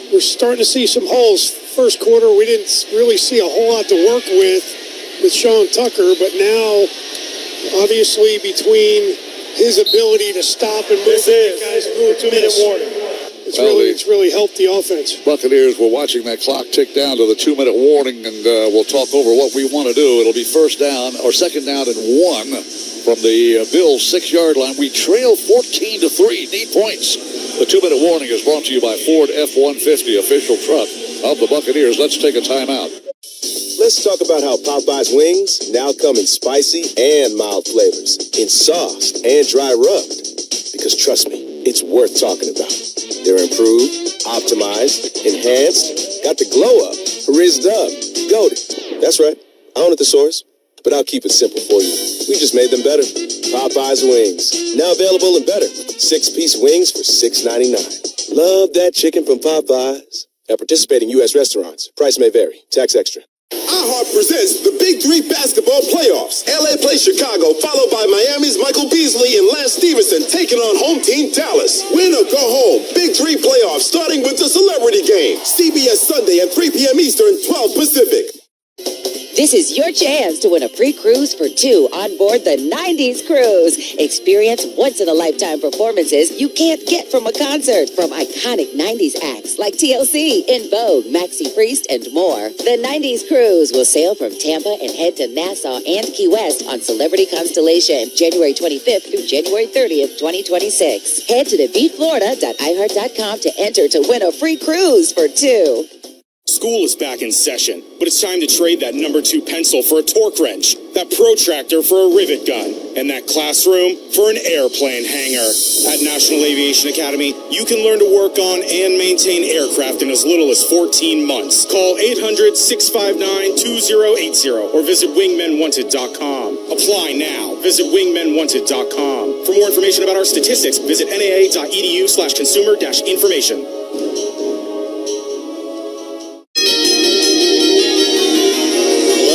we're starting to see some holes. First quarter, we didn't really see a whole lot to work with Sean Tucker. But now, obviously, between his ability to stop and move guys move 2-minute warning. It's really helped the offense. Buccaneers were watching that clock tick down to the 2-minute warning, and we'll talk over what we want to do. It'll be 2nd down and 1 from the Bills' 6-yard line. We trail 14-3. Need points. The 2-minute warning is brought to you by Ford F-150, official truck of the Buccaneers. Let's take a timeout. Let's talk about how Popeye's wings now come in spicy and mild flavors, in sauced and dry rubbed. Because trust me, it's worth talking about. They're improved, optimized, enhanced, got the glow up, rizzed up, goated. That's right, I own it, the source, but I'll keep it simple for you. We just made them better. Popeye's wings, now available in better. 6-piece wings for $6.99. Love that chicken from Popeyes. At participating U.S. restaurants, price may vary. Tax extra. iHeart presents the Big 3 basketball playoffs. LA plays Chicago, followed by Miami's Michael Beasley and Lance Stevenson taking on home team Dallas. Win or go home. Big 3 playoffs starting with the Celebrity Game. CBS Sunday at 3 p.m. Eastern, 12 Pacific. This is your chance to win a free cruise for two on board the 90s cruise. Experience once-in-a-lifetime performances you can't get from a concert. From iconic 90s acts like TLC, In Vogue, Maxi Priest, and more. The 90s cruise will sail from Tampa and head to Nassau and Key West on Celebrity Constellation, January 25th through January 30th, 2026. Head to defeatflorida.iheart.com to enter to win a free cruise for two. School is back in session, but it's time to trade that number 2 pencil for a torque wrench, that protractor for a rivet gun, and that classroom for an airplane hangar. At National Aviation Academy, you can learn to work on and maintain aircraft in as little as 14 months. Call 800-659-2080 or visit wingmenwanted.com. Apply now. Visit wingmenwanted.com. For more information about our statistics, visit naa.edu/consumer-information.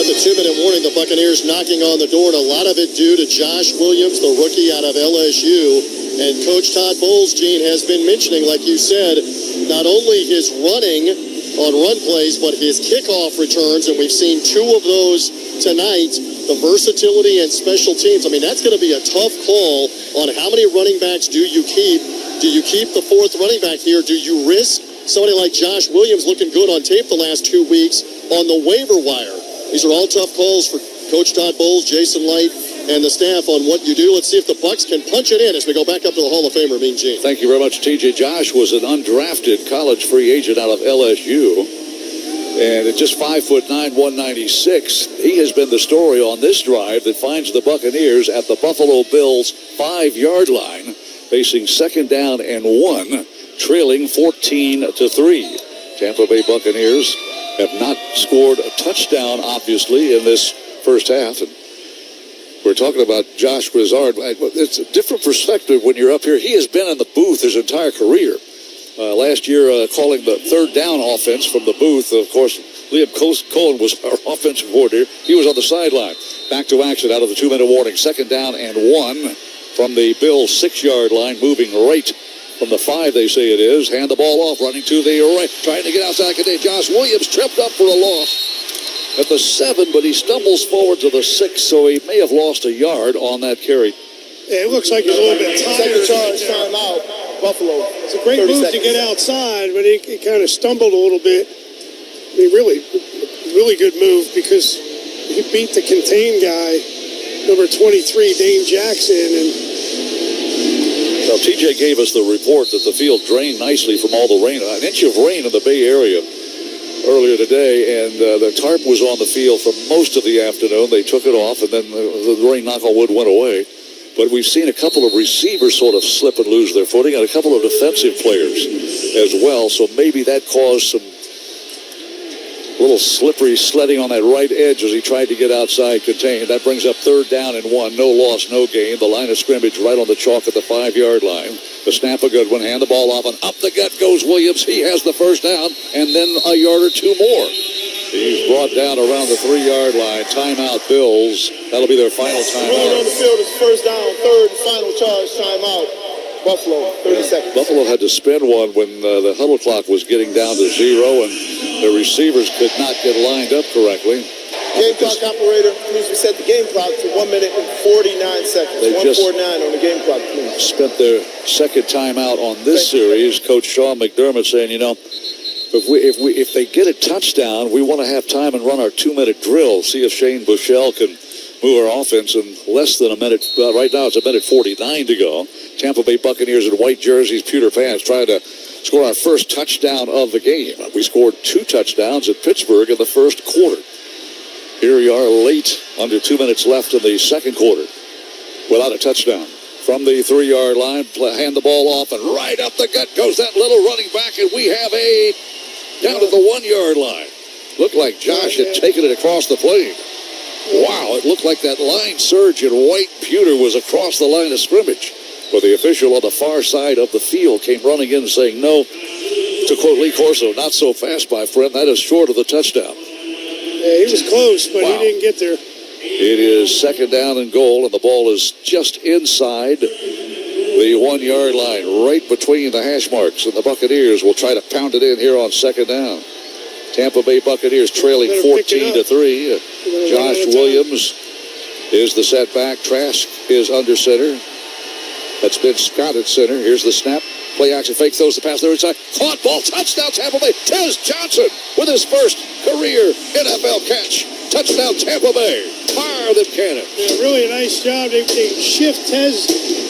The 2-minute warning, the Buccaneers knocking on the door, and a lot of it due to Josh Williams, the rookie out of LSU. And Coach Todd Bowles, Gene, has been mentioning, like you said, not only his running on run plays, but his kickoff returns, and we've seen 2 of those tonight. The versatility and special teams. I mean, that's going to be a tough call on how many running backs do you keep. Do you keep the 4th running back here? Do you risk somebody like Josh Williams looking good on tape the last 2 weeks on the waiver wire? These are all tough calls for Coach Todd Bowles, Jason Light, and the staff on what you do. Let's see if the Bucs can punch it in as we go back up to the Hall of Famer, Mean Gene. Thank you very much, TJ. Josh was an undrafted college free agent out of LSU. And at just 5'9", 196, he has been the story on this drive that finds the Buccaneers at the Buffalo Bills' 5-yard line, facing 2nd down and 1, trailing 14-3. Tampa Bay Buccaneers have not scored a touchdown, obviously, in this first half. And we're talking about Josh Grizzard. It's a different perspective when you're up here. He has been in the booth his entire career. Last year, calling the 3rd down offense from the booth. Of course, Liam Cohen was our offensive coordinator. He was on the sideline. Back to action out of the 2-minute warning. 2nd down and 1 from the Bills' 6-yard line, moving right from the 5, they say it is. Hand the ball off, running to the right, trying to get outside. Josh Williams tripped up for a loss at the 7, but he stumbles forward to the 6, so he may have lost a yard on that carry. Yeah, it looks like he's a little bit tired. Second charge, time out. Buffalo. It's a great move to get outside, but he kind of stumbled a little bit. I mean, really good move because he beat the contain guy, number 23, Dane Jackson, and Now, TJ gave us the report that the field drained nicely from all the rain. An inch of rain in the Bay Area earlier today, and the tarp was on the field for most of the afternoon. They took it off, and then the rain, knock on wood, went away. But we've seen a couple of receivers sort of slip and lose their footing, and a couple of defensive players as well. So maybe that caused some little slippery sledding on that right edge as he tried to get outside contained. That brings up 3rd down and 1. No loss, no gain. The line of scrimmage right on the chalk at the 5-yard line. The snap a good one. Hand the ball off, and up the gut goes Williams. He has the 1st down, and then a yard or 2 more. He's brought down around the 3-yard line. Timeout, Bills. That'll be their final timeout. Rolling on the field is 1st down, 3rd and final charge, timeout. Buffalo, 30 seconds. Buffalo had to spend one when the huddle clock was getting down to 0, and the receivers could not get lined up correctly. Game clock operator, please reset the game clock to 1 minute and 49 seconds. 1:49 on the game clock, please. Spent their 2nd timeout on this series. Coach Sean McDermott saying, if they get a touchdown, we want to have time and run our 2-minute drill. See if Shane Buechele can move our offense in less than a minute. Right now, it's 1:49 to go. Tampa Bay Buccaneers in white jerseys, pewter pants, trying to score our first touchdown of the game. We scored 2 touchdowns at Pittsburgh in the first quarter. Here we are late, under 2 minutes left in the second quarter, without a touchdown. From the 3-yard line, hand the ball off, and right up the gut goes that little running back, and we have down to the 1-yard line. Looked like Josh had taken it across the plane. Wow, it looked like that line surge in white pewter was across the line of scrimmage. But the official on the far side of the field came running in saying, no, to quote Lee Corso, not so fast, my friend. That is short of the touchdown. Yeah, he was close, but he didn't get there. It is 2nd down and goal, and the ball is just inside the 1-yard line, right between the hash marks. And the Buccaneers will try to pound it in here on 2nd down. Tampa Bay Buccaneers trailing 14-3. Josh Williams is the setback. Trask is under center. That's Ben Scott at center. Here's the snap. Play action fake, throws the pass there inside. Caught ball, touchdown Tampa Bay. Tez Johnson with his first career NFL catch. Touchdown Tampa Bay. Fire them cannon. Yeah, really a nice job. They shift Tez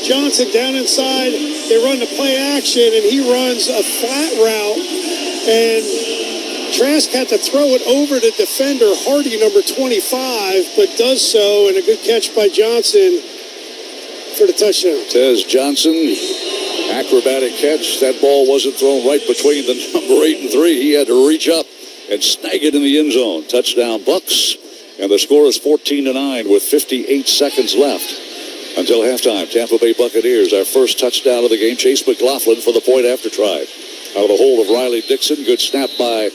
Johnson down inside. They run the play action, and he runs a flat route. And Trask had to throw it over to defender Hardy, number 25, but does so, and a good catch by Johnson for the touchdown. Tez Johnson, acrobatic catch. That ball wasn't thrown right between the number 8 and 3. He had to reach up and snag it in the end zone. Touchdown Bucs. And the score is 14-9 with 58 seconds left until halftime. Tampa Bay Buccaneers, our first touchdown of the game. Chase McLaughlin for the point after try. Out of the hold of Riley Dixon. Good snap by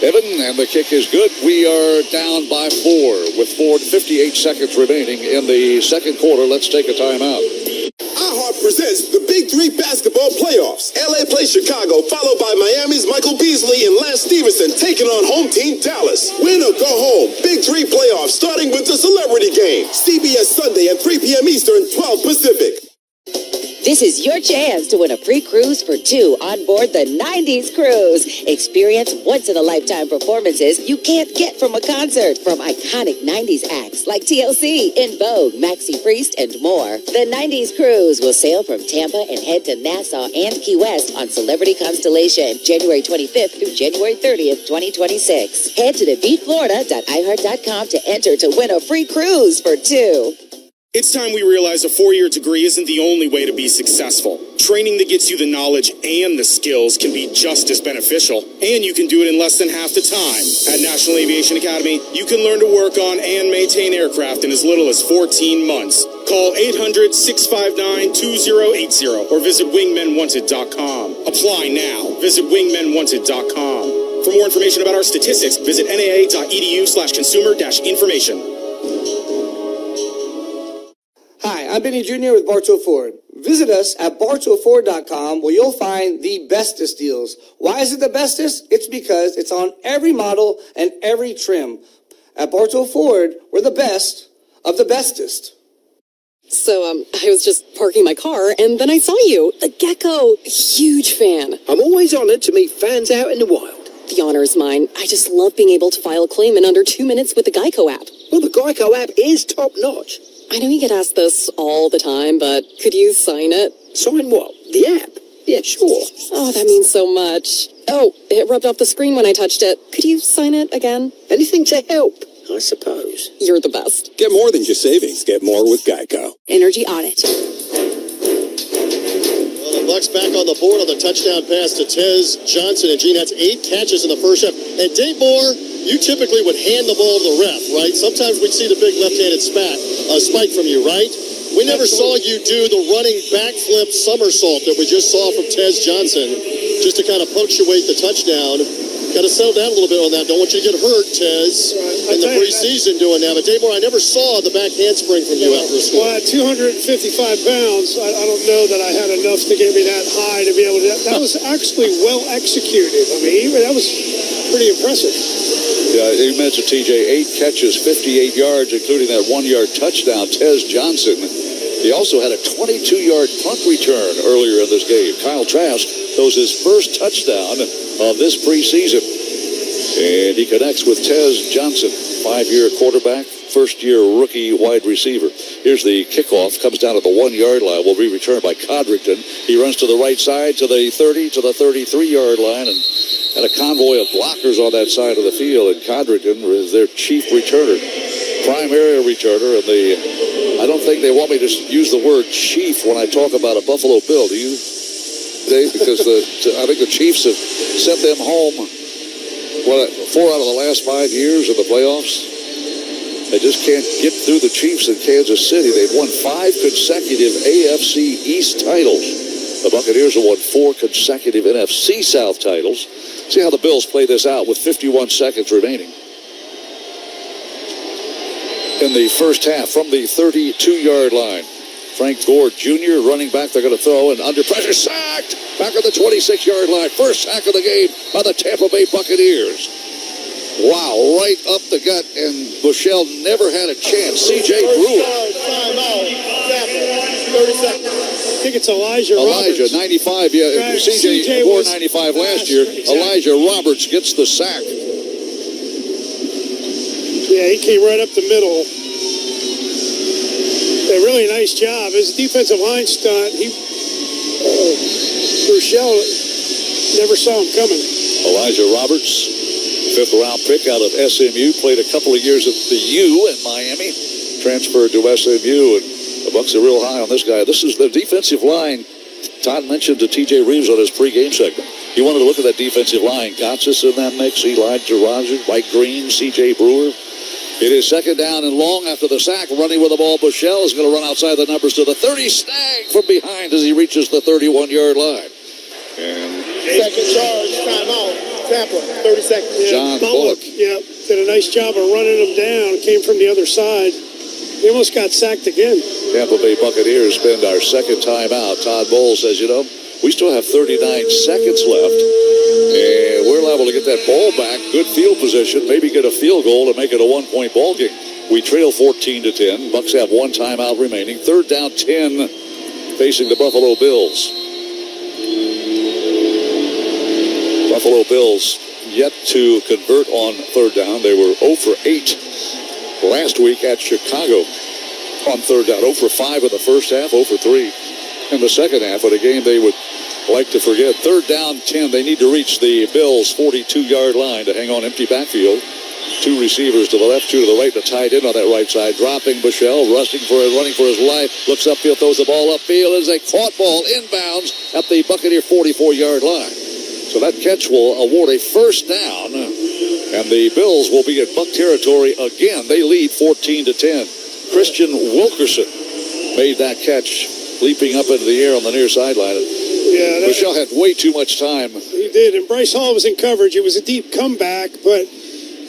Evan, and the kick is good. We are down by 4 with 58 seconds remaining in the second quarter. Let's take a timeout. iHeart presents the Big Three basketball playoffs. LA plays Chicago, followed by Miami's Michael Beasley and Lance Stevenson taking on home team Dallas. Win or go home. Big Three playoffs starting with the celebrity game. CBS Sunday at 3 p.m. Eastern, 12 Pacific. This is your chance to win a free cruise for 2 on board the 90s cruise. Experience once-in-a-lifetime performances you can't get from a concert. From iconic 90s acts like TLC, In Vogue, Maxi Priest, and more. The 90s cruise will sail from Tampa and head to Nassau and Key West on Celebrity Constellation, January 25th through January 30th, 2026. Head to defeatflorida.iheart.com to enter to win a free cruise for 2. It's time we realize a 4-year degree isn't the only way to be successful. Training that gets you the knowledge and the skills can be just as beneficial, and you can do it in less than half the time. At National Aviation Academy, you can learn to work on and maintain aircraft in as little as 14 months. Call 800-659-2080 or visit wingmenwanted.com. Apply now. Visit wingmenwanted.com. For more information about our statistics, visit naa.edu/consumer-information. Hi, I'm Benny Jr. with Bartow Ford. Visit us at bartowford.com where you'll find the bestest deals. Why is it the bestest? It's because it's on every model and every trim. At Bartow Ford, we're the best of the bestest. So, I was just parking my car, and then I saw you. The Gecko. Huge fan. I'm always honored to meet fans out in the wild. The honor is mine. I just love being able to file a claim in under 2 minutes with the Geico app. Well, the Geico app is top-notch. I know you get asked this all the time, but could you sign it? Sign what? The app? Yeah, sure. Oh, that means so much. Oh, it rubbed off the screen when I touched it. Could you sign it again? Anything to help, I suppose. You're the best. Get more than just savings. Get more with Geico. Energy audit. Well, the Bucs back on the board on the touchdown pass to Tez Johnson. And, Gene, that's 8 catches in the first half. And Dave Moore, you typically would hand the ball to the ref, right? Sometimes we'd see the big left-handed spike from you, right? We never saw you do the running backflip somersault that we just saw from Tez Johnson, just to kind of punctuate the touchdown. Got to settle down a little bit on that. Don't want you to get hurt, Tez, in the preseason doing that. But, Dave Moore, I never saw the back handspring from you after a score. Well, at 255 pounds, I don't know that I had enough to get me that high to be able to. That was actually well executed. I mean, that was pretty impressive. Yeah, you mentioned, TJ, 8 catches, 58 yards, including that 1-yard touchdown. Tez Johnson, he also had a 22-yard punt return earlier in this game. Kyle Trask throws his first touchdown of this preseason. And he connects with Tez Johnson, 5-year quarterback, first-year rookie wide receiver. Here's the kickoff, comes down at the 1-yard line, will be returned by Codrington. He runs to the right side, to the 30, to the 33-yard line, and a convoy of blockers on that side of the field, and Codrington is their chief returner, primary returner, and I don't think they want me to use the word chief when I talk about a Buffalo Bill, do you, Dave? Because I think the Chiefs have sent them home, 4 out of the last 5 years of the playoffs. They just can't get through the Chiefs in Kansas City. They've won 5 consecutive AFC East titles. The Buccaneers have won 4 consecutive NFC South titles. See how the Bills play this out with 51 seconds remaining. In the first half, from the 32-yard line, Frank Gore Jr., running back, they're going to throw, and under pressure, sacked back at the 26-yard line. First sack of the game by the Tampa Bay Buccaneers. Wow, right up the gut, and Bushell never had a chance. C.J. Brewer. Timeout. Tampa. 30 seconds. I think it's Elijah Roberts. 95, yeah. Right, C.J. wore 95 last year. Exactly. Elijah Roberts gets the sack. Yeah, he came right up the middle. A really nice job. His defensive line stunt, Bushell never saw him coming. Elijah Roberts, fifth-round pick out of SMU, played a couple of years at the U in Miami, transferred to SMU, and the Bucs are real high on this guy. This is the defensive line. Todd mentioned to T.J. Reeves on his pregame segment. He wanted to look at that defensive line. Gotsis in that mix, Elijah Roberts, Mike Green, C.J. Brewer. It is second down and long after the sack. Running with the ball, Bushell is going to run outside the numbers to the 30. Snag from behind as he reaches the 31-yard line. And second charge, timeout. Tampa, 30 seconds. Yeah, John Bullock. Yeah, did a nice job of running him down. Came from the other side. He almost got sacked again. Tampa Bay Buccaneers spend our second time out. Todd Bowles says, we still have 39 seconds left. And we're liable to get that ball back. Good field position. Maybe get a field goal to make it a one-point ball game. We trail 14-10. Bucs have one timeout remaining. Third down 10 facing the Buffalo Bills. Buffalo Bills yet to convert on third down. They were 0 for 8 last week at Chicago on third down. 0 for 5 in the first half, 0 for 3 in the second half of the game. They would like to forget. Third down 10. They need to reach the Bills' 42-yard line to hang on empty backfield. Two receivers to the left, two to the right, the tight end on that right side. Dropping Bushell, running for his life. Looks upfield, throws the ball upfield. Is a caught ball inbounds at the Buccaneer 44-yard line. So that catch will award a first down, and the Bills will be in Buck territory again. They lead 14-10. Christian Wilkerson made that catch, leaping up into the air on the near sideline. Yeah, Bushell had way too much time. He did, and Bryce Hall was in coverage. It was a deep comeback, but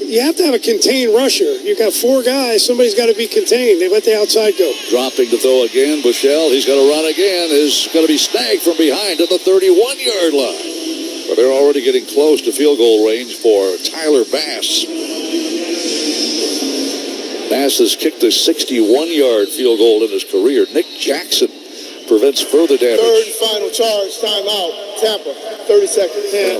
you have to have a contained rusher. You've got four guys. Somebody's got to be contained. They let the outside go. Dropping to throw again. Bushell, he's going to run again, is going to be snagged from behind to the 31-yard line. But they're already getting close to field goal range for Tyler Bass. Bass has kicked a 61-yard field goal in his career. Nick Jackson prevents further damage. Third and final charge, timeout. Tampa, 30 seconds. Yeah,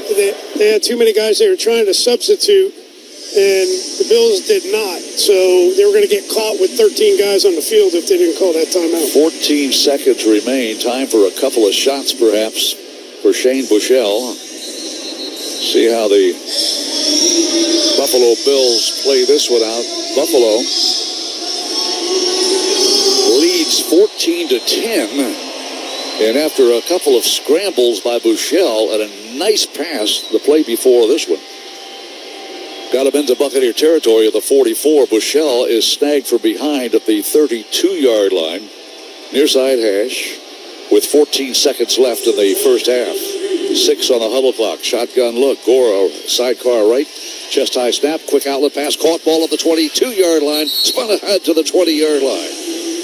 they had too many guys they were trying to substitute, and the Bills did not. So they were going to get caught with 13 guys on the field if they didn't call that timeout. 14 seconds remain. Time for a couple of shots, perhaps, for Shane Bushell. See how the Buffalo Bills play this one out. Buffalo leads 14-10. And after a couple of scrambles by Bushell and a nice pass the play before this one, got him into Buccaneer territory at the 44. Bushell is snagged from behind at the 32-yard line, near side hash, with 14 seconds left in the first half. 6 on the huddle clock. Shotgun look. Gore, sidecar right. Chest high snap. Quick outlet pass. Caught ball at the 22-yard line. Spun ahead to the 20-yard line.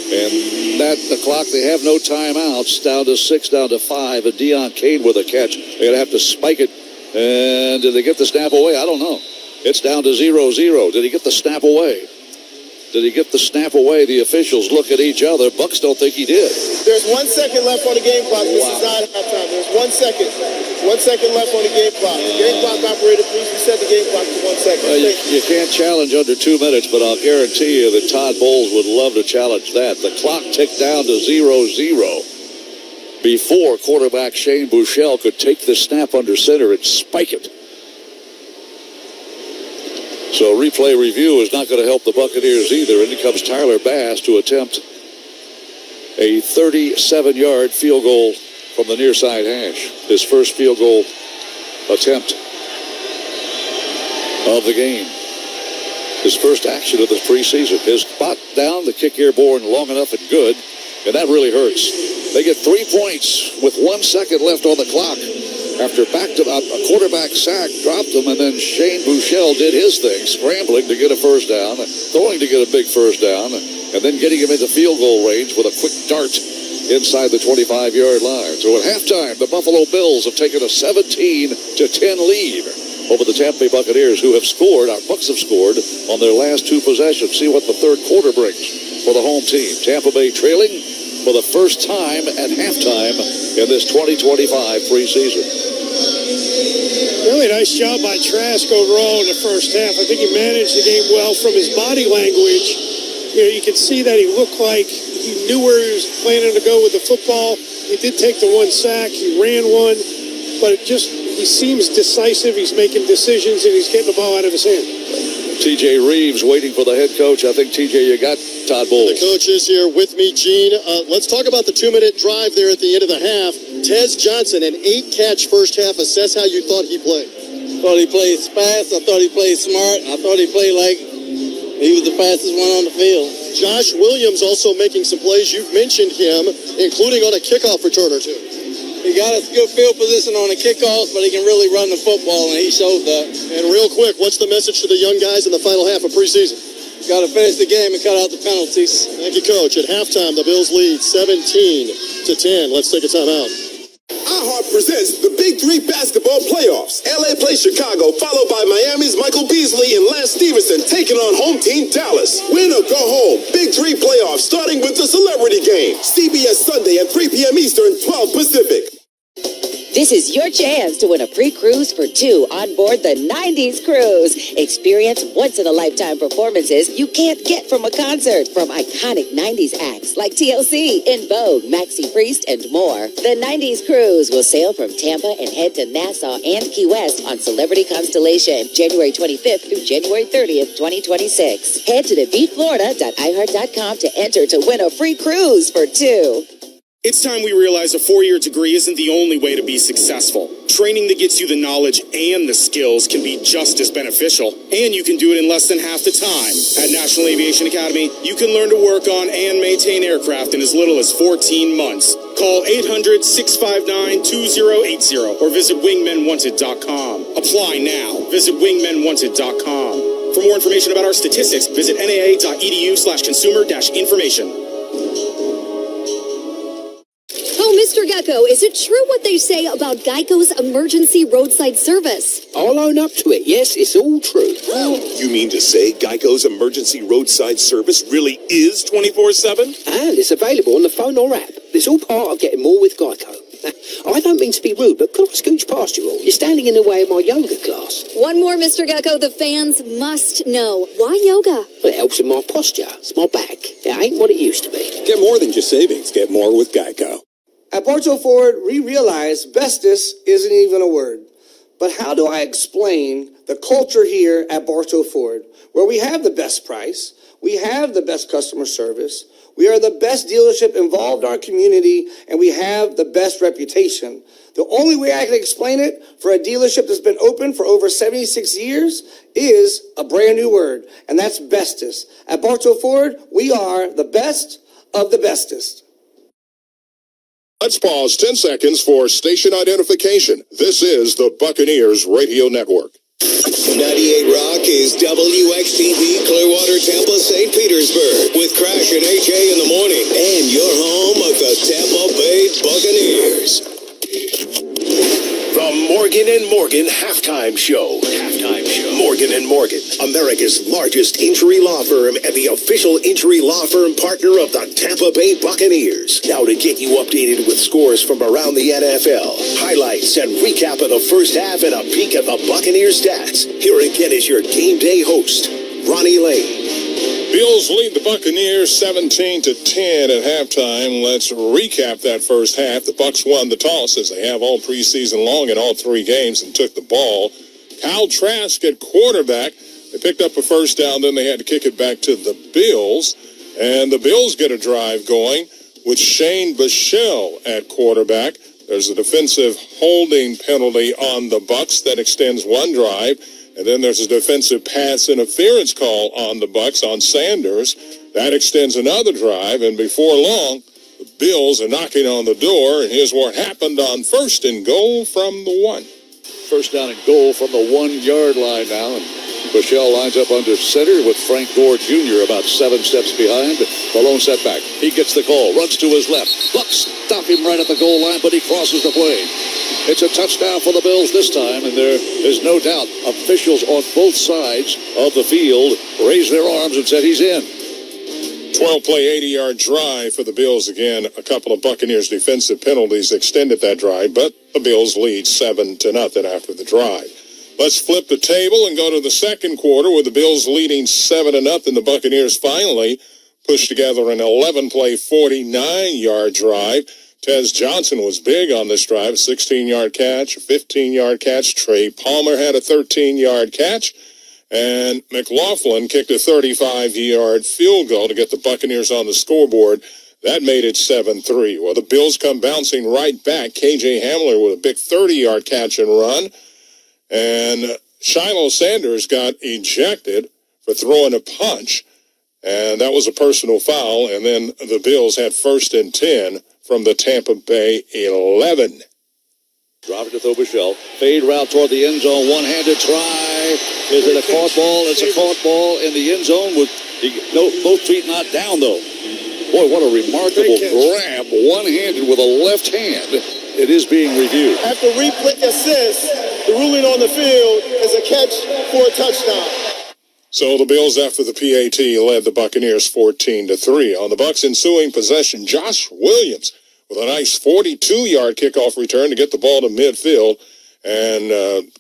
And at the clock, they have no timeouts. Down to 6, down to 5. And Deion Kane with a catch. They're going to have to spike it. And did they get the snap away? I don't know. It's down to 0-0. Did he get the snap away? Did he get the snap away? The officials look at each other. Bucs don't think he did. There's 1 second left on the game clock. This is not halftime. There's 1 second. 1 second left on the game clock. The game clock operator, please reset the game clock to 1 second. You can't challenge under 2 minutes, but I'll guarantee you that Todd Bowles would love to challenge that. The clock ticked down to 0-0 before quarterback Shane Bushell could take the snap under center and spike it. So replay review is not going to help the Buccaneers either. And here comes Tyler Bass to attempt a 37-yard field goal from the near side hash. His first field goal attempt of the game. His first action of the preseason. His spot down, the kick airborne long enough and good. And that really hurts. They get 3 points with 1 second left on the clock. after a quarterback sack, dropped him, and then Shane Buechele did his thing, scrambling to get a first down, throwing to get a big first down, and then getting him into field goal range with a quick dart inside the 25-yard line. So at halftime, the Buffalo Bills have taken a 17-10 lead over the Tampa Bay Buccaneers, who have scored. Our Bucs have scored on their last two possessions. See what the third quarter brings for the home team. Tampa Bay trailing for the first time at halftime in this 2025 preseason. Really nice job by Trask overall in the first half. I think he managed the game well from his body language. You could see that he looked like he knew where he was planning to go with the football. He did take the one sack. He ran one. But he seems decisive. He's making decisions, and he's getting the ball out of his hand. T.J. Reeves waiting for the head coach. I think, T.J., you got Todd Bowles. The coach is here with me, Gene. Let's talk about the 2-minute drive there at the end of the half. Tez Johnson, an 8-catch first half. Assess how you thought he played. Thought he played fast. I thought he played smart. I thought he played like he was the fastest one on the field. Josh Williams also making some plays. You've mentioned him, including on a kickoff return or two. He got a good field position on the kickoffs, but he can really run the football, and he showed that. And real quick, what's the message to the young guys in the final half of preseason? Got to finish the game and cut out the penalties. Thank you, Coach. At halftime, the Bills lead 17-10. Let's take a timeout. iHeart presents the Big Three basketball playoffs. LA plays Chicago, followed by Miami's Michael Beasley and Lance Stevenson taking on home team Dallas. Win or go home. Big Three playoffs starting with the celebrity game. CBS Sunday at 3 p.m. Eastern, 12 Pacific. This is your chance to win a free cruise for two on board the 90s cruise. Experience once-in-a-lifetime performances you can't get from a concert from iconic 90s acts like TLC, In Vogue, Maxi Priest, and more. The 90s cruise will sail from Tampa and head to Nassau and Key West on Celebrity Constellation, January 25th through January 30th, 2026. Head to defeatflorida.iheart.com to enter to win a free cruise for two. It's time we realize a 4-year degree isn't the only way to be successful. Training that gets you the knowledge and the skills can be just as beneficial, and you can do it in less than half the time. At National Aviation Academy, you can learn to work on and maintain aircraft in as little as 14 months. Call 800-659-2080 or visit wingmenwanted.com. Apply now. Visit wingmenwanted.com. For more information about our statistics, visit naa.edu/consumer-information. Oh, Mr. Gecko, is it true what they say about Geico's emergency roadside service? I'll own up to it. Yes, it's all true. You mean to say Geico's emergency roadside service really is 24/7? And it's available on the phone or app. It's all part of getting more with Geico. I don't mean to be rude, but could I scooch past you all? You're standing in the way of my yoga class. One more, Mr. Gecko, the fans must know. Why yoga? Well, it helps with my posture. It's my back. It ain't what it used to be. Get more than just savings. Get more with Geico. At Bartow Ford, we realize bestus isn't even a word. But how do I explain the culture here at Bartow Ford, where we have the best price, we have the best customer service, we are the best dealership involved in our community, and we have the best reputation? The only way I can explain it for a dealership that's been open for over 76 years is a brand new word, and that's bestus. At Bartow Ford, we are the best of the bestest. Let's pause 10 seconds for station identification. This is the Buccaneers Radio Network. 98 Rock is WXTV Clearwater, Tampa, St. Petersburg with Crash and HA in the morning and your home of the Tampa Bay Buccaneers. The Morgan & Morgan Halftime Show. Morgan & Morgan, America's largest injury law firm and the official injury law firm partner of the Tampa Bay Buccaneers. Now to get you updated with scores from around the NFL, highlights and recap of the first half and a peek at the Buccaneers stats. Here again is your game day host, Ronnie Lane. Bills lead the Buccaneers 17-10 at halftime. Let's recap that first half. The Bucs won the toss, as they have all preseason long in all three games, and took the ball. Kyle Trask at quarterback. They picked up a first down, then they had to kick it back to the Bills. And the Bills get a drive going with Shane Buechele at quarterback. There's a defensive holding penalty on the Bucs that extends one drive. And then there's a defensive pass interference call on the Bucs on Sanders. That extends another drive. And before long, the The Bills are knocking on the door, and here's what happened on 1st and goal from the 1. First down and goal from the 1-yard line now. And Michelle lines up under center with Frank Gore Jr. about 7 steps behind. The lone setback. He gets the call, runs to his left. Bucs stop him right at the goal line, but he crosses the plane. It's a touchdown for the Bills this time, and there is no doubt officials on both sides of the field raised their arms and said he's in. 12-play, 80-yard drive for the Bills again. A couple of Buccaneers defensive penalties extended that drive, but the Bills lead 7-0 after the drive. Let's flip the table and go to the second quarter with the Bills leading 7-0. The Buccaneers finally pushed together an 11-play, 49-yard drive. Tez Johnson was big on this drive, a 16-yard catch, a 15-yard catch. Trey Palmer had a 13-yard catch. And McLaughlin kicked a 35-yard field goal to get the Buccaneers on the scoreboard. That made it 7-3. Well, the Bills come bouncing right back. K.J. Hamler with a big 30-yard catch and run. And Shiloh Sanders got ejected for throwing a punch. And that was a personal foul. And then the Bills had 1st and 10 from the Tampa Bay 11. Drop it to Thobichelle. Fade route toward the end zone. One-handed try. Is it a caught ball? It's a caught ball in the end zone with both feet not down, though. Boy, what a remarkable grab. One-handed with a left hand. It is being reviewed. After replay assist, the ruling on the field is a catch for a touchdown. So the Bills, after the PAT, led the Buccaneers 14-3. On the Bucs' ensuing possession, Josh Williams with a nice 42-yard kickoff return to get the ball to midfield. And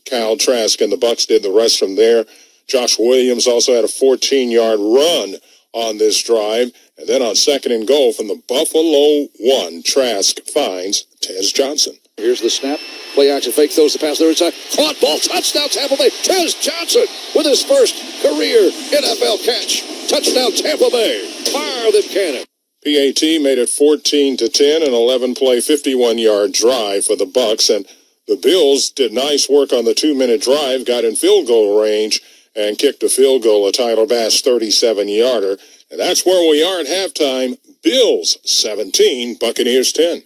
Kyle Trask and the Bucs did the rest from there. Josh Williams also had a 14-yard run on this drive. And then on 2nd and goal from the Buffalo 1, Trask finds Tez Johnson. Here's the snap. Play action fake, throws the pass there inside. Caught ball, touchdown Tampa Bay. Tez Johnson with his first career NFL catch. Touchdown Tampa Bay. Fire them cannon. PAT made it 14-10, an 11-play, 51-yard drive for the Bucs. And the Bills did nice work on the 2-minute drive, got in field goal range, and kicked a field goal, a Tyler Bass 37-yarder. And that's where we are at halftime. Bills 17, Buccaneers 10.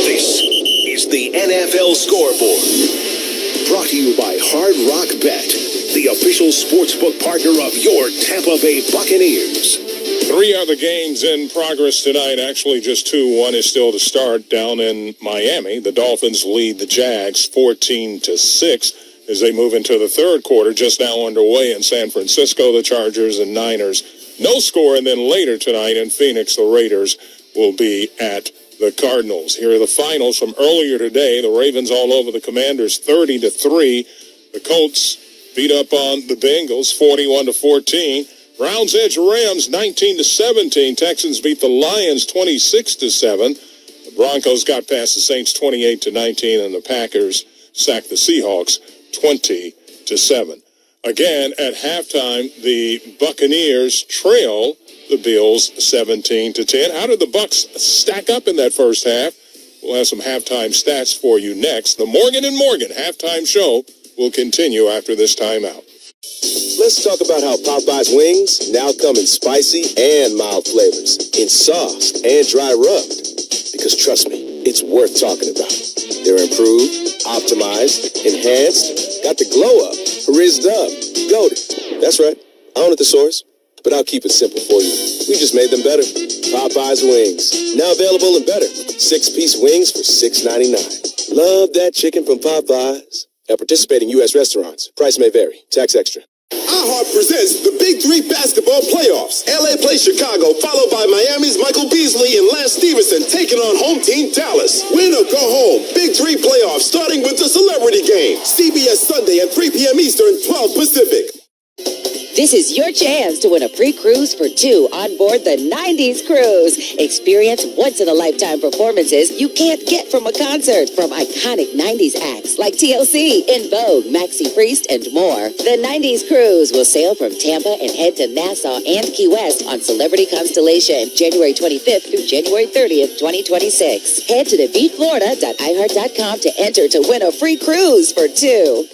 This is the NFL Scoreboard. Brought to you by Hard Rock Bet, the official sportsbook partner of your Tampa Bay Buccaneers. 3 other games in progress tonight. Actually, just 2. One is still to start down in Miami. The Dolphins lead the Jags 14-6 as they move into the third quarter, just now underway in San Francisco. The Chargers and Niners, no score. And then later tonight in Phoenix, the Raiders will be at the Cardinals. Here are the finals from earlier today. The Ravens all over the Commanders 30-3. The Colts beat up on the Bengals 41-14. Browns edge Rams 19-17. Texans beat the Lions 26-7. The Broncos got past the Saints 28-19, and the Packers sacked the Seahawks 20-7. Again, at halftime, the Buccaneers trail the Bills 17-10. How did the Bucs stack up in that first half? We'll have some halftime stats for you next. The Morgan & Morgan halftime show will continue after this timeout. Let's talk about how Popeye's wings now come in spicy and mild flavors, in sauced and dry rubbed. Because trust me, it's worth talking about. They're improved, optimized, enhanced, got the glow up, rizzed up, goated. That's right, I own it, the source. But I'll keep it simple for you. We just made them better. Popeye's wings, now available in better. 6-piece wings for $6.99. Love that chicken from Popeyes. At participating U.S. restaurants, price may vary. Tax extra. iHeart presents the Big 3 basketball playoffs. LA plays Chicago, followed by Miami's Michael Beasley and Lance Stevenson taking on home team Dallas. Win or go home. Big 3 playoffs starting with the Celebrity Game. CBS Sunday at 3 p.m. Eastern, 12 Pacific. This is your chance to win a free cruise for 2 on board the 90s cruise. Experience once-in-a-lifetime performances you can't get from a concert from iconic 90s acts like TLC, In Vogue, Maxi Priest, and more. The 90s cruise will sail from Tampa and head to Nassau and Key West on Celebrity Constellation, January 25th through January 30th, 2026. Head to thebeachflorida.iheart.com to enter to win a free cruise for 2.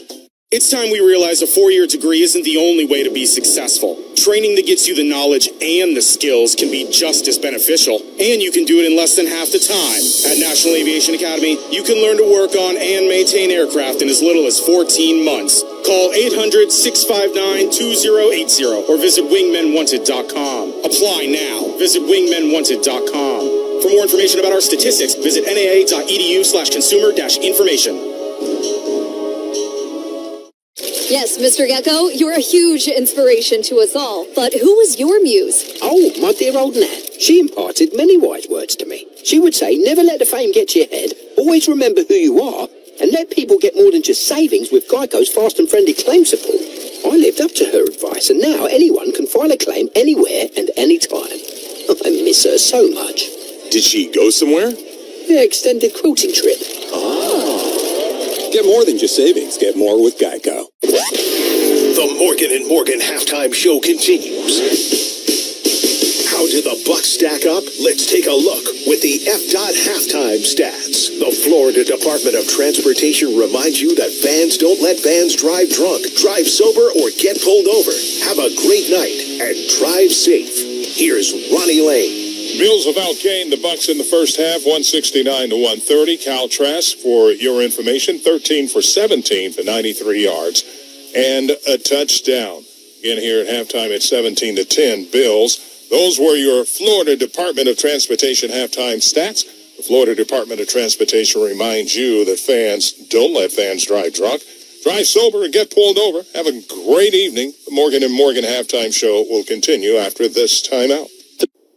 It's time we realize a 4-year degree isn't the only way to be successful. Training that gets you the knowledge and the skills can be just as beneficial, and you can do it in less than half the time. At National Aviation Academy, you can learn to work on and maintain aircraft in as little as 14 months. Call 800-659-2080 or visit wingmenwanted.com. Apply now. Visit wingmenwanted.com. For more information about our statistics, visit naa.edu/consumer-information. Yes, Mr. Gecko, you're a huge inspiration to us all. But who was your muse? Oh, my dear old Nat. She imparted many wise words to me. She would say, never let the fame get to your head. Always remember who you are. And let people get more than just savings with Geico's fast and friendly claim support. I lived up to her advice, and now anyone can file a claim anywhere and anytime. I miss her so much. Did she go somewhere? Yeah, extended quilting trip. Get more than just savings. Get more with Geico. The Morgan & Morgan halftime show continues. How did the Bucs stack up? Let's take a look with the FDOT halftime stats. The Florida Department of Transportation reminds you that fans don't let fans drive drunk, drive sober, or get pulled over. Have a great night and drive safe. Here's Ronnie Lane. Bills without Kane, the Bucs in the first half, 169-130. Cal Trask, for your information, 13 for 17 for 93 yards and a touchdown. Again, here at halftime at 17-10, Bills. Those were your Florida Department of Transportation halftime stats. The Florida Department of Transportation reminds you that fans don't let fans drive drunk, drive sober, and get pulled over. Have a great evening. The Morgan & Morgan halftime show will continue after this timeout.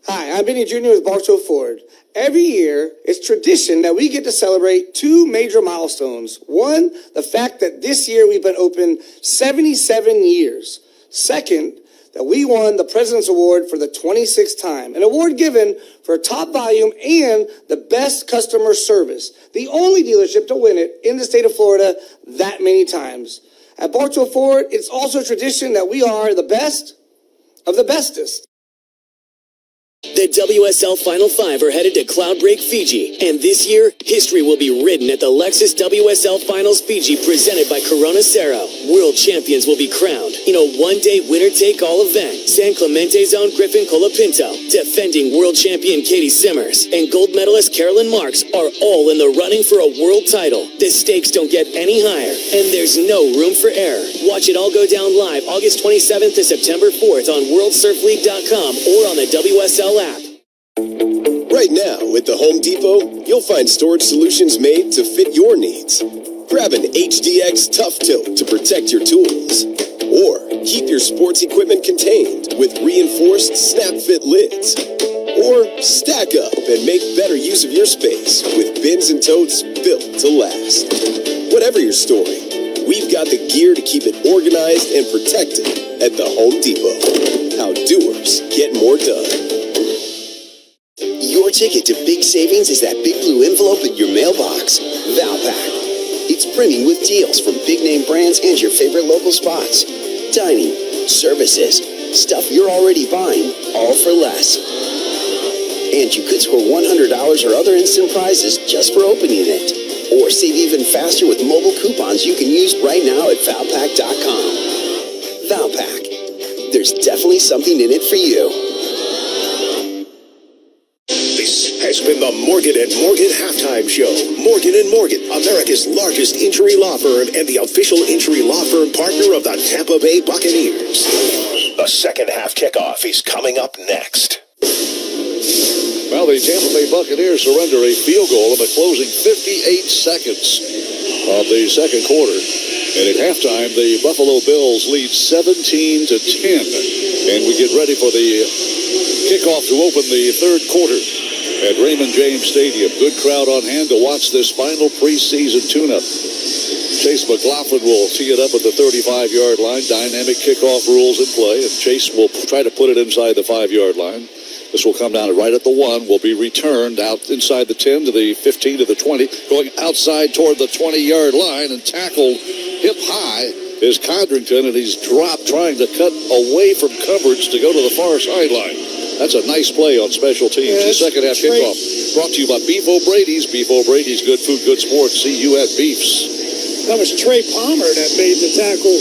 Hi, I'm Benny Jr. with Barstow Ford. Every year, it's tradition that we get to celebrate two major milestones. One, the fact that this year we've been open 77 years. Second, that we won the President's Award for the 26th time, an award given for top volume and the best customer service. The only dealership to win it in the state of Florida that many times. At Barstow Ford, it's also tradition that we are the best of the bestest. The WSL Final Five are headed to Cloudbreak, Fiji, and this year, history will be written at the Lexus WSL Finals Fiji presented by Corona Cerro. World champions will be crowned in a one-day winner-take-all event. San Clemente's own Griffin Colapinto, defending world champion Katie Simmers, and gold medalist Carolyn Marks are all in the running for a world title. The stakes don't get any higher, and there's no room for error. Watch it all go down live August 27th to September 4th on WorldSurfLeague.com or on the WSL app. Right now, at the Home Depot, you'll find storage solutions made to fit your needs. Grab an HDX Tough Tilt to protect your tools. Or keep your sports equipment contained with reinforced snap-fit lids. Or stack up and make better use of your space with bins and totes built to last. Whatever you're storing, we've got the gear to keep it organized and protected at the Home Depot. How doers get more done. Your ticket to big savings is that big blue envelope in your mailbox. Valpak. It's brimming with deals from big-name brands and your favorite local spots. Dining, services, stuff you're already buying, all for less. And you could score $100 or other instant prizes just for opening it. Or save even faster with mobile coupons you can use right now at Valpak.com. Valpak. There's definitely something in it for you. Has been the Morgan & Morgan halftime show. Morgan & Morgan, America's largest injury law firm and the official injury law firm partner of the Tampa Bay Buccaneers. The second half kickoff is coming up next. Well, the Tampa Bay Buccaneers surrender a field goal in the closing 58 seconds of the second quarter. And at halftime, the Buffalo Bills lead 17-10. And we get ready for the kickoff to open the third quarter at Raymond James Stadium. Good crowd on hand to watch this final preseason tune-up. Chase McLaughlin will tee it up at the 35-yard line. Dynamic kickoff rules in play, and Chase will try to put it inside the 5-yard line. This will come down right at the 1, will be returned out inside the 10 to the 15 to the 20, going outside toward the 20-yard line and tackled hip high is Condrington, and he's dropped trying to cut away from coverage to go to the far sideline. That's a nice play on special teams. The second half kickoff brought to you by Beef O'Brady's. Beef O'Brady's, good food, good sports. See you at Beef's. That was Trey Palmer that made the tackle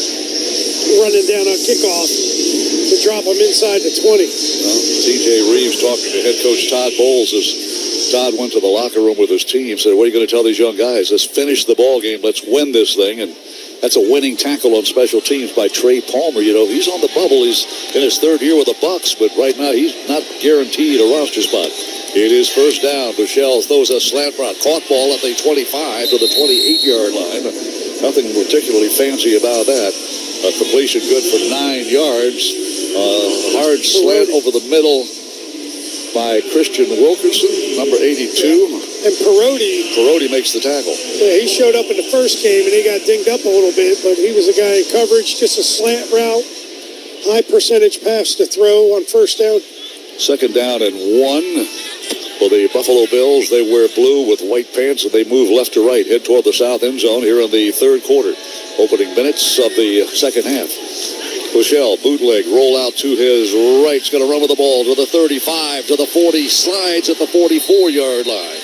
running down on kickoff to drop him inside the 20. Well, T.J. Reeves talking to head coach Todd Bowles as Todd went to the locker room with his team, said, what are you going to tell these young guys? Let's finish the ball game. Let's win this thing. And that's a winning tackle on special teams by Trey Palmer. You know, he's on the bubble. He's in his third year with the Bucs, but right now he's not guaranteed a roster spot. It is first down. Bushell throws a slant route. Caught ball at the 25 to the 28-yard line. Nothing particularly fancy about that. A completion good for 9 yards. Hard slant over the middle by Christian Wilkerson, number 82. And Perotti makes the tackle. Yeah, he showed up in the first game, and he got dinged up a little bit, but he was a guy in coverage, just a slant route, high percentage pass to throw on first down. Second down and 1 for the Buffalo Bills. They wear blue with white pants, and they move left to right, head toward the south end zone here in the third quarter. Opening minutes of the second half. Bushell, bootleg, roll out to his right. He's going to run with the ball to the 35, to the 40, slides at the 44-yard line.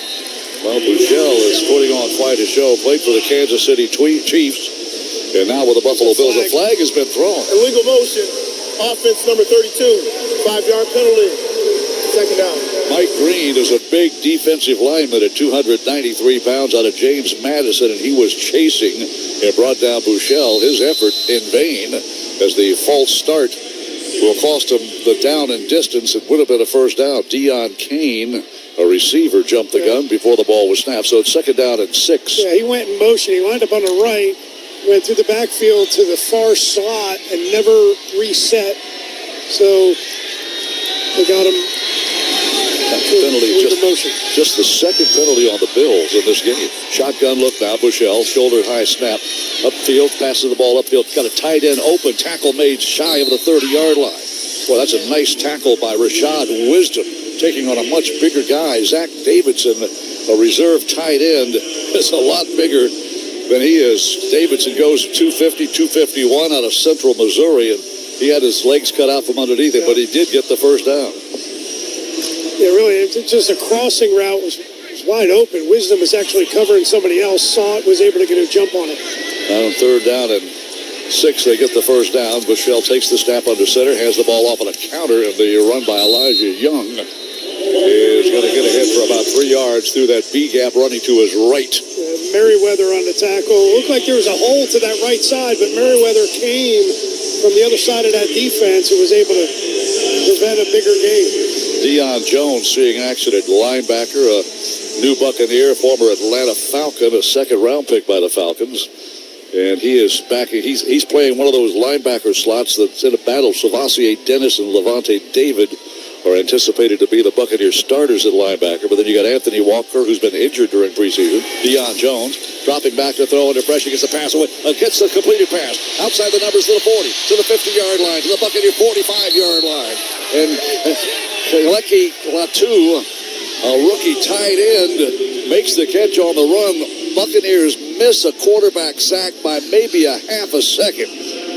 Well, Bushell is putting on quite a show. Played for the Kansas City Chiefs. And now with the Buffalo Bills, a flag has been thrown. Illegal motion. Offense number 32. 5-yard penalty. Second down. Mike Green is a big defensive lineman at 293 pounds out of James Madison, and he was chasing and brought down Bushell. His effort in vain, as the false start will cost him the down and distance. It would have been a first down. Deion Kane, a receiver, jumped the gun before the ball was snapped. So it's second down and 6. Yeah, he went in motion. He lined up on the right, went through the backfield to the far slot, and never reset. So they got him. Penalty, just the second penalty on the Bills in this game. Shotgun look now. Bushell, shoulder high snap. Upfield, passes the ball upfield. Got a tight end open. Tackle made shy of the 30-yard line. Well, that's a nice tackle by Rashad Wisdom, taking on a much bigger guy. Zach Davidson, a reserve tight end, is a lot bigger than he is. Davidson goes 250, 251 out of Central Missouri, and he had his legs cut out from underneath him, but he did get the first down. Yeah, really, it's just a crossing route was wide open. Wisdom was actually covering somebody else, saw it, was able to get a jump on it. On third down and 6, they get the first down. Bushell takes the snap under center, hands the ball off on a counter, and the run by Elijah Young is going to get ahead for about 3 yards through that B gap, running to his right. Merriweather on the tackle. Looked like there was a hole to that right side, but Merriweather came from the other side of that defense and was able to prevent a bigger gain. Deion Jones seeing action at linebacker, a new Buccaneer, former Atlanta Falcon, a second-round pick by the Falcons. And he is back. He's playing one of those linebacker slots that's in a battle. Savasier Dennis and Levante David are anticipated to be the Buccaneers starters at linebacker. But then you got Anthony Walker, who's been injured during preseason. Deion Jones dropping back to throw under pressure, gets the pass away, gets the completed pass outside the numbers to the 40, to the 50-yard line, to the Buccaneer 45-yard line. And Kaleki Latu, a rookie tight end, makes the catch on the run. Buccaneers miss a quarterback sack by maybe a half a second,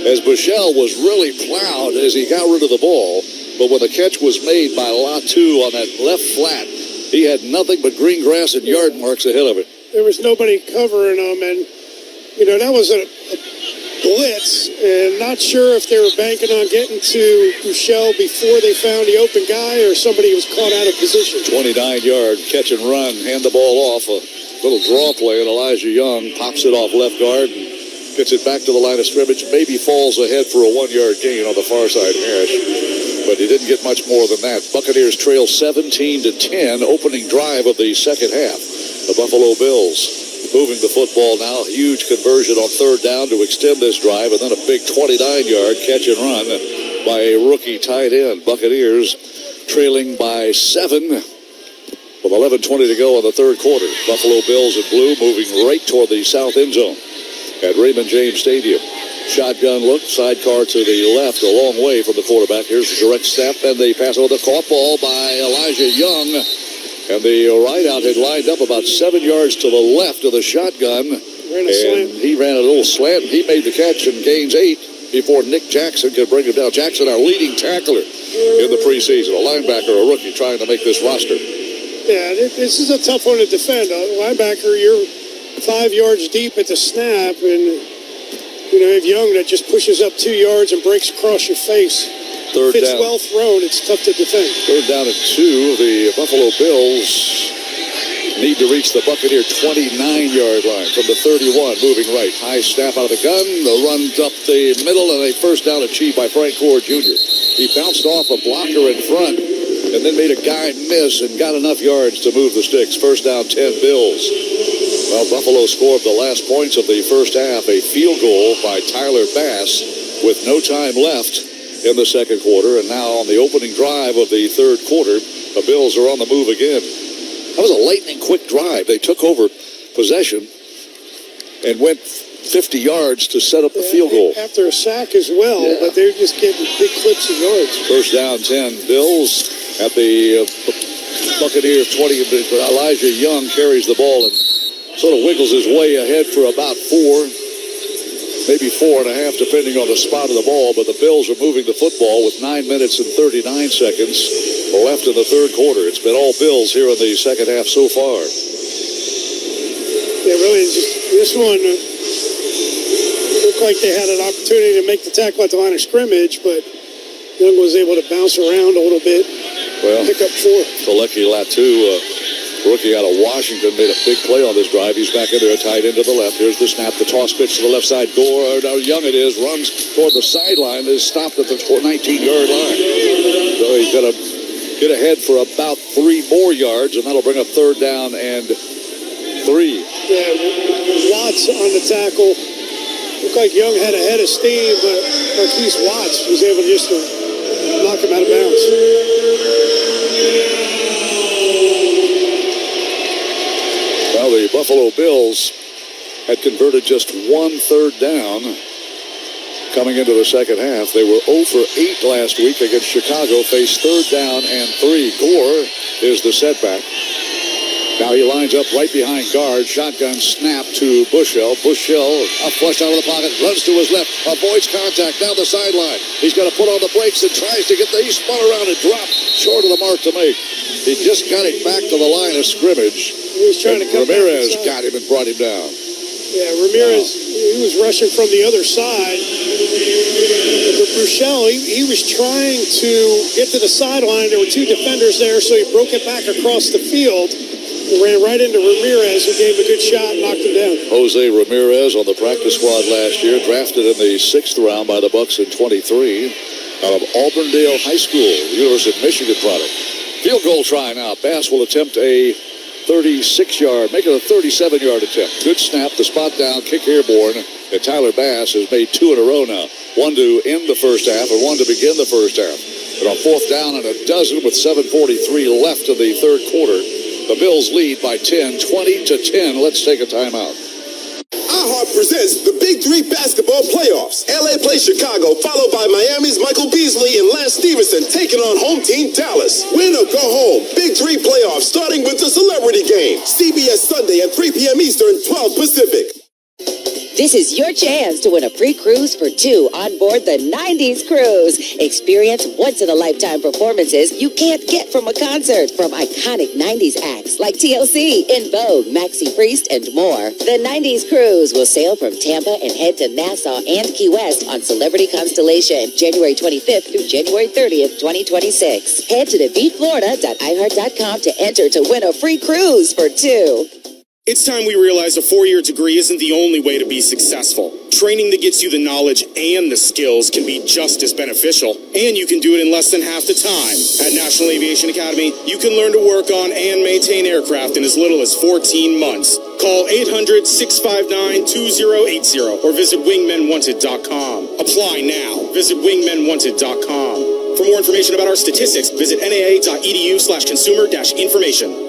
as Bushell was really plowed as he got rid of the ball. But when the catch was made by Latu on that left flat, he had nothing but green grass and yard marks ahead of it. There was nobody covering him, and, you know, that was a blitz, and not sure if they were banking on getting to Bushell before they found the open guy or somebody was caught out of position. 29-yard catch and run, hand the ball off, a little draw play, and Elijah Young pops it off left guard and gets it back to the line of scrimmage, maybe falls ahead for a 1-yard gain on the far side hash, but he didn't get much more than that. Buccaneers trail 17-10, opening drive of the second half. The Buffalo Bills moving the football now. Huge conversion on third down to extend this drive, and then a big 29-yard catch and run by a rookie tight end. Buccaneers trailing by 7 with 11:20 to go in the third quarter. Buffalo Bills in blue moving right toward the south end zone at Raymond James Stadium. Shotgun look, sidecar to the left, a long way from the quarterback. Here's the direct snap, and they pass over the caught ball by Elijah Young. And the wideout had lined up about 7 yards to the left of the shotgun. He ran a little slant. He made the catch and gains 8 before Nick Jackson could bring him down. Jackson, our leading tackler in the preseason. A linebacker, a rookie, trying to make this roster. Yeah, this is a tough one to defend. A linebacker, you're 5 yards deep at the snap, and you have Young that just pushes up 2 yards and breaks across your face. Third if it's down. well thrown, it's tough to defend. Third down and 2. The Buffalo Bills need to reach the Buccaneer 29-yard line from the 31, moving right. High snap out of the gun. The run up the middle, and a first down achieved by Frank Gore Jr. He bounced off a blocker in front and then made a guy miss and got enough yards to move the sticks. First down, 10 Bills. Well, Buffalo scored the last points of the first half, a field goal by Tyler Bass with no time left in the second quarter. And now on the opening drive of the third quarter, the Bills are on the move again. That was a lightning quick drive. They took over possession and went 50 yards to set up the field goal. After a sack as well, but they're just getting big clips of yards. First down, 10 Bills at the Buccaneers 20. Elijah Young carries the ball and sort of wiggles his way ahead for about 4, maybe 4.5, depending on the spot of the ball. But the Bills are moving the football with 9 minutes and 39 seconds left in the third quarter. It's been all Bills here in the second half so far. Yeah, really, this one looked like they had an opportunity to make the tackle at the line of scrimmage, but Young was able to bounce around a little bit, pick up 4. Felecki Latu, rookie out of Washington, made a big play on this drive. He's back in there, tight end to the left. Here's the snap, the toss pitch to the left side. Gore, how Young it is, runs toward the sideline, is stopped at the 19-yard line. So he's got to get ahead for about 3 more yards, and that'll bring up third down and 3. Yeah, Watts on the tackle. Looked like Young had a head of steam, but Marquise Watts was able just to knock him out of bounds. Well, the Buffalo Bills had converted just 1 third down coming into the second half. They were 0 for 8 last week against Chicago, faced third down and 3. Gore is the setback. Now he lines up right behind guard. Shotgun snap to Bushell. Bushell, a flush out of the pocket, runs to his left, avoids contact down the sideline. He's going to put on the brakes and tries to get he spun around and dropped short of the mark to make. He just got it back to the line of scrimmage. He was trying to come Ramirez got him and brought him down. Yeah, Ramirez, he was rushing from the other side. But Bushell, he was trying to get to the sideline. There were 2 defenders there, so he broke it back across the field. He ran right into Ramirez, who gave him a good shot and knocked him down. Jose Ramirez on the practice squad last year, drafted in the 6th round by the Bucs in 23, out of Auburndale High School, University of Michigan product. Field goal try now. Bass will attempt a 36-yard, make it a 37-yard attempt. Good snap, the spot down, kick airborne, and Tyler Bass has made 2 in a row now. 1 to end the first half and 1 to begin the first half. But on 4th down and a dozen with 7:43 left in the third quarter, the Bills lead by 10, 20-10. Let's take a timeout. iHeart presents the Big 3 basketball playoffs. LA plays Chicago, followed by Miami's Michael Beasley and Lance Stevenson taking on home team Dallas. Win or go home. Big 3 playoffs starting with the celebrity game. CBS Sunday at 3 p.m. Eastern, 12 Pacific. This is your chance to win a free cruise for 2 on board the 90s cruise. Experience once-in-a-lifetime performances you can't get from a concert. From iconic 90s acts like TLC, In Vogue, Maxi Priest, and more. The 90s cruise will sail from Tampa and head to Nassau and Key West on Celebrity Constellation, January 25th through January 30th, 2026. Head to defeatflorida.iheart.com to enter to win a free cruise for 2. It's time we realize a 4-year degree isn't the only way to be successful. Training that gets you the knowledge and the skills can be just as beneficial, and you can do it in less than half the time. At National Aviation Academy, you can learn to work on and maintain aircraft in as little as 14 months. Call 800-659-2080 or visit wingmenwanted.com. Apply now. Visit wingmenwanted.com. For more information about our statistics, visit naa.edu/consumer-information.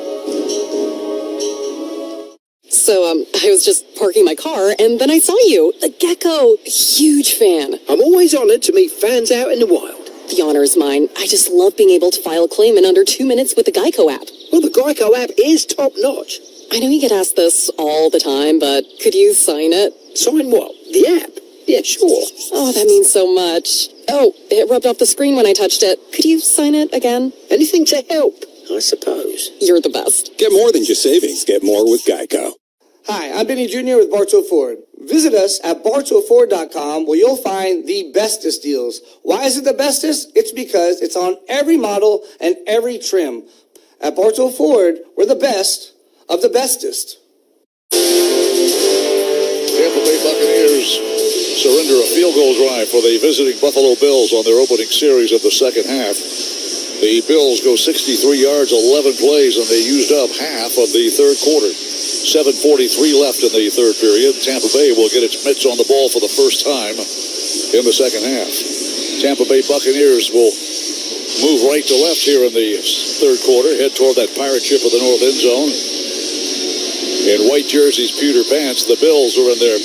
So, I was just parking my car, and then I saw you. The gecko. Huge fan. I'm always honored to meet fans out in the wild. The honor is mine. I just love being able to file a claim in under 2 minutes with the Geico app. Well, the Geico app is top-notch. I know you get asked this all the time, but could you sign it? Sign what? The app? Yeah, sure. Oh, that means so much. Oh, it rubbed off the screen when I touched it. Could you sign it again? Anything to help, I suppose. You're the best. Get more than just savings. Get more with Geico. Hi, I'm Benny Jr. with Bartow Ford. Visit us at bartowford.com where you'll find the bestest deals. Why is it the bestest? It's because it's on every model and every trim. At Bartow Ford, we're the best of the bestest. Tampa Bay Buccaneers surrender a field goal drive for the visiting Buffalo Bills on their opening series of the second half. The Bills go 63 yards, 11 plays, and they used up half of the third quarter. 7:43 left in the third period. Tampa Bay will get its mitts on the ball for the first time in the second half. Tampa Bay Buccaneers will move right to left here in the third quarter, head toward that pirate ship of the north end zone. In white jerseys, pewter pants, the Bills are in their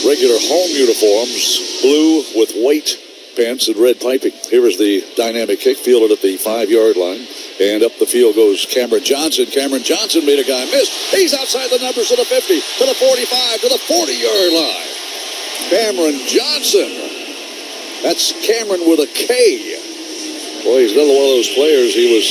regular home uniforms, blue with white pants and red piping. Here is the dynamic kick, fielded at the 5-yard line. And up the field goes Cameron Johnson. Cameron Johnson made a guy miss. He's outside the numbers to the 50, to the 45, to the 40-yard line. Cameron Johnson. That's Cameron with a K. Boy, he's another one of those players. He was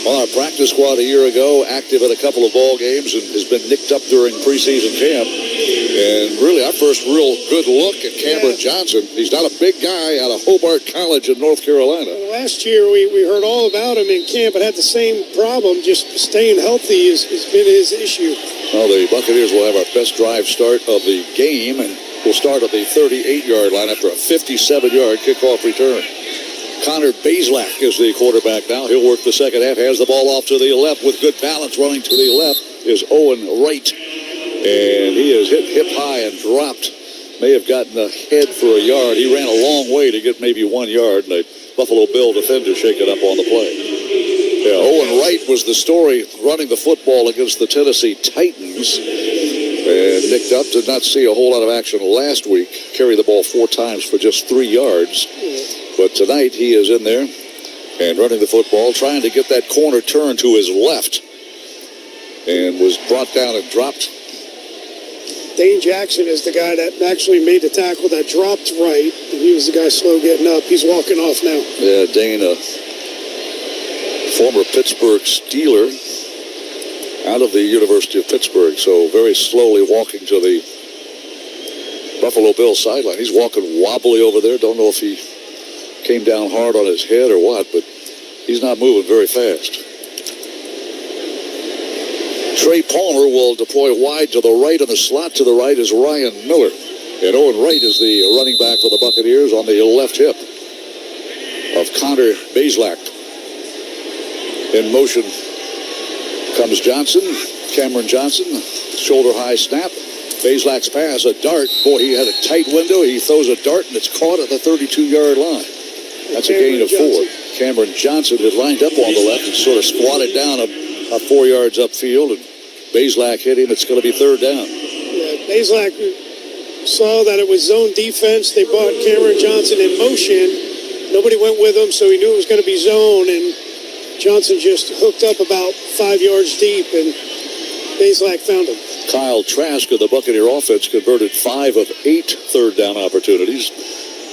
on our practice squad a year ago, active in a couple of ball games, and has been nicked up during preseason camp. And really, our first real good look at Cameron Johnson. He's not a big guy out of Hobart College in North Carolina. Last year, we heard all about him in camp, but had the same problem. Just staying healthy has been his issue. Well, the Buccaneers will have our best drive start of the game, and will start at the 38-yard line after a 57-yard kickoff return. Connor Bazelak is the quarterback now. He'll work the second half, has the ball off to the left with good balance. Running to the left is Owen Wright. And he is hit hip high and dropped. May have gotten ahead for a yard. He ran a long way to get maybe 1 yard, and the Buffalo Bill defender shaken up on the play. Yeah, Owen Wright was the story running the football against the Tennessee Titans. And nicked up, did not see a whole lot of action last week. Carried the ball 4 times for just 3 yards. But tonight he is in there and running the football, trying to get that corner turn to his left. And was brought down and dropped. Dane Jackson is the guy that actually made the tackle that dropped right, and he was the guy slow getting up. He's walking off now. Yeah, Dane, a former Pittsburgh Steeler out of the University of Pittsburgh, so very slowly walking to the Buffalo Bills sideline. He's walking wobbly over there. Don't know if he came down hard on his head or what, but he's not moving very fast. Trey Palmer will deploy wide to the right. On the slot to the right is Ryan Miller. And Owen Wright is the running back for the Buccaneers on the left hip of Connor Bazelak. In motion comes Johnson. Cameron Johnson, shoulder high snap. Bazelak's pass, a dart. Boy, he had a tight window. He throws a dart, and it's caught at the 32-yard line. That's a gain of 4. Cameron Johnson had lined up on the left and sort of squatted down a 4 yards upfield, and Bazelak hit him. It's going to be third down. Yeah, Bazelak saw that it was zone defense. They brought Cameron Johnson in motion. Nobody went with him, so he knew it was going to be zone, and Johnson just hooked up about 5 yards deep, and Bazelak found him. Kyle Trask of the Buccaneer offense converted 5 of 8 third down opportunities.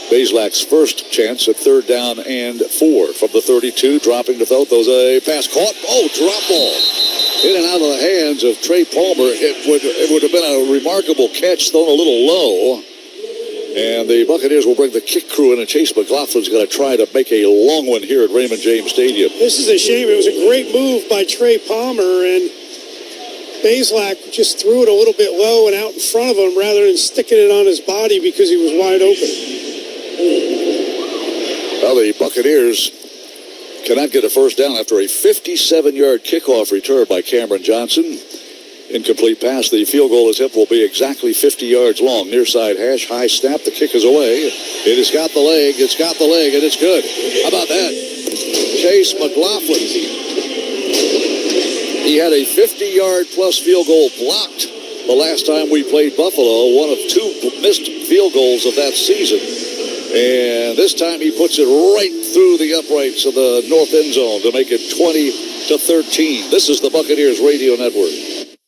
Bazelak's first chance at third down and 4 from the 32, dropping to throw. Throws a pass caught. Oh, drop ball. In and out of the hands of Trey Palmer. It would have been a remarkable catch, thrown a little low. And the Buccaneers will bring the kick crew in, and Chase McLaughlin's going to try to make a long one here at Raymond James Stadium. This is a shame. It was a great move by Trey Palmer, and Bazelak just threw it a little bit low and out in front of him rather than sticking it on his body because he was wide open. Well, the Buccaneers cannot get a first down after a 57-yard kickoff return by Cameron Johnson. Incomplete pass. The field goal attempt will be exactly 50 yards long. Near side hash, high snap. The kick is away. It has got the leg. It's got the leg, and it's good. How about that? Chase McLaughlin. He had a 50-yard plus field goal blocked the last time we played Buffalo. One of 2 missed field goals of that season. And this time he puts it right through the uprights of the north end zone to make it 20-13. This is the Buccaneers Radio Network.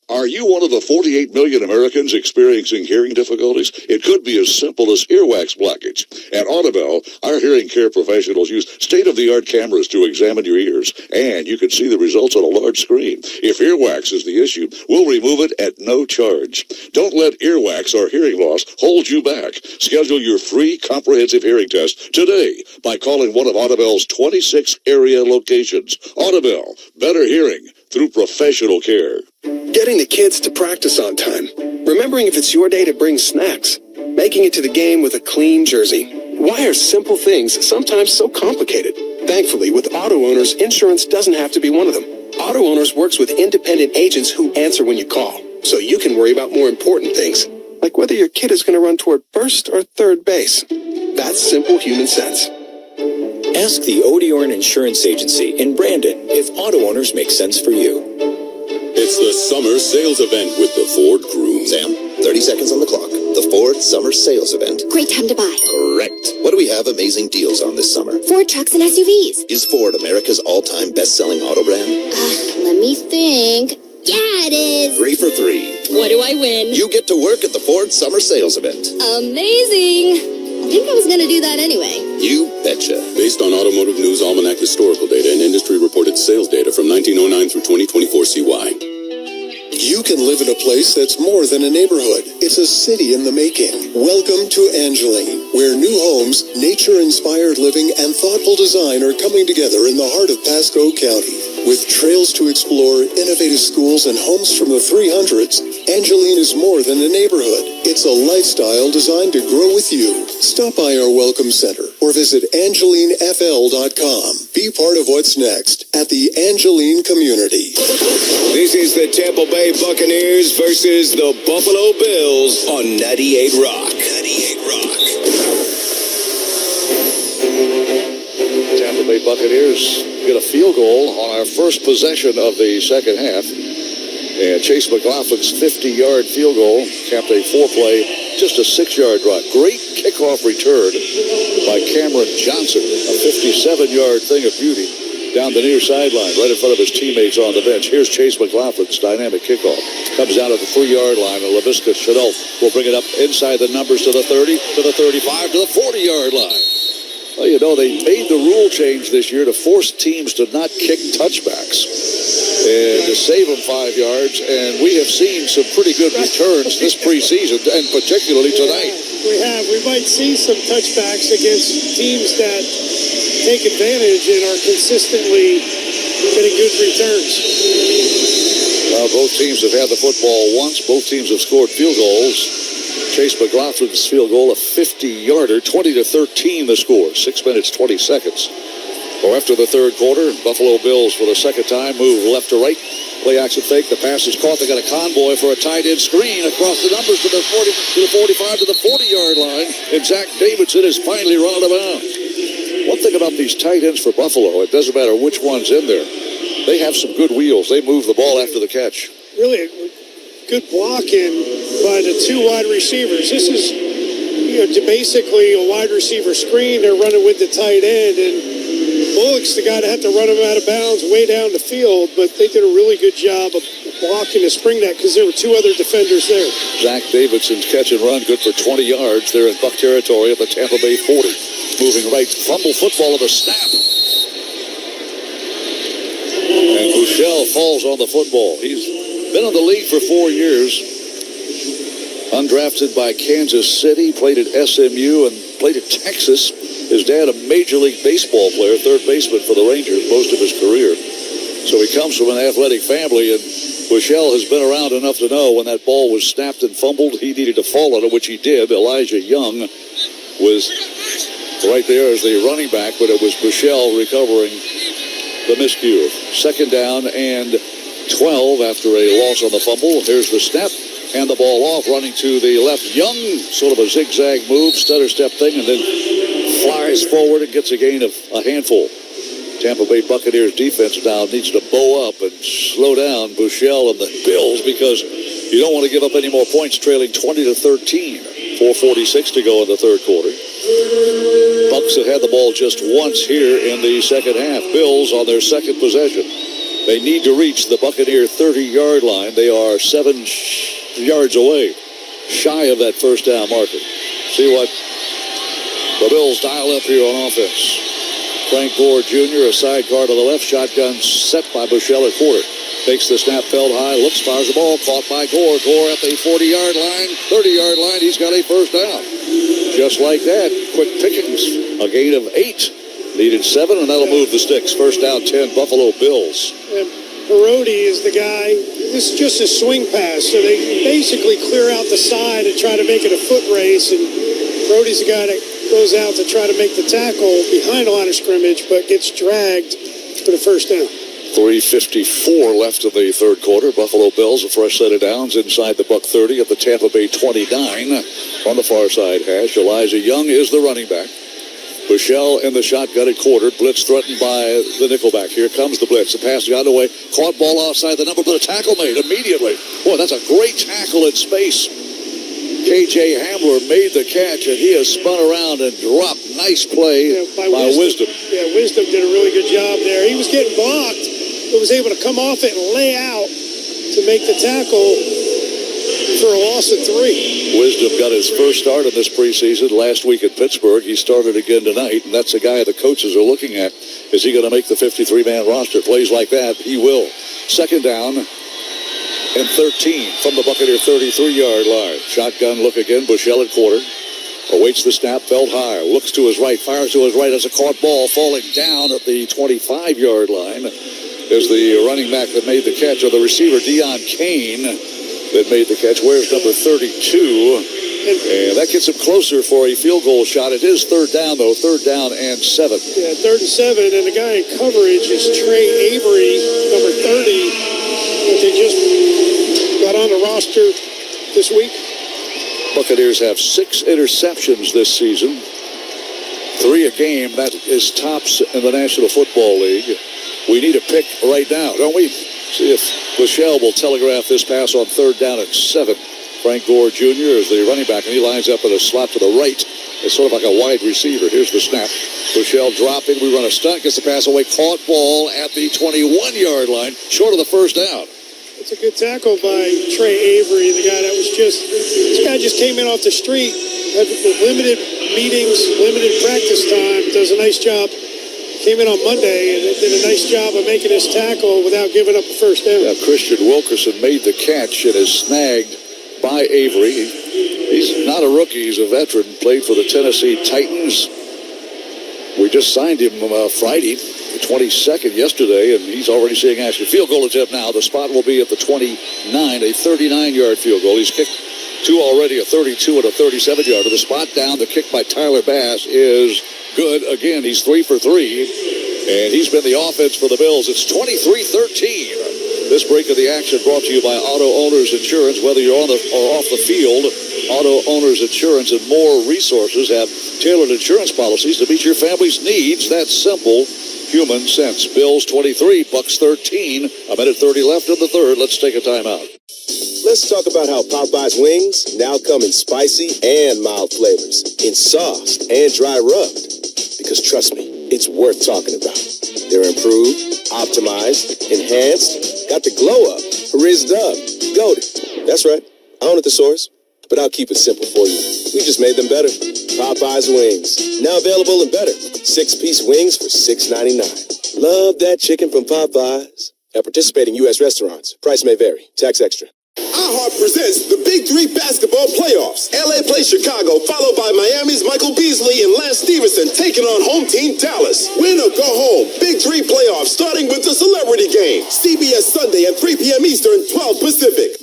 Are you one of the 48 million Americans experiencing hearing difficulties? It could be as simple as earwax blockage. At Audibel, our hearing care professionals use state-of-the-art cameras to examine your ears, and you can see the results on a large screen. If earwax is the issue, we'll remove it at no charge. Don't let earwax or hearing loss hold you back. Schedule your free comprehensive hearing test today by calling one of Audibel's 26 area locations. Audibel, better hearing through professional care. Getting the kids to practice on time. Remembering if it's your day to bring snacks. Making it to the game with a clean jersey. Why are simple things sometimes so complicated? Thankfully, with Auto Owners, insurance doesn't have to be one of them. Auto Owners works with independent agents who answer when you call, so you can worry about more important things, like whether your kid is going to run toward first or third base. That's simple human sense. Ask the Odiorn Insurance Agency in Brandon if Auto Owners make sense for you. It's the summer sales event with the Ford Crew. Sam, 30 seconds on the clock. The Ford Summer Sales Event. Great time to buy. Correct. What do we have amazing deals on this summer? Ford trucks and SUVs. Is Ford America's all-time best-selling auto brand? Let me think. Yeah, it is. 3 for 3. What do I win? You get to work at the Ford Summer Sales Event. Amazing. I think I was going to do that anyway. You betcha. Based on Automotive News Almanac historical data and industry-reported sales data from 1909 through 2024 CY. You can live in a place that's more than a neighborhood. It's a city in the making. Welcome to Angeline, where new homes, nature-inspired living, and thoughtful design are coming together in the heart of Pasco County. With trails to explore, innovative schools, and homes from the 300s, Angeline is more than a neighborhood. It's a lifestyle designed to grow with you. Stop by our Welcome Center or visit AngelineFL.com. Be part of what's next at the Angeline community. This is the Tampa Bay Buccaneers versus the Buffalo Bills on 98 Rock. 98 Rock. Tampa Bay Buccaneers get a field goal on our first possession of the second half. And Chase McLaughlin's 50-yard field goal capped a 4-play, just a 6-yard drive. Great kickoff return by Cameron Johnson, a 57-yard thing of beauty down the near sideline, right in front of his teammates on the bench. Here's Chase McLaughlin's dynamic kickoff. Comes down at the 3-yard line, and LaVisca Chenault will bring it up inside the numbers to the 30, to the 35, to the 40-yard line. Well, you know, they made the rule change this year to force teams to not kick touchbacks and to save them 5 yards, and we have seen some pretty good returns this preseason, and particularly tonight. We might see some touchbacks against teams that take advantage and are consistently getting good returns. Both teams have had the football once. Both teams have scored field goals. Chase McLaughlin's field goal, a 50-yarder, 20-13 the score, 6 minutes, 20 seconds. Or after the third quarter, Buffalo Bills for the second time move left to right. Play action fake, the pass is caught. They got a convoy for a tight end screen across the numbers to the 40, to the 45, to the 40-yard line. And Zach Davidson is finally run out of bounds. One thing about these tight ends for Buffalo, it doesn't matter which one's in there. They have some good wheels. They move the ball after the catch. Really good blocking by the two wide receivers. This is basically a wide receiver screen. They're running with the tight end, and Bullock's the guy that had to run him out of bounds way down the field, but they did a really good job of blocking to spring that because there were two other defenders there. Zach Davidson's catch and run good for 20 yards. They're in Buck territory at the Tampa Bay 40. Moving right, fumble football of the snap. And Buchel falls on the football. He's been in the league for 4 years. Undrafted by Kansas City, played at SMU and played at Texas. His dad, a Major League Baseball player, third baseman for the Rangers most of his career. So he comes from an athletic family, and Buchel has been around enough to know when that ball was snapped and fumbled, he needed to fall on it, which he did. Elijah Young was right there as the running back, but it was Buchel recovering the miscue. Second down and 12 after a loss on the fumble. Here's the snap. And the ball off, running to the left. Young, sort of a zigzag move, stutter step thing, and then flies forward and gets a gain of a handful. Tampa Bay Buccaneers defense now needs to bow up and slow down Buchel and the Bills because you don't want to give up any more points, trailing 20-13. 4:46 to go in the third quarter. Bucs have had the ball just once here in the second half. Bills on their second possession. They need to reach the Buccaneer 30-yard line. They are 7 yards away, shy of that first down marker. See what the Bills dial up here on offense. Frank Gore Jr., a sidecar to the left. Shotgun set by Bushell at quarter. Takes the snap, held high, looks, fires the ball, caught by Gore. Gore at the 40-yard line, 30-yard line. He's got a first down. Just like that, quick pickings. A gain of 8. Needed 7, and that'll move the sticks. First down, 10, Buffalo Bills. And Parodi is the guy. This is just a swing pass, so they basically clear out the side and try to make it a foot race. And Parodi's the guy that goes out to try to make the tackle behind the line of scrimmage, but gets dragged for the first down. 3:54 left in the third quarter. Buffalo Bills, a fresh set of downs inside the Buck 30 at the Tampa Bay 29. On the far side hash, Elijah Young is the running back. Bushell in the shotgun at quarter. Blitz threatened by the nickelback. Here comes the blitz. The pass got away. Caught ball outside the number, but a tackle made immediately. Boy, that's a great tackle in space. K.J. Hamler made the catch, and he has spun around and dropped. Nice play by Wisdom. Yeah, Wisdom did a really good job there. He was getting blocked, but was able to come off it and lay out to make the tackle for a loss of 3. Wisdom got his first start in this preseason last week in Pittsburgh. He started again tonight, and that's the guy the coaches are looking at. Is he going to make the 53-man roster? Plays like that, he will. Second down and 13 from the Buccaneer 33-yard line. Shotgun look again. Bushell at quarter. Awaits the snap. Felt high. Looks to his right. Fires to his right as a caught ball. Falling down at the 25-yard line is the running back that made the catch, or the receiver, Deion Kane, that made the catch. Where's number 32? And that gets him closer for a field goal shot. It is third down, though. Third down and 7. Yeah, 3rd and 7. And the guy in coverage is Trey Avery, number 30. But they just got on the roster this week. Buccaneers have 6 interceptions this season. 3 a game. That is tops in the National Football League. We need a pick right now, don't we? See if Bushell will telegraph this pass on third down at 7. Frank Gore Jr. is the running back, and he lines up in a slot to the right. It's sort of like a wide receiver. Here's the snap. Bushell dropping. We run a stunt. Gets the pass away. Caught ball at the 21-yard line. Short of the first down. It's a good tackle by Trey Avery, the guy that was this guy just came in off the street, had limited meetings, limited practice time, does a nice job. Came in on Monday and did a nice job of making his tackle without giving up a first down. Yeah, Christian Wilkerson made the catch and is snagged by Avery. He's not a rookie, he's a veteran, played for the Tennessee Titans. We just signed him Friday, the 22nd yesterday, and he's already seeing action. Field goal attempt now. The spot will be at the 29, a 39-yard field goal. He's kicked 2 already, a 32 and a 37-yarder. The spot down, the kick by Tyler Bass is good. Again, he's 3 for 3, and he's been the offense for the Bills. It's 23-13. This break of the action brought to you by Auto Owners Insurance. Whether you're on or off the field, Auto Owners Insurance and more resources have tailored insurance policies to meet your family's needs. That's simple human sense. Bills 23, Bucks 13. A minute 30 left in the third. Let's take a timeout. Let's talk about how Popeye's wings now come in spicy and mild flavors, in sauced and dry rubbed. Because trust me, it's worth talking about. They're improved, optimized, enhanced, got the glow up, rizzed up, goated. That's right, I own it, the source. But I'll keep it simple for you. We just made them better. Popeye's wings, now available in better. 6-piece wings for $6.99. Love that chicken from Popeyes. At participating U.S. restaurants, price may vary. Tax extra. iHeart presents the Big 3 basketball playoffs. LA plays Chicago, followed by Miami's Michael Beasley and Lance Stevenson taking on home team Dallas. Win or go home. Big 3 playoffs starting with the Celebrity Game. CBS Sunday at 3 p.m. Eastern, 12 Pacific.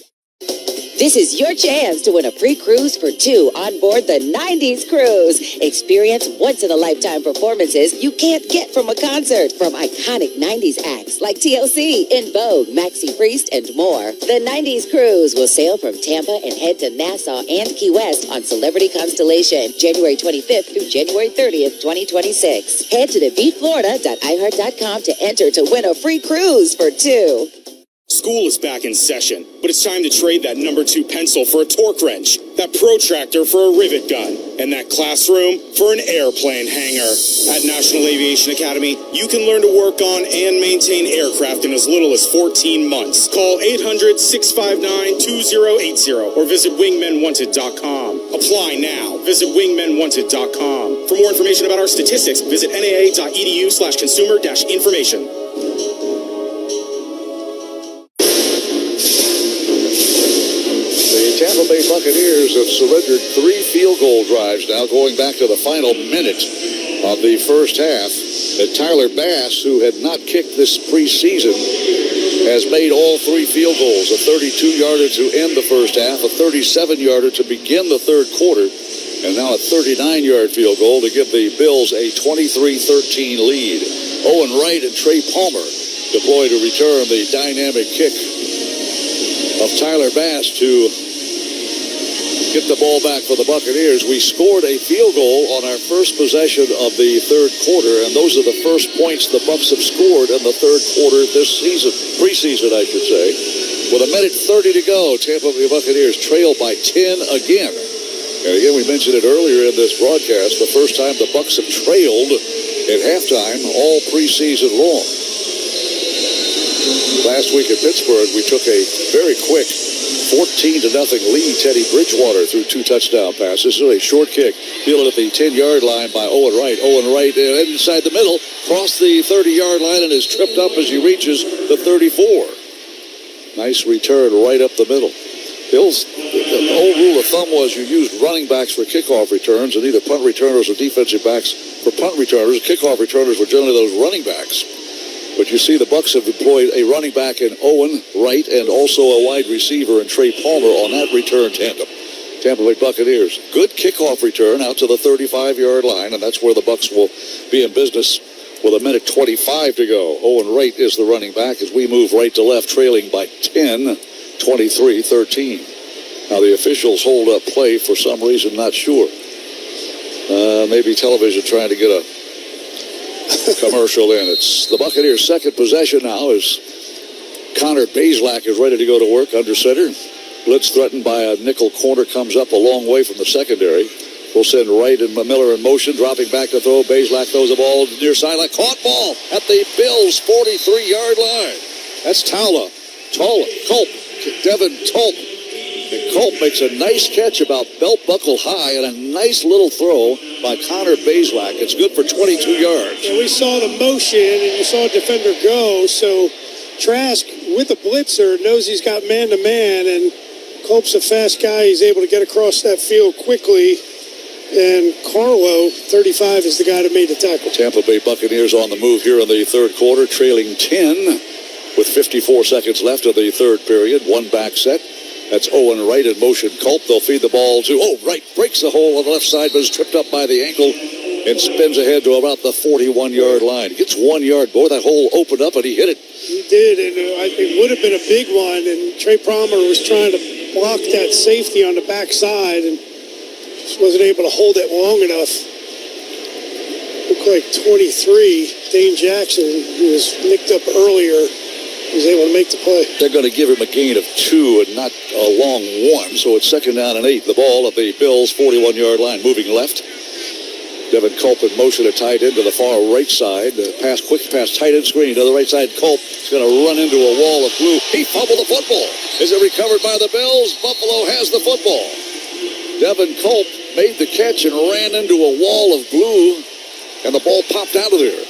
This is your chance to win a free cruise for 2 on board the 90s cruise. Experience once-in-a-lifetime performances you can't get from a concert. From iconic 90s acts like TLC, In Vogue, Maxi Priest, and more. The 90s cruise will sail from Tampa and head to Nassau and Key West on Celebrity Constellation, January 25th through January 30th, 2026. Head to defeatflorida.iheart.com to enter to win a free cruise for 2. School is back in session, but it's time to trade that number 2 pencil for a torque wrench. that protractor for a rivet gun, and that classroom for an airplane hangar. At National Aviation Academy, you can learn to work on and maintain aircraft in as little as 14 months. Call 800-659-2080 or visit wingmenwanted.com. Apply now. Visit wingmenwanted.com. For more information about our statistics, visit naa.edu/consumer-information. The Tampa Bay Buccaneers have surrendered 3 field goal drives now, going back to the final minute of the first half. That Tyler Bass, who had not kicked this preseason, has made all 3 field goals. A 32-yarder to end the first half, a 37-yarder to begin the third quarter, and now a 39-yard field goal to give the Bills a 23-13 lead. Owen Wright and Trey Palmer deploy to return the dynamic kick of Tyler Bass to get the ball back for the Buccaneers. We scored a field goal on our first possession of the third quarter, and those are the first points the Bucs have scored in the third quarter this season, preseason, I should say. With a minute 30 to go, Tampa Bay Buccaneers trail by 10 again. And again, we mentioned it earlier in this broadcast, the first time the Bucs have trailed at halftime all preseason long. Last week at Pittsburgh, we took a very quick 14-0 lead. Teddy Bridgewater threw 2 touchdown passes. So a short kick, fielded at the 10-yard line by Owen Wright. Owen Wright inside the middle, crossed the 30-yard line and is tripped up as he reaches the 34. Nice return right up the middle. Bills, the old rule of thumb was you used running backs for kickoff returns and either punt returners or defensive backs for punt returners. Kickoff returners were generally those running backs. But you see the Bucs have employed a running back in Owen Wright and also a wide receiver in Trey Palmer on that return tandem. Tampa Bay Buccaneers, good kickoff return out to the 35-yard line, and that's where the Bucs will be in business with a minute 25 to go. Owen Wright is the running back as we move right to left, trailing by 10, 23-13. Now the officials hold up play for some reason, not sure. Maybe television trying to get a commercial in. It's the Buccaneers' second possession now as Connor Bazelak is ready to go to work under center. Blitz threatened by a nickel corner comes up a long way from the secondary. We'll send Wright and Miller in motion, dropping back to throw. Bazelak throws the ball near sideline. Caught ball at the Bills' 43-yard line. That's Culp. Devin Culp. And Culp makes a nice catch about belt buckle high and a nice little throw by Connor Bazelak. It's good for 22 yards. And we saw the motion, and you saw a defender go, so Trask, with a blitzer, knows he's got man-to-man, and Culp's a fast guy. He's able to get across that field quickly. And Carlo, 35, is the guy that made the tackle. Tampa Bay Buccaneers on the move here in the third quarter, trailing 10 with 54 seconds left of the third period. One back set. That's Owen Wright in motion. Culp, they'll feed the ball to, Wright breaks the hole on the left side, but is tripped up by the ankle and spins ahead to about the 41-yard line. He gets 1 yard. Boy, that hole opened up and he hit it. He did, and it would have been a big one, and Trey Palmer was trying to block that safety on the backside and just wasn't able to hold it long enough. Looked like 23, Dane Jackson, who was nicked up earlier, was able to make the play. They're going to give him a gain of 2 and not a long 1, so it's 2nd down and 8. The ball at the Bills' 41-yard line, moving left. Devin Culp in motion, a tight end to the far right side. Quick pass, tight end screen to the right side. Culp is going to run into a wall of blue. He fumbled the football. Is it recovered by the Bills? Buffalo has the football. Devin Culp made the catch and ran into a wall of blue, and the ball popped out of there.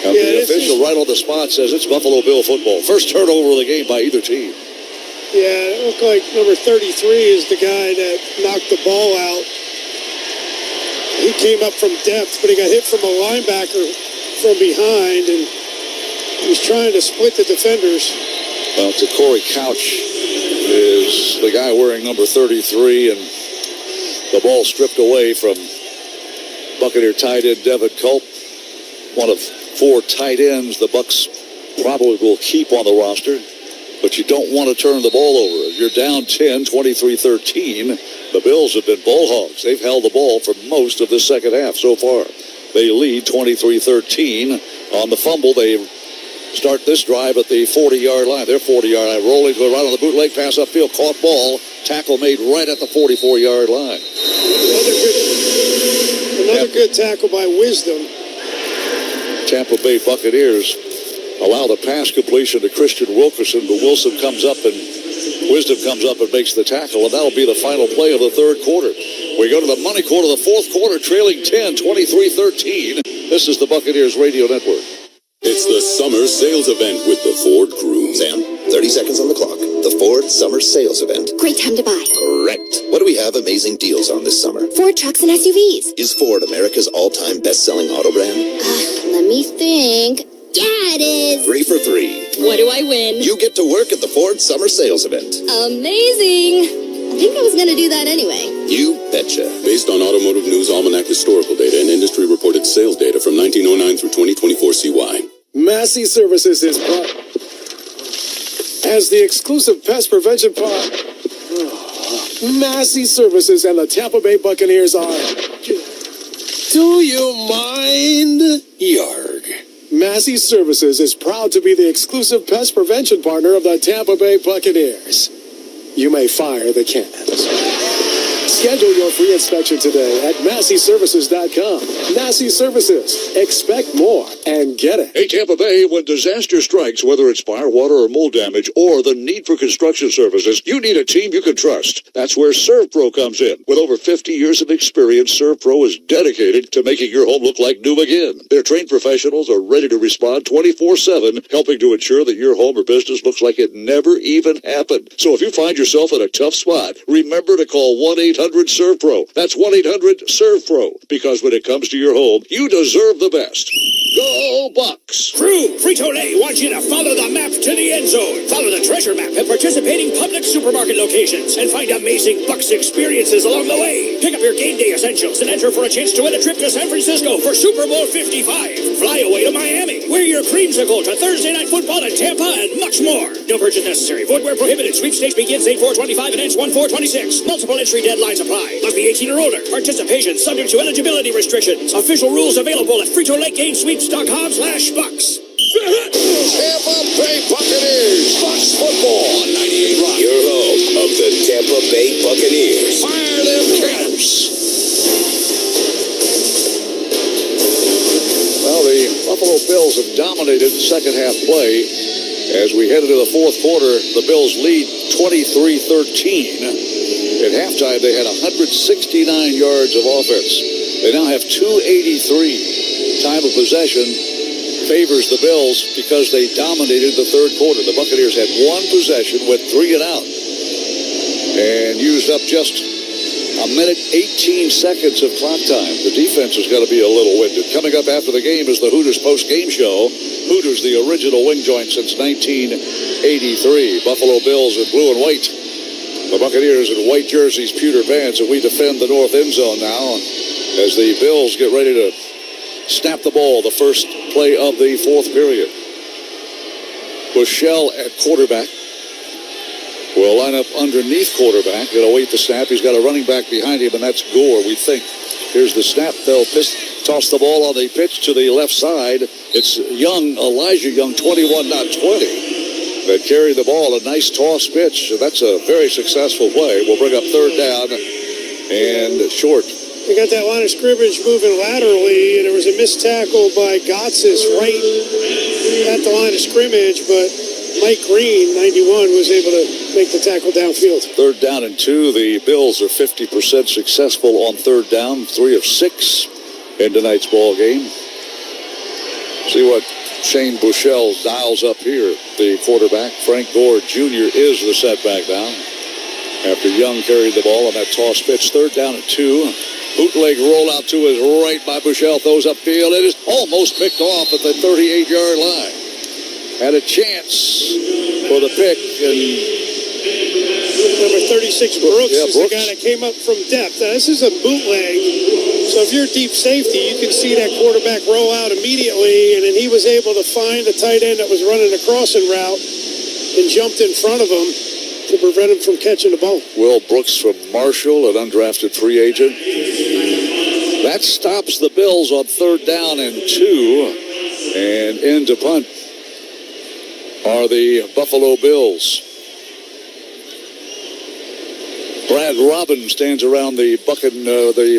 And the official right on the spot says it's Buffalo Bill football. First turnover of the game by either team. Yeah, it looked like number 33 is the guy that knocked the ball out. He came up from depth, but he got hit from a linebacker from behind, and he was trying to split the defenders. Well, Corey Couch is the guy wearing number 33, and the ball stripped away from Buccaneer tight end Devin Culp. One of 4 tight ends the Bucs probably will keep on the roster, but you don't want to turn the ball over. You're down 10, 23-13. The Bills have been ball hogs. They've held the ball for most of the second half so far. They lead 23-13 on the fumble. They start this drive at the 40-yard line. Their 40-yard line, rolling to right on the bootleg pass upfield, caught ball Tackle made right at the 44-yard line. Another good tackle by Wisdom. Tampa Bay Buccaneers allow the pass completion to Christian Wilkerson, but Wisdom comes up and makes the tackle, and that'll be the final play of the third quarter. We go to the money quarter, the fourth quarter, trailing 10, 23-13. This is the Buccaneers Radio Network. It's the summer sales event with the Ford Crew. Sam, 30 seconds on the clock. The Ford Summer Sales Event. Great time to buy. Correct. What do we have amazing deals on this summer? Ford trucks and SUVs. Is Ford America's all-time best-selling auto brand? Let me think. Yeah, it is. 3 for 3. What do I win? You get to work at the Ford Summer Sales Event. Amazing. I think I was going to do that anyway. You betcha. Based on Automotive News Almanac historical data and industry-reported sales data from 1909 through 2024 CY. Massey Services is as the exclusive pest prevention partner. Massey Services and the Tampa Bay Buccaneers are. Do you mind? Yarg. Massey Services is proud to be the exclusive pest prevention partner of the Tampa Bay Buccaneers. You may fire the cans. Schedule your free inspection today at MasseyServices.com. Massey Services. Expect more and get it. Hey, Tampa Bay, when disaster strikes, whether it's fire, water, or mold damage, or the need for construction services, you need a team you can trust. That's where ServPro comes in. With over 50 years of experience, ServPro is dedicated to making your home look like new again. Their trained professionals are ready to respond 24/7, helping to ensure that your home or business looks like it never even happened. So if you find yourself in a tough spot, remember to call 1-800-ServPro. That's 1-800-ServPro. Because when it comes to your home, you deserve the best. Go Bucs! Crew, Frito-Lay wants you to follow the map to the end zone. Follow the treasure map at participating Publix supermarket locations and find amazing Bucs experiences along the way. Pick up your game day essentials and enter for a chance to win a trip to San Francisco for Super Bowl 55. Fly away to Miami. Wear your creamsicle to Thursday Night Football in Tampa and much more. No purchase necessary. Void where prohibited. Sweepstakes begins 8/4/25 and ends 1/4/26. Multiple entry deadlines apply. Must be 18 or older. Participation subject to eligibility restrictions. Official rules available at FritoLayGameSweeps.com/Bucs. Tampa Bay Buccaneers. Bucs football on 98 Rock. Your home of the Tampa Bay Buccaneers. Fire them cats. Well, the Buffalo Bills have dominated second half play. As we head into the fourth quarter, the Bills lead 23-13. At halftime, they had 169 yards of offense. They now have 283. Time of possession favors the Bills because they dominated the third quarter. The Buccaneers had one possession with 3 and out and used up just a minute 18 seconds of clock time. The defense is going to be a little winded. Coming up after the game is the Hooters post-game show. Hooters, the original wing joint since 1983. Buffalo Bills in blue and white. The Buccaneers in white jerseys, pewter bands, and we defend the north end zone now as the Bills get ready to snap the ball, the first play of the fourth period. Bushell at quarterback will line up underneath quarterback and await the snap. He's got a running back behind him, and that's Gore, we think. Here's the snap. They'll toss the ball on the pitch to the left side. It's Elijah Young, 21, not 20, that carried the ball. A nice toss pitch. That's a very successful play. We'll bring up third down and short. They got that line of scrimmage moving laterally, and there was a missed tackle by Gotsis right at the line of scrimmage, but Mike Green, 91, was able to make the tackle downfield. Third down and 2. The Bills are 50% successful on third down, 3 of 6 in tonight's ball game. See what Shane Bushell dials up here. The quarterback, Frank Gore Jr., is the setback now after Young carried the ball on that toss pitch. Third down and 2. Bootleg rollout to his right by Bushell, throws upfield. It is almost picked off at the 38-yard line. Had a chance for the pick. And number 36, Brooks, is the guy that came up from depth. Now, this is a bootleg, so if you're deep safety, you can see that quarterback roll out immediately, and then he was able to find the tight end that was running a crossing route and jumped in front of him to prevent him from catching the ball. Will Brooks from Marshall, an undrafted free agent. That stops the Bills on third down and 2. And in to punt are the Buffalo Bills. Brad Robbins stands around the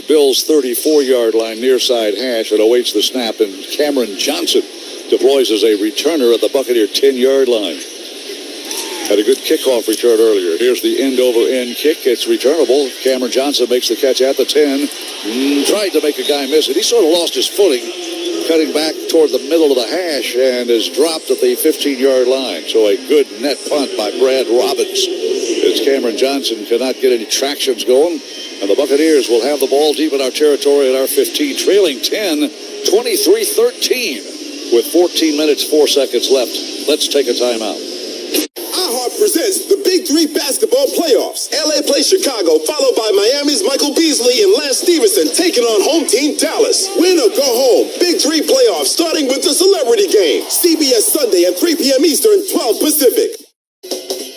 Bills' 34-yard line near side hash and awaits the snap, and Cameron Johnson deploys as a returner at the Buccaneer 10-yard line. Had a good kickoff return earlier. Here's the end-over-end kick. It's returnable. Cameron Johnson makes the catch at the 10. Tried to make a guy miss it. He sort of lost his footing, cutting back toward the middle of the hash, and is dropped at the 15-yard line. So a good net punt by Brad Robbins. As Cameron Johnson cannot get any tractions going, and the Buccaneers will have the ball deep in our territory at our 15, trailing 10, 23-13, with 14 minutes, 4 seconds left. Let's take a timeout. iHeart presents the Big Three basketball playoffs. LA plays Chicago, followed by Miami's Michael Beasley and Lance Stevenson taking on home team Dallas. Win or go home. Big Three playoffs starting with the celebrity game. CBS Sunday at 3 p.m. Eastern, 12 Pacific.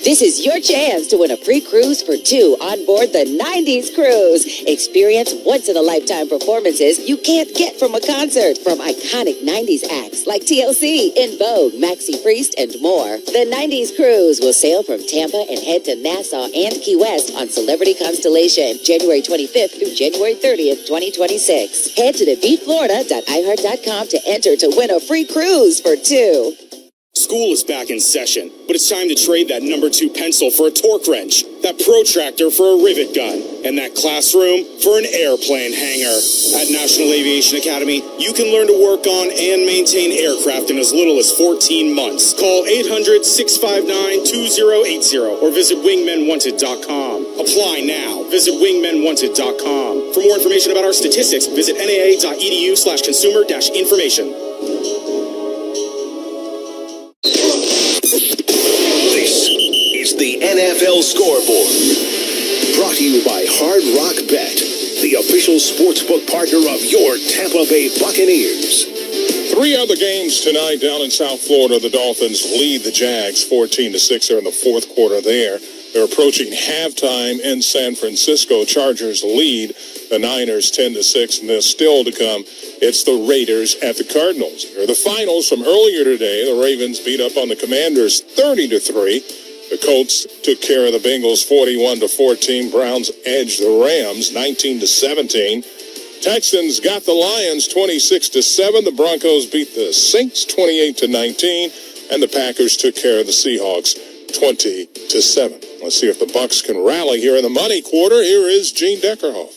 This is your chance to win a free cruise for two on board the 90s cruise. Experience once-in-a-lifetime performances you can't get from a concert. From iconic 90s acts like TLC, In Vogue, Maxi Priest, and more. The 90s cruise will sail from Tampa and head to Nassau and Key West on Celebrity Constellation, January 25th through January 30th, 2026. Head to defeatflorida.iheart.com to enter to win a free cruise for two. School is back in session, but it's time to trade that number 2 pencil for a torque wrench, that protractor for a rivet gun, and that classroom for an airplane hangar. At National Aviation Academy, you can learn to work on and maintain aircraft in as little as 14 months. Call 800-659-2080 or visit wingmenwanted.com. Apply now. Visit wingmenwanted.com. For more information about our statistics, visit naa.edu/consumer-information. The NFL Scoreboard. Brought to you by Hard Rock Bet, the official sportsbook partner of your Tampa Bay Buccaneers. 3 other games tonight down in South Florida. The Dolphins lead the Jags 14-6. They're in the fourth quarter there. They're approaching halftime in San Francisco. Chargers lead the Niners 10-6, and there's still to come. It's the Raiders at the Cardinals. Here are the finals from earlier today. The Ravens beat up on the Commanders 30-3. The Colts took care of the Bengals 41-14. Browns edged the Rams 19-17. Texans got the Lions 26-7. The Broncos beat the Saints 28-19, and the Packers took care of the Seahawks 20-7. Let's see if the Bucs can rally here in the money quarter. Here is Gene Deckerhoff.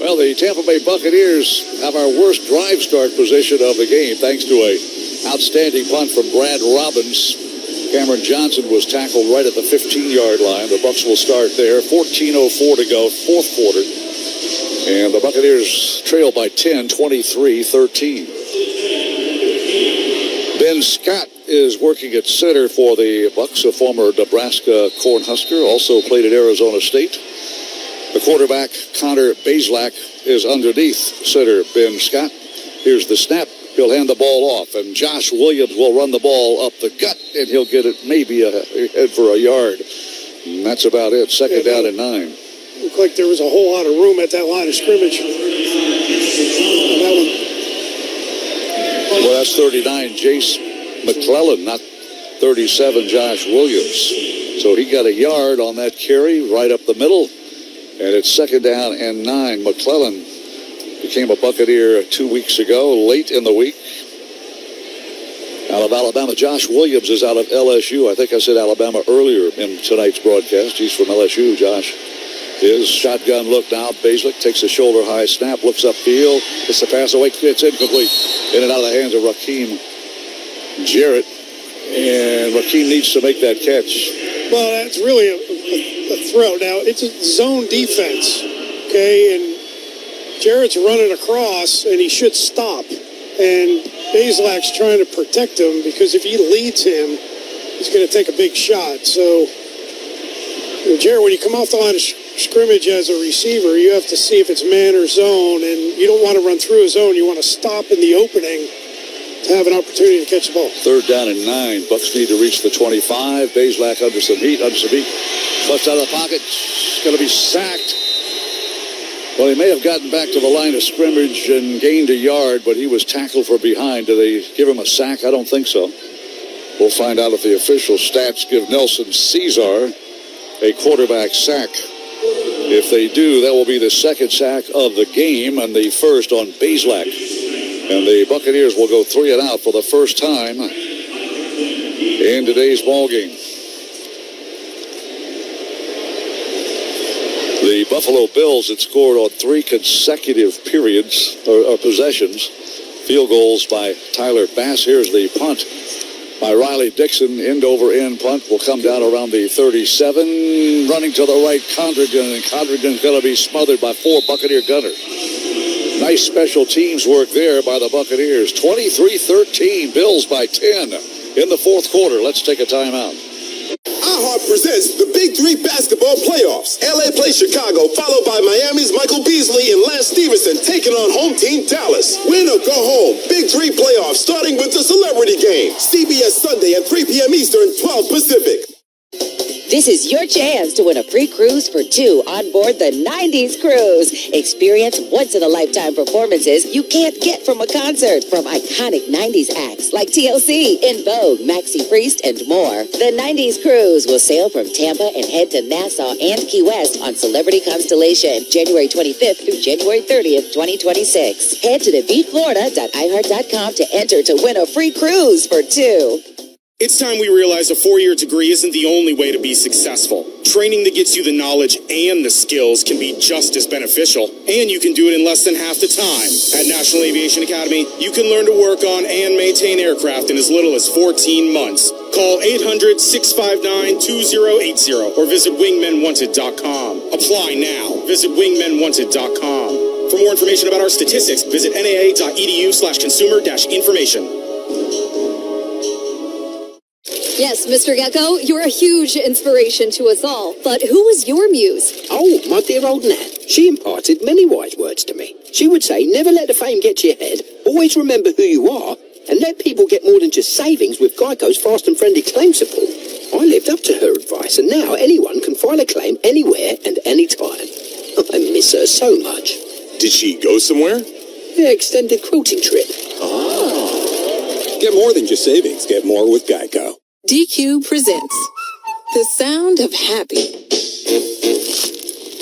Well, the Tampa Bay Buccaneers have our worst drive start position of the game, thanks to a outstanding punt from Brad Robbins. Cameron Johnson was tackled right at the 15-yard line. The Bucs will start there. 14:04 to go, fourth quarter. And the Buccaneers trail by 10, 23-13. Ben Scott is working at center for the Bucs, a former Nebraska Cornhusker, also played at Arizona State. The quarterback, Connor Bazelak, is underneath center Ben Scott. Here's the snap. He'll hand the ball off, and Josh Williams will run the ball up the gut, and he'll get it maybe ahead for a yard. And that's about it. Second down and 9. Looked like there was a whole lot of room at that line of scrimmage. Well, that's 39, Jace McClellan, not 37, Josh Williams. So he got a yard on that carry right up the middle, and it's second down and 9. McClellan became a Buccaneer 2 weeks ago, late in the week. Out of Alabama, Josh Williams is out of LSU. I think I said Alabama earlier in tonight's broadcast. He's from LSU, Josh. His shotgun look now. Bazelak takes a shoulder-high snap, looks upfield, gets the pass away. It's incomplete. In and out of the hands of Raheem Jarrett. And Raheem needs to make that catch. Well, that's really a throw. Now, it's a zone defense, okay? And Jarrett's running across, and he should stop. And Bazelak's trying to protect him because if he leads him, he's going to take a big shot. So, Jarrett, when you come off the line of scrimmage as a receiver, you have to see if it's man or zone, and you don't want to run through a zone. You want to stop in the opening to have an opportunity to catch the ball. Third down and 9. Bucs need to reach the 25. Bazelak under some heat. Flushed out of the pocket. Going to be sacked. Well, he may have gotten back to the line of scrimmage and gained a yard, but he was tackled from behind. Do they give him a sack? I don't think so. We'll find out if the official stats give Nelson Caesar a quarterback sack. If they do, that will be the second sack of the game and the first on Bazelak. And the Buccaneers will go 3 and out for the first time in today's ball game. The Buffalo Bills had scored on 3 consecutive periods or possessions. Field goals by Tyler Bass. Here's the punt by Riley Dixon. End over end punt will come down around the 37. Running to the right, Condrigan, and Condrigan's going to be smothered by 4 Buccaneer gunners. Nice special teams work there by the Buccaneers. 23-13, Bills by 10 in the fourth quarter. Let's take a timeout. iHeart presents the Big Three basketball playoffs. LA plays Chicago, followed by Miami's Michael Beasley and Lance Stevenson taking on home team Dallas. Win or go home. Big Three playoffs starting with the celebrity game. CBS Sunday at 3 p.m. Eastern, 12 Pacific. This is your chance to win a free cruise for 2 on board the 90s cruise. Experience once-in-a-lifetime performances you can't get from a concert. From iconic 90s acts like TLC, In Vogue, Maxi Priest, and more. The 90s cruise will sail from Tampa and head to Nassau and Key West on Celebrity Constellation, January 25th through January 30th, 2026. Head to theflorida.iheart.com to enter to win a free cruise for 2. It's time we realize a 4-year degree isn't the only way to be successful. Training that gets you the knowledge and the skills can be just as beneficial, and you can do it in less than half the time. At National Aviation Academy, you can learn to work on and maintain aircraft in as little as 14 months. Call 800-659-2080 or visit wingmenwanted.com. Apply now. Visit wingmenwanted.com. For more information about our statistics, visit naa.edu/consumer-information. Yes, Mr. Gecko, you're a huge inspiration to us all. But who was your muse? Oh, my dear old Nat. She imparted many wise words to me. She would say, never let the fame get to your head. Always remember who you are. And let people get more than just savings with Geico's fast and friendly claim support. I lived up to her advice, and now anyone can file a claim anywhere and anytime. I miss her so much. Did she go somewhere? Yeah, extended quilting trip. Oh. Get more than just savings. Get more with Geico. DQ presents The Sound of Happy.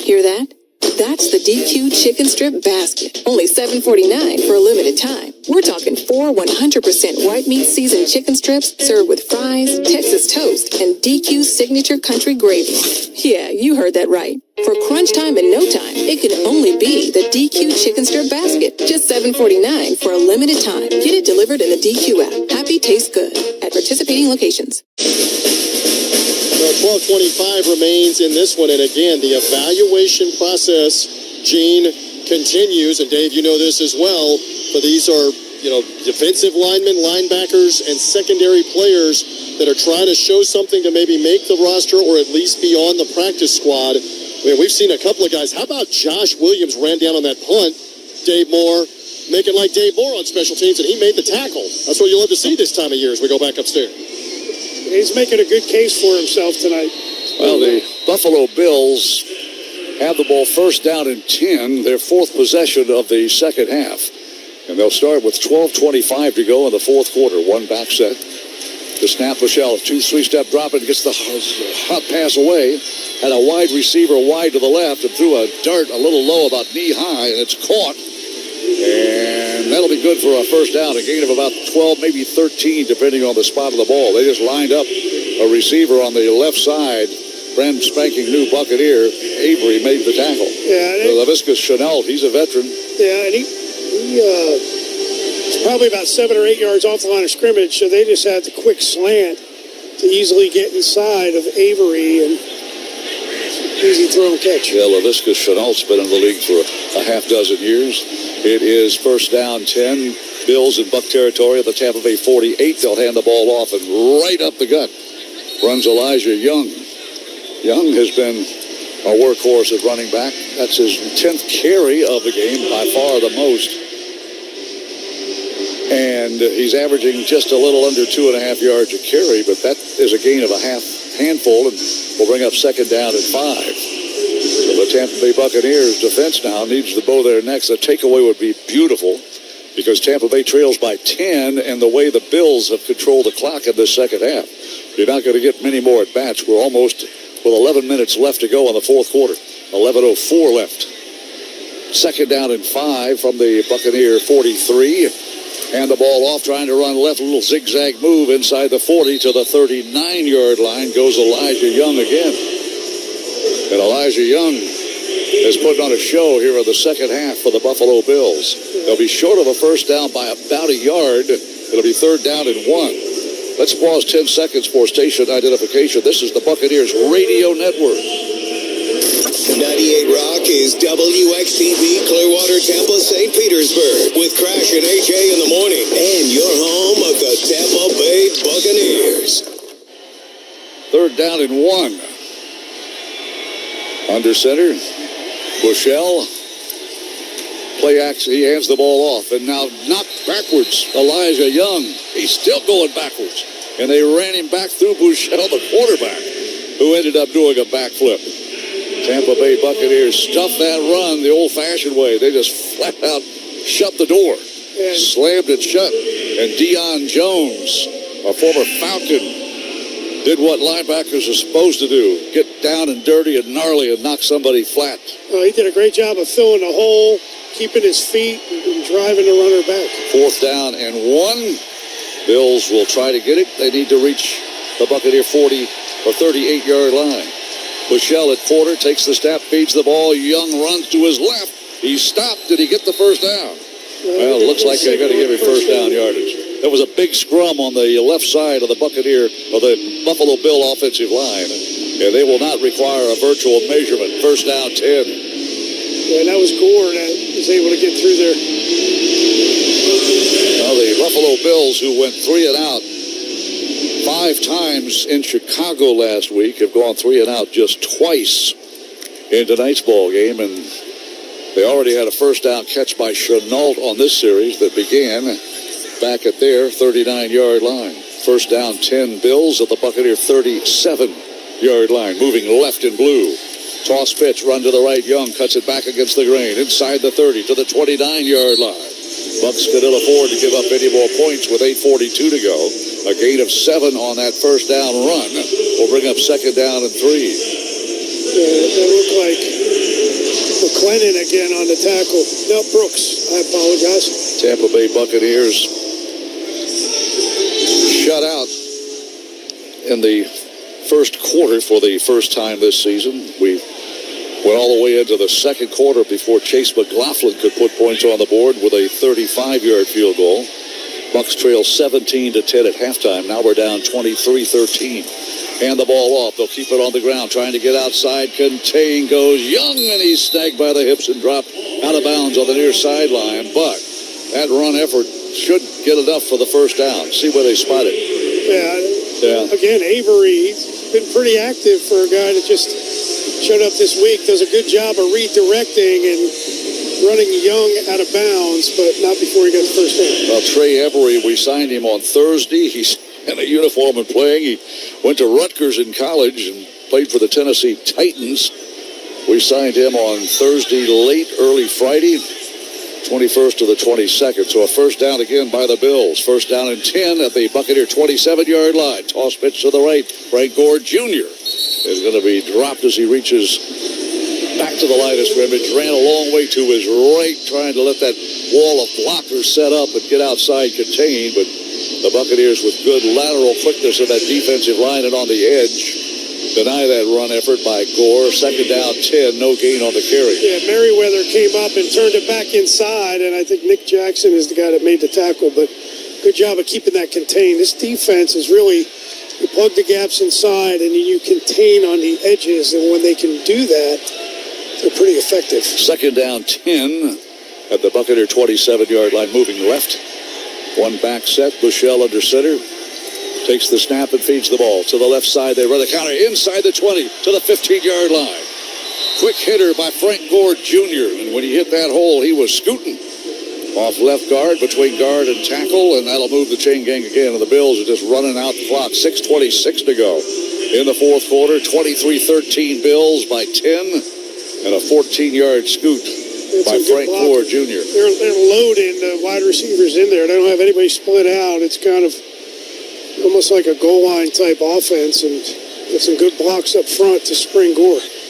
Hear that? That's the DQ chicken strip basket. Only $7.49 for a limited time. We're talking 4 100% white meat seasoned chicken strips served with fries, Texas toast, and DQ signature country gravy. Yeah, you heard that right. For crunch time in no time, it can only be the DQ chicken strip basket. Just $7.49 for a limited time. Get it delivered in the DQ app. Happy tastes good at participating locations. So 12:25 remains in this one, and again, the evaluation process, Gene, continues. And Dave, you know this as well, but these are, defensive linemen, linebackers, and secondary players that are trying to show something to maybe make the roster or at least be on the practice squad. We've seen a couple of guys. How about Josh Williams ran down on that punt? Dave Moore making like Dave Moore on special teams, and he made the tackle. That's what you'll love to see this time of year as we go back upstairs. He's making a good case for himself tonight. Well, the Buffalo Bills have the ball first down and 10, their fourth possession of the second half. And they'll start with 12:25 to go in the fourth quarter. One back set. The snap, Michelle, 2-3-step drop and gets the hot pass away. Had a wide receiver wide to the left and threw a dart a little low, about knee high, and it's caught. And that'll be good for a first down, a gain of about 12, maybe 13, depending on the spot of the ball. They just lined up a receiver on the left side. Brand spanking new Buccaneer. Avery made the tackle. Yeah. LaVisca Chenault, he's a veteran. Yeah, and he's probably about 7 or 8 yards off the line of scrimmage, so they just had the quick slant to easily get inside of Avery and easy throw and catch. Yeah, LaVisca Chenault's been in the league for a half dozen years. It is first down 10. Bills in Buck territory at the Tampa Bay 48. They'll hand the ball off and right up the gut runs Elijah Young. Young has been a workhorse at running back. That's his 10th carry of the game, by far the most. And he's averaging just a little under 2.5 yards a carry, but that is a gain of a handful, and will bring up second down and 5. So the Tampa Bay Buccaneers defense now needs to bow their necks. A takeaway would be beautiful because Tampa Bay trails by 10, and the way the Bills have controlled the clock in this second half, you're not going to get many more at bats. We're almost with 11 minutes left to go in the fourth quarter. 11:04 left. Second down and 5 from the Buccaneer 43. And the ball off, trying to run left, a little zigzag move inside the 40 to the 39-yard line. Goes Elijah Young again. And Elijah Young is putting on a show here in the second half for the Buffalo Bills. They'll be short of a first down by about a yard. It'll be third down and 1. Let's pause 10 seconds for station identification. This is the Buccaneers Radio Network. 98 Rock is WXTV Clearwater, Tampa, St. Petersburg with Crash and AJ in the morning and your home of the Tampa Bay Buccaneers. Third down and 1. Under center, Bushell. Play action, he hands the ball off and now knocked backwards. Elijah Young, he's still going backwards. And they ran him back through Bushell, the quarterback, who ended up doing a backflip. Tampa Bay Buccaneers stuffed that run the old-fashioned way. They just flat out shut the door, slammed it shut. And Deion Jones, a former Falcon, did what linebackers are supposed to do, get down and dirty and gnarly and knock somebody flat. He did a great job of filling the hole, keeping his feet, and driving the runner back. Fourth down and 1. Bills will try to get it. They need to reach the Buccaneer 40 or 38-yard line. Bushell at quarter, takes the snap, feeds the ball. Young runs to his left. He stopped. Did he get the first down? Well, it looks like they're going to give him first down yardage. There was a big scrum on the left side of the Buccaneer, or the Buffalo Bill offensive line, and they will not require a virtual measurement. First down 10. Yeah, and that was Gore that was able to get through there. Now the Buffalo Bills, who went 3 and out 5 times in Chicago last week, have gone 3 and out just twice in tonight's ball game, and they already had a first down catch by Chenault on this series that began back at their 39-yard line. First down 10 Bills at the Buccaneer 37-yard line, moving left in blue. Toss pitch, run to the right. Young cuts it back against the grain inside the 30 to the 29-yard line. Bucs could ill afford to give up any more points with 8:42 to go. A gain of 7 on that first down run will bring up second down and 3. Yeah, that looked like McLennan again on the tackle. No, Brooks. I apologize. Tampa Bay Buccaneers shut out in the first quarter for the first time this season. We went all the way into the second quarter before Chase McLaughlin could put points on the board with a 35-yard field goal. Bucs trail 17-10 at halftime. Now we're down 23-13. Hand the ball off. They'll keep it on the ground, trying to get outside. Contain goes Young, and he's snagged by the hips and dropped out of bounds on the near sideline. But that run effort should get enough for the first down. See where they spot it. Yeah. Again, Avery's been pretty active for a guy that just showed up this week. Does a good job of redirecting and running Young out of bounds, but not before he got the first down. Well, Trey Emery, we signed him on Thursday. He's in a uniform and playing. He went to Rutgers in college and played for the Tennessee Titans. We signed him on Thursday late, early Friday, 21st to the 22nd. So a first down again by the Bills. First down and 10 at the Buccaneer 27-yard line. Toss pitch to the right. Frank Gore Jr. is going to be dropped as he reaches back to the line of scrimmage. Ran a long way to his right, trying to let that wall of blockers set up and get outside contained. But the Buccaneers, with good lateral quickness in that defensive line and on the edge, deny that run effort by Gore. Second down 10, no gain on the carry. Yeah, Merriweather came up and turned it back inside, and I think Nick Jackson is the guy that made the tackle, but good job of keeping that contained. This defense is really, you plug the gaps inside and you contain on the edges, and when they can do that, they're pretty effective. Second down 10 at the Buccaneer 27-yard line, moving left. One back set, Bushell under center. Takes the snap and feeds the ball to the left side. They run the counter inside the 20 to the 15-yard line. Quick hitter by Frank Gore Jr. And when he hit that hole, he was scooting off left guard, between guard and tackle, and that'll move the chain gang again. And the Bills are just running out the clock. 6:26 to go in the fourth quarter. 23-13 Bills by 10, and a 14-yard scoot by Frank Gore Jr. They're loading the wide receivers in there. They don't have anybody split out. It's kind of almost like a goal line type offense, and with some good blocks up front to spring Gore.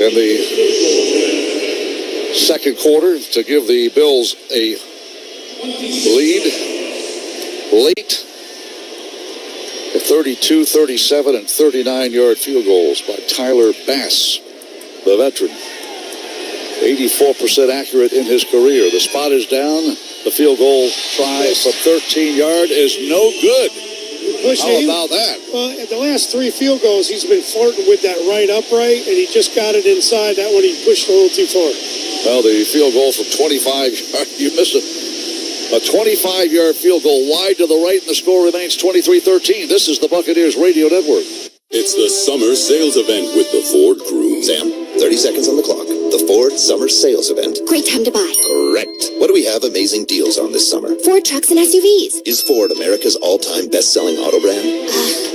in the second quarter to give the Bills a lead late. 32, 37, and 39-yard field goals by Tyler Bass, the veteran. 84% accurate in his career. The spot is down. The field goal try from 13-yard is no good. How about that? Well, at the last 3 field goals, he's been flirting with that right upright, and he just got it inside. That one he pushed a little too far. Well, the field goal from 25 yards, you missed it. A 25-yard field goal wide to the right, and the score remains 23-13. This is the Buccaneers Radio Network. It's the summer sales event with the Ford Crew. Sam, 30 seconds on the clock. The Ford Summer Sales Event. Great time to buy. Correct. What do we have amazing deals on this summer? Ford trucks and SUVs. Is Ford America's all-time best-selling auto brand?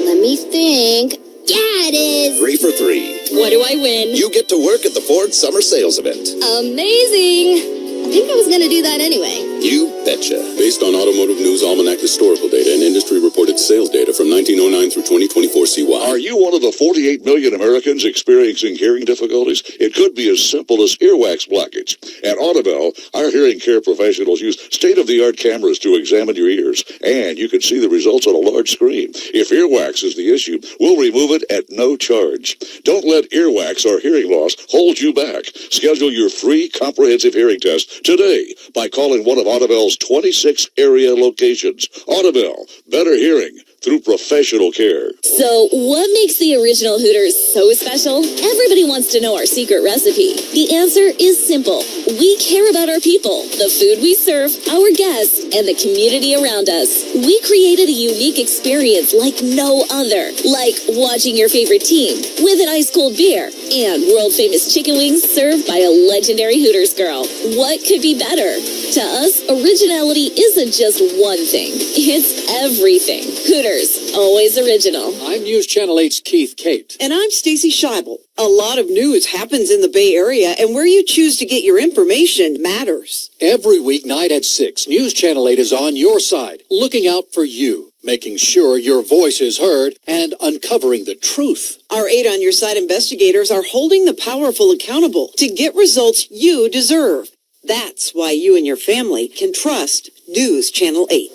Let me think. Yeah, it is. 3 for 3. What do I win? You get to work at the Ford Summer Sales Event. Amazing. I think I was going to do that anyway. You betcha. Based on Automotive News Almanac historical data and industry-reported sales data from 1909 through 2024 CY. Are you one of the 48 million Americans experiencing hearing difficulties? It could be as simple as earwax blockage. At Audibel, our hearing care professionals use state-of-the-art cameras to examine your ears, and you can see the results on a large screen. If earwax is the issue, we'll remove it at no charge. Don't let earwax or hearing loss hold you back. Schedule your free comprehensive hearing test today by calling one of Audibel's 26 area locations. Audibel, better hearing through professional care. So, what makes the original Hooters so special? Everybody wants to know our secret recipe. The answer is simple. We care about our people, the food we serve, our guests, and the community around us. We created a unique experience like no other, like watching your favorite team with an ice-cold beer and world-famous chicken wings served by a legendary Hooters girl. What could be better? To us, originality isn't just one thing. It's everything. Hooters, always original. I'm News Channel 8's Keith Kate. And I'm Stacy Scheibel. A lot of news happens in the Bay Area, and where you choose to get your information matters. Every weeknight at 6, News Channel 8 is on your side, looking out for you, making sure your voice is heard, and uncovering the truth. Our 8 on Your Side investigators are holding the powerful accountable to get results you deserve. That's why you and your family can trust News Channel 8.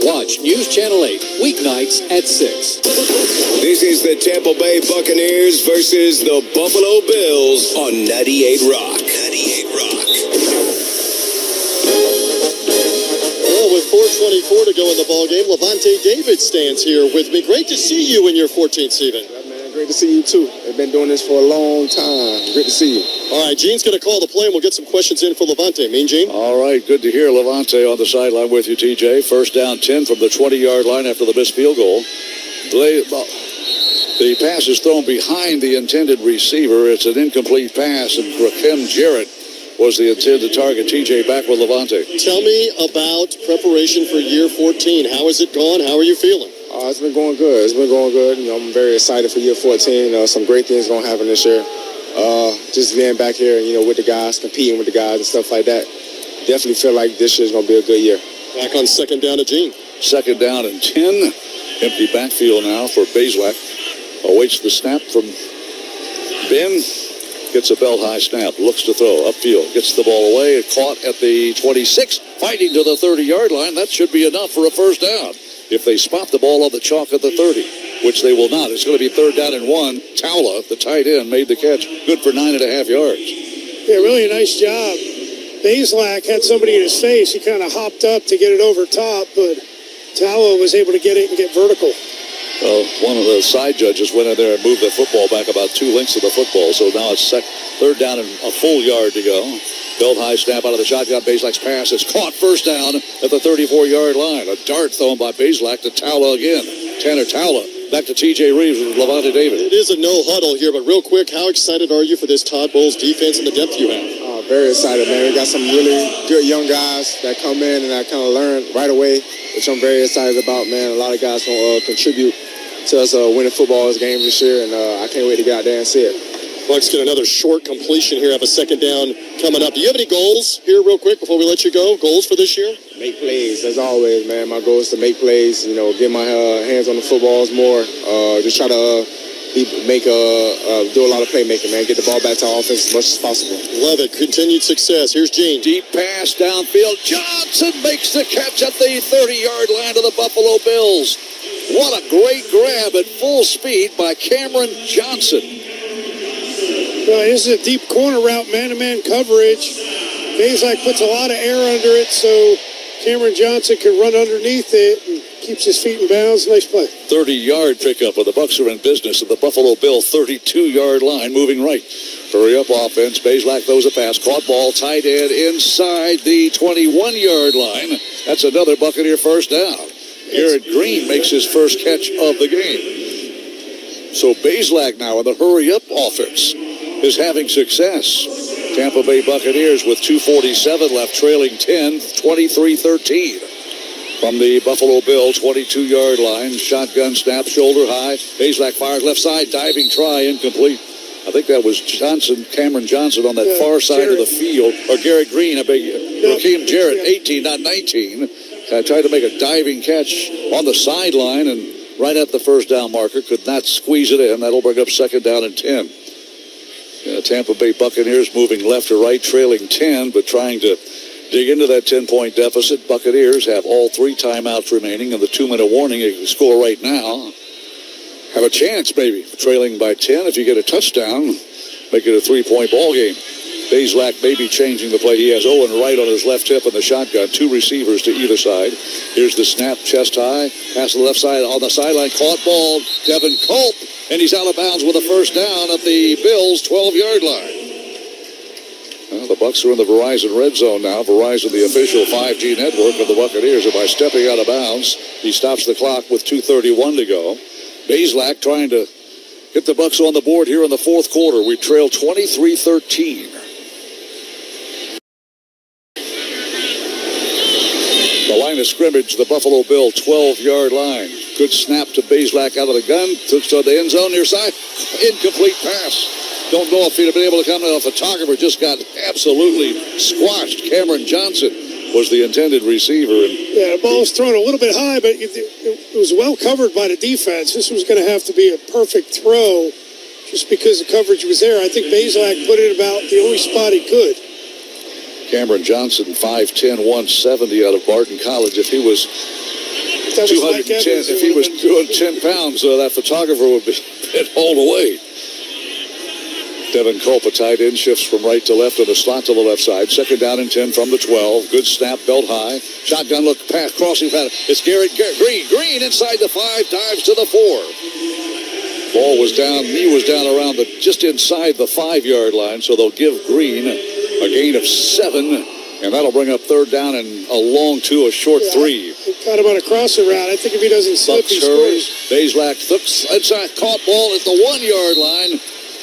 Watch News Channel 8, weeknights at 6. This is the Tampa Bay Buccaneers versus the Buffalo Bills on 98 Rock. 98 Rock. Well, with 4:24 to go in the ballgame, Levante David stands here with me. Great to see you in your 14th season. Great to see you, too. I've been doing this for a long time. Great to see you. All right, Gene's going to call the play, and we'll get some questions in for Levante. Mean Gene? All right, good to hear Levante on the sideline with you, TJ. First down 10 from the 20-yard line after the missed field goal. The pass is thrown behind the intended receiver. It's an incomplete pass, and Rakim Jarrett was the intended target. TJ back with Levante. Tell me about preparation for year 14. How has it gone? How are you feeling? It's been going good. It's been going good. I'm very excited for year 14. Some great things going to happen this year. Just being back here, with the guys, competing with the guys and stuff like that. Definitely feel like this year's going to be a good year. Back on second down to Gene. Second down and 10. Empty backfield now for Bazelak. Awaits the snap from Ben. Gets a belt-high snap. Looks to throw. Upfield. Gets the ball away. Caught at the 26. Fighting to the 30-yard line. That should be enough for a first down. If they spot the ball on the chalk at the 30, which they will not. It's going to be third down and 1. Towla, the tight end, made the catch. Good for 9.5 yards. Yeah, really a nice job. Bazelak had somebody in his face. He kind of hopped up to get it over top, but Towla was able to get it and get vertical. Well, one of the side judges went in there and moved the football back about 2 lengths of the football, so now it's third down and a full yard to go. Belt high snap out of the shotgun. Bazelak's pass is caught first down at the 34-yard line. A dart thrown by Bazelak to Towla again. Tanner Towla back to TJ Reeves with Levante David. It is a no huddle here, but real quick, how excited are you for this Todd Bowles defense and the depth you have? Very excited, man. We got some really good young guys that come in and I kind of learn right away, which I'm very excited about, man. A lot of guys going to contribute to us winning football games this year, and I can't wait to get out there and see it. Bucs get another short completion here. Have a second down coming up. Do you have any goals here real quick before we let you go? Goals for this year? Make plays, as always, man. My goal is to make plays, get my hands on the footballs more. Just try to do a lot of playmaking, man. Get the ball back to our offense as much as possible. Love it. Continued success. Here's Gene. Deep pass downfield. Johnson makes the catch at the 30-yard line of the Buffalo Bills. What a great grab at full speed by Cameron Johnson. Well, this is a deep corner route, man-to-man coverage. Bazelak puts a lot of air under it, so Cameron Johnson can run underneath it and keeps his feet in bounds. Nice play. 30-yard pickup, and the Bucs are in business at the Buffalo Bill 32-yard line, moving right. Hurry up offense. Bazelak throws a pass. Caught ball, tight end inside the 21-yard line. That's another Buccaneer first down. Garrett Green makes his first catch of the game. So Bazelak now in the hurry-up offense is having success. Tampa Bay Buccaneers with 2:47 left, trailing 10, 23-13. From the Buffalo Bill 22-yard line, shotgun snap, shoulder high. Bazelak fires left side, diving try, incomplete. I think that was Cameron Johnson on that far side of the field. Or Garrett Green, Raheem Jarrett, 18, not 19. Tried to make a diving catch on the sideline and right at the first down marker. Could not squeeze it in. That'll bring up second down and 10. Tampa Bay Buccaneers moving left to right, trailing 10, but trying to dig into that 10-point deficit. Buccaneers have all 3 timeouts remaining, and the 2-minute warning. You can score right now. Have a chance, maybe, trailing by 10. If you get a touchdown, make it a 3-point ball game. Bazelak may be changing the play. He has Owen Wright on his left hip in the shotgun. 2 receivers to either side. Here's the snap, chest high. Pass to the left side on the sideline. Caught ball, Devin Culp. And he's out of bounds with a first down at the Bills' 12-yard line. Well, the Bucs are in the Verizon red zone now. Verizon, the official 5G network of the Buccaneers. And by stepping out of bounds, he stops the clock with 2:31 to go. Bazelak trying to get the Bucs on the board here in the fourth quarter. We trail 23-13. The line of scrimmage, the Buffalo Bill 12-yard line. Good snap to Bazelak out of the gun. Took to the end zone near side. Incomplete pass. Don't know if he'd have been able to come to a photographer. Just got absolutely squashed. Cameron Johnson was the intended receiver. Yeah, the ball was thrown a little bit high, but it was well covered by the defense. This was going to have to be a perfect throw just because the coverage was there. I think Bazelak put it about the only spot he could. Cameron Johnson, 5'10", 170 out of Barton College. If he was 210, if he was doing 10 pounds, that photographer would be hauled away. Devin Culp, a tight end, shifts from right to left on the slot to the left side. Second down and 10 from the 12. Good snap, belt high. Shotgun look, pass, crossing pattern. It's Garrett Green. Green inside the 5, dives to the 4. Ball was down, knee was down around just inside the 5-yard line, so they'll give Green a gain of 7, and that'll bring up third down and a long 2, a short 3. He caught him on a crossing route. I think if he doesn't slip, he scores. Bazelak looks inside, caught ball at the 1-yard line.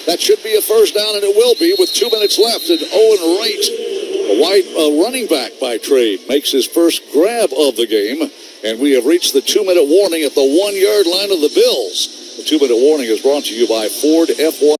That should be a first down, and it will be with 2 minutes left. And Owen Wright, a running back by trade, makes his first grab of the game. And we have reached the 2-minute warning at the 1-yard line of the Bills. The 2-minute warning is brought to you by Ford F1.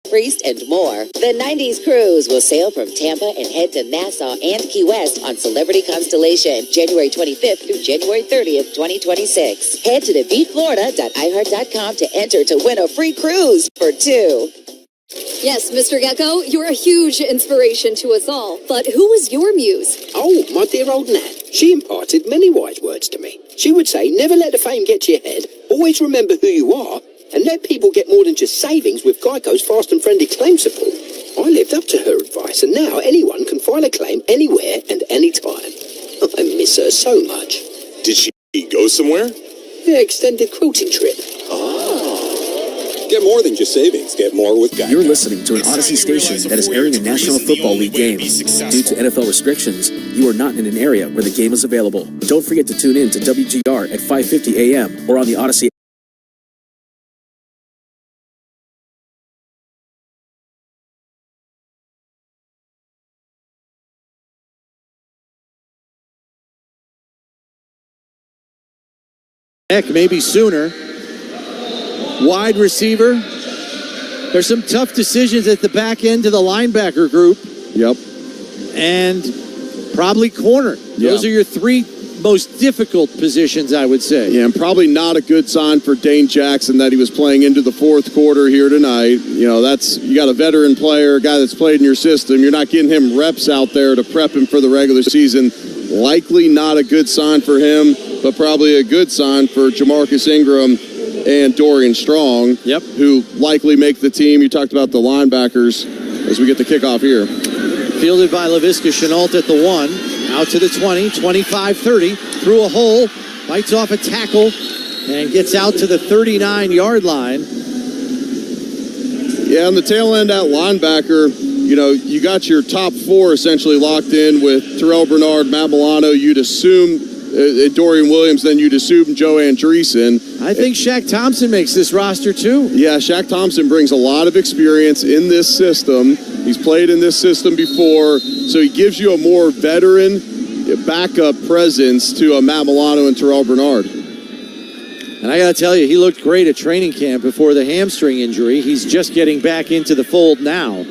Priest, and more. The 90s Cruise will sail from Tampa and head to Nassau and Key West on Celebrity Constellation, January 25th through January 30th, 2026. Head to defeatflorida.iheart.com to enter to win a free cruise for 2. Yes, Mr. Gecko, you're a huge inspiration to us all. But who was your muse? Oh, my dear old Nat. She imparted many wise words to me. She would say, never let the fame get to your head. Always remember who you are. And let people get more than just savings with Geico's fast and friendly claim support. I lived up to her advice, and now anyone can file a claim anywhere and anytime. I miss her so much. Did she go somewhere? Yeah, extended quilting trip. Get more than just savings. Get more with Geico. You're listening to an Odyssey station that is airing a National Football League game. Due to NFL restrictions, you are not in an area where the game is available. Don't forget to tune in to WGR at 5:50 a.m. or on the Odyssey Heck, maybe sooner. Wide receiver. There's some tough decisions at the back end to the linebacker group. Yep. And probably corner. Those are your three most difficult positions, I would say. Yeah, and probably not a good sign for Dane Jackson that he was playing into the fourth quarter here tonight. You know, you got a veteran player, a guy that's played in your system. You're not getting him reps out there to prep him for the regular season. Likely not a good sign for him, but probably a good sign for Jamarcus Ingram and Dorian Strong, who likely make the team. You talked about the linebackers as we get the kickoff here. Fielded by Laviska Shenault at the 1, out to the 20, 25-30, through a hole, bites off a tackle, and gets out to the 39-yard line. Yeah, on the tail end, that linebacker, you know, you got your top four essentially locked in with Terrell Bernard, Matt Milano. You'd assume Dorian Williams, then you'd assume Joe Andreessen. I think Shaq Thompson makes this roster too. Yeah, Shaq Thompson brings a lot of experience in this system. He's played in this system before, so he gives you a more veteran backup presence to Matt Milano and Terrell Bernard. And I got to tell you, he looked great at training camp before the hamstring injury. He's just getting back into the fold now.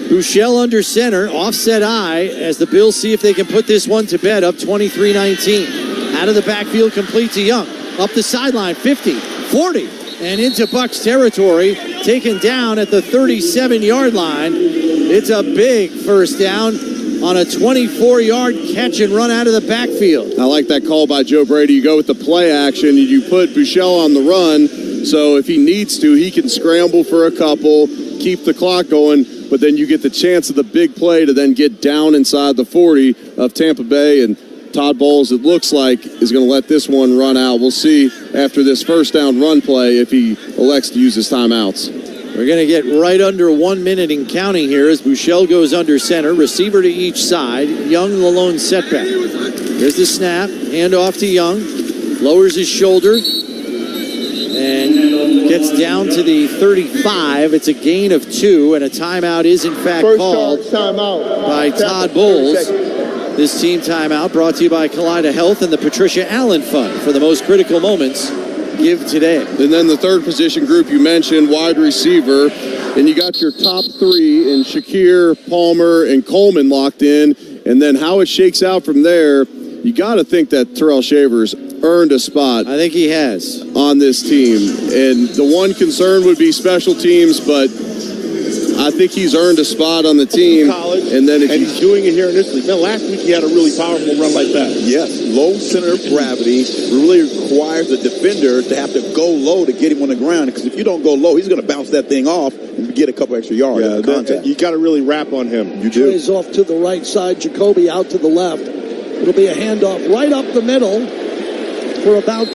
Buechele under center, offset eye, as the Bills see if they can put this one to bed, up 23-19. Out of the backfield, complete to Young. Up the sideline, 50, 40, and into Bucs territory, taken down at the 37-yard line. It's a big first down on a 24-yard catch and run out of the backfield. I like that call by Joe Brady. You go with the play action, and you put Buechele on the run, so if he needs to, he can scramble for a couple, keep the clock going, but then you get the chance of the big play to then get down inside the 40 of Tampa Bay. And Todd Bowles, it looks like, is going to let this one run out. We'll see after this first down run play if he elects to use his timeouts. We're going to get right under 1 minute in counting here as Buechele goes under center, receiver to each side. Young, the lone setback. Here's the snap, handoff to Young, lowers his shoulder, and gets down to the 35. It's a gain of 2, and a timeout is in fact called by Todd Bowles. This team timeout brought to you by Kaleida Health and the Patricia Allen Fund for the most critical moments. Give today. And then the third position group you mentioned, wide receiver, and you got your top three in Shakir, Palmer, and Coleman locked in. And then how it shakes out from there, you got to think that Terrell Shavers earned a spot. I think he has on this team. And the one concern would be special teams, but I think he's earned a spot on the team. And then he's doing it here in this league. Man, last week he had a really powerful run like that. Yes, low center of gravity really requires the defender to have to go low to get him on the ground. Because if you don't go low, he's going to bounce that thing off and get a couple extra yards. Yeah, you got to really wrap on him. You do. Plays off to the right side. Jacoby out to the left. It'll be a handoff right up the middle for about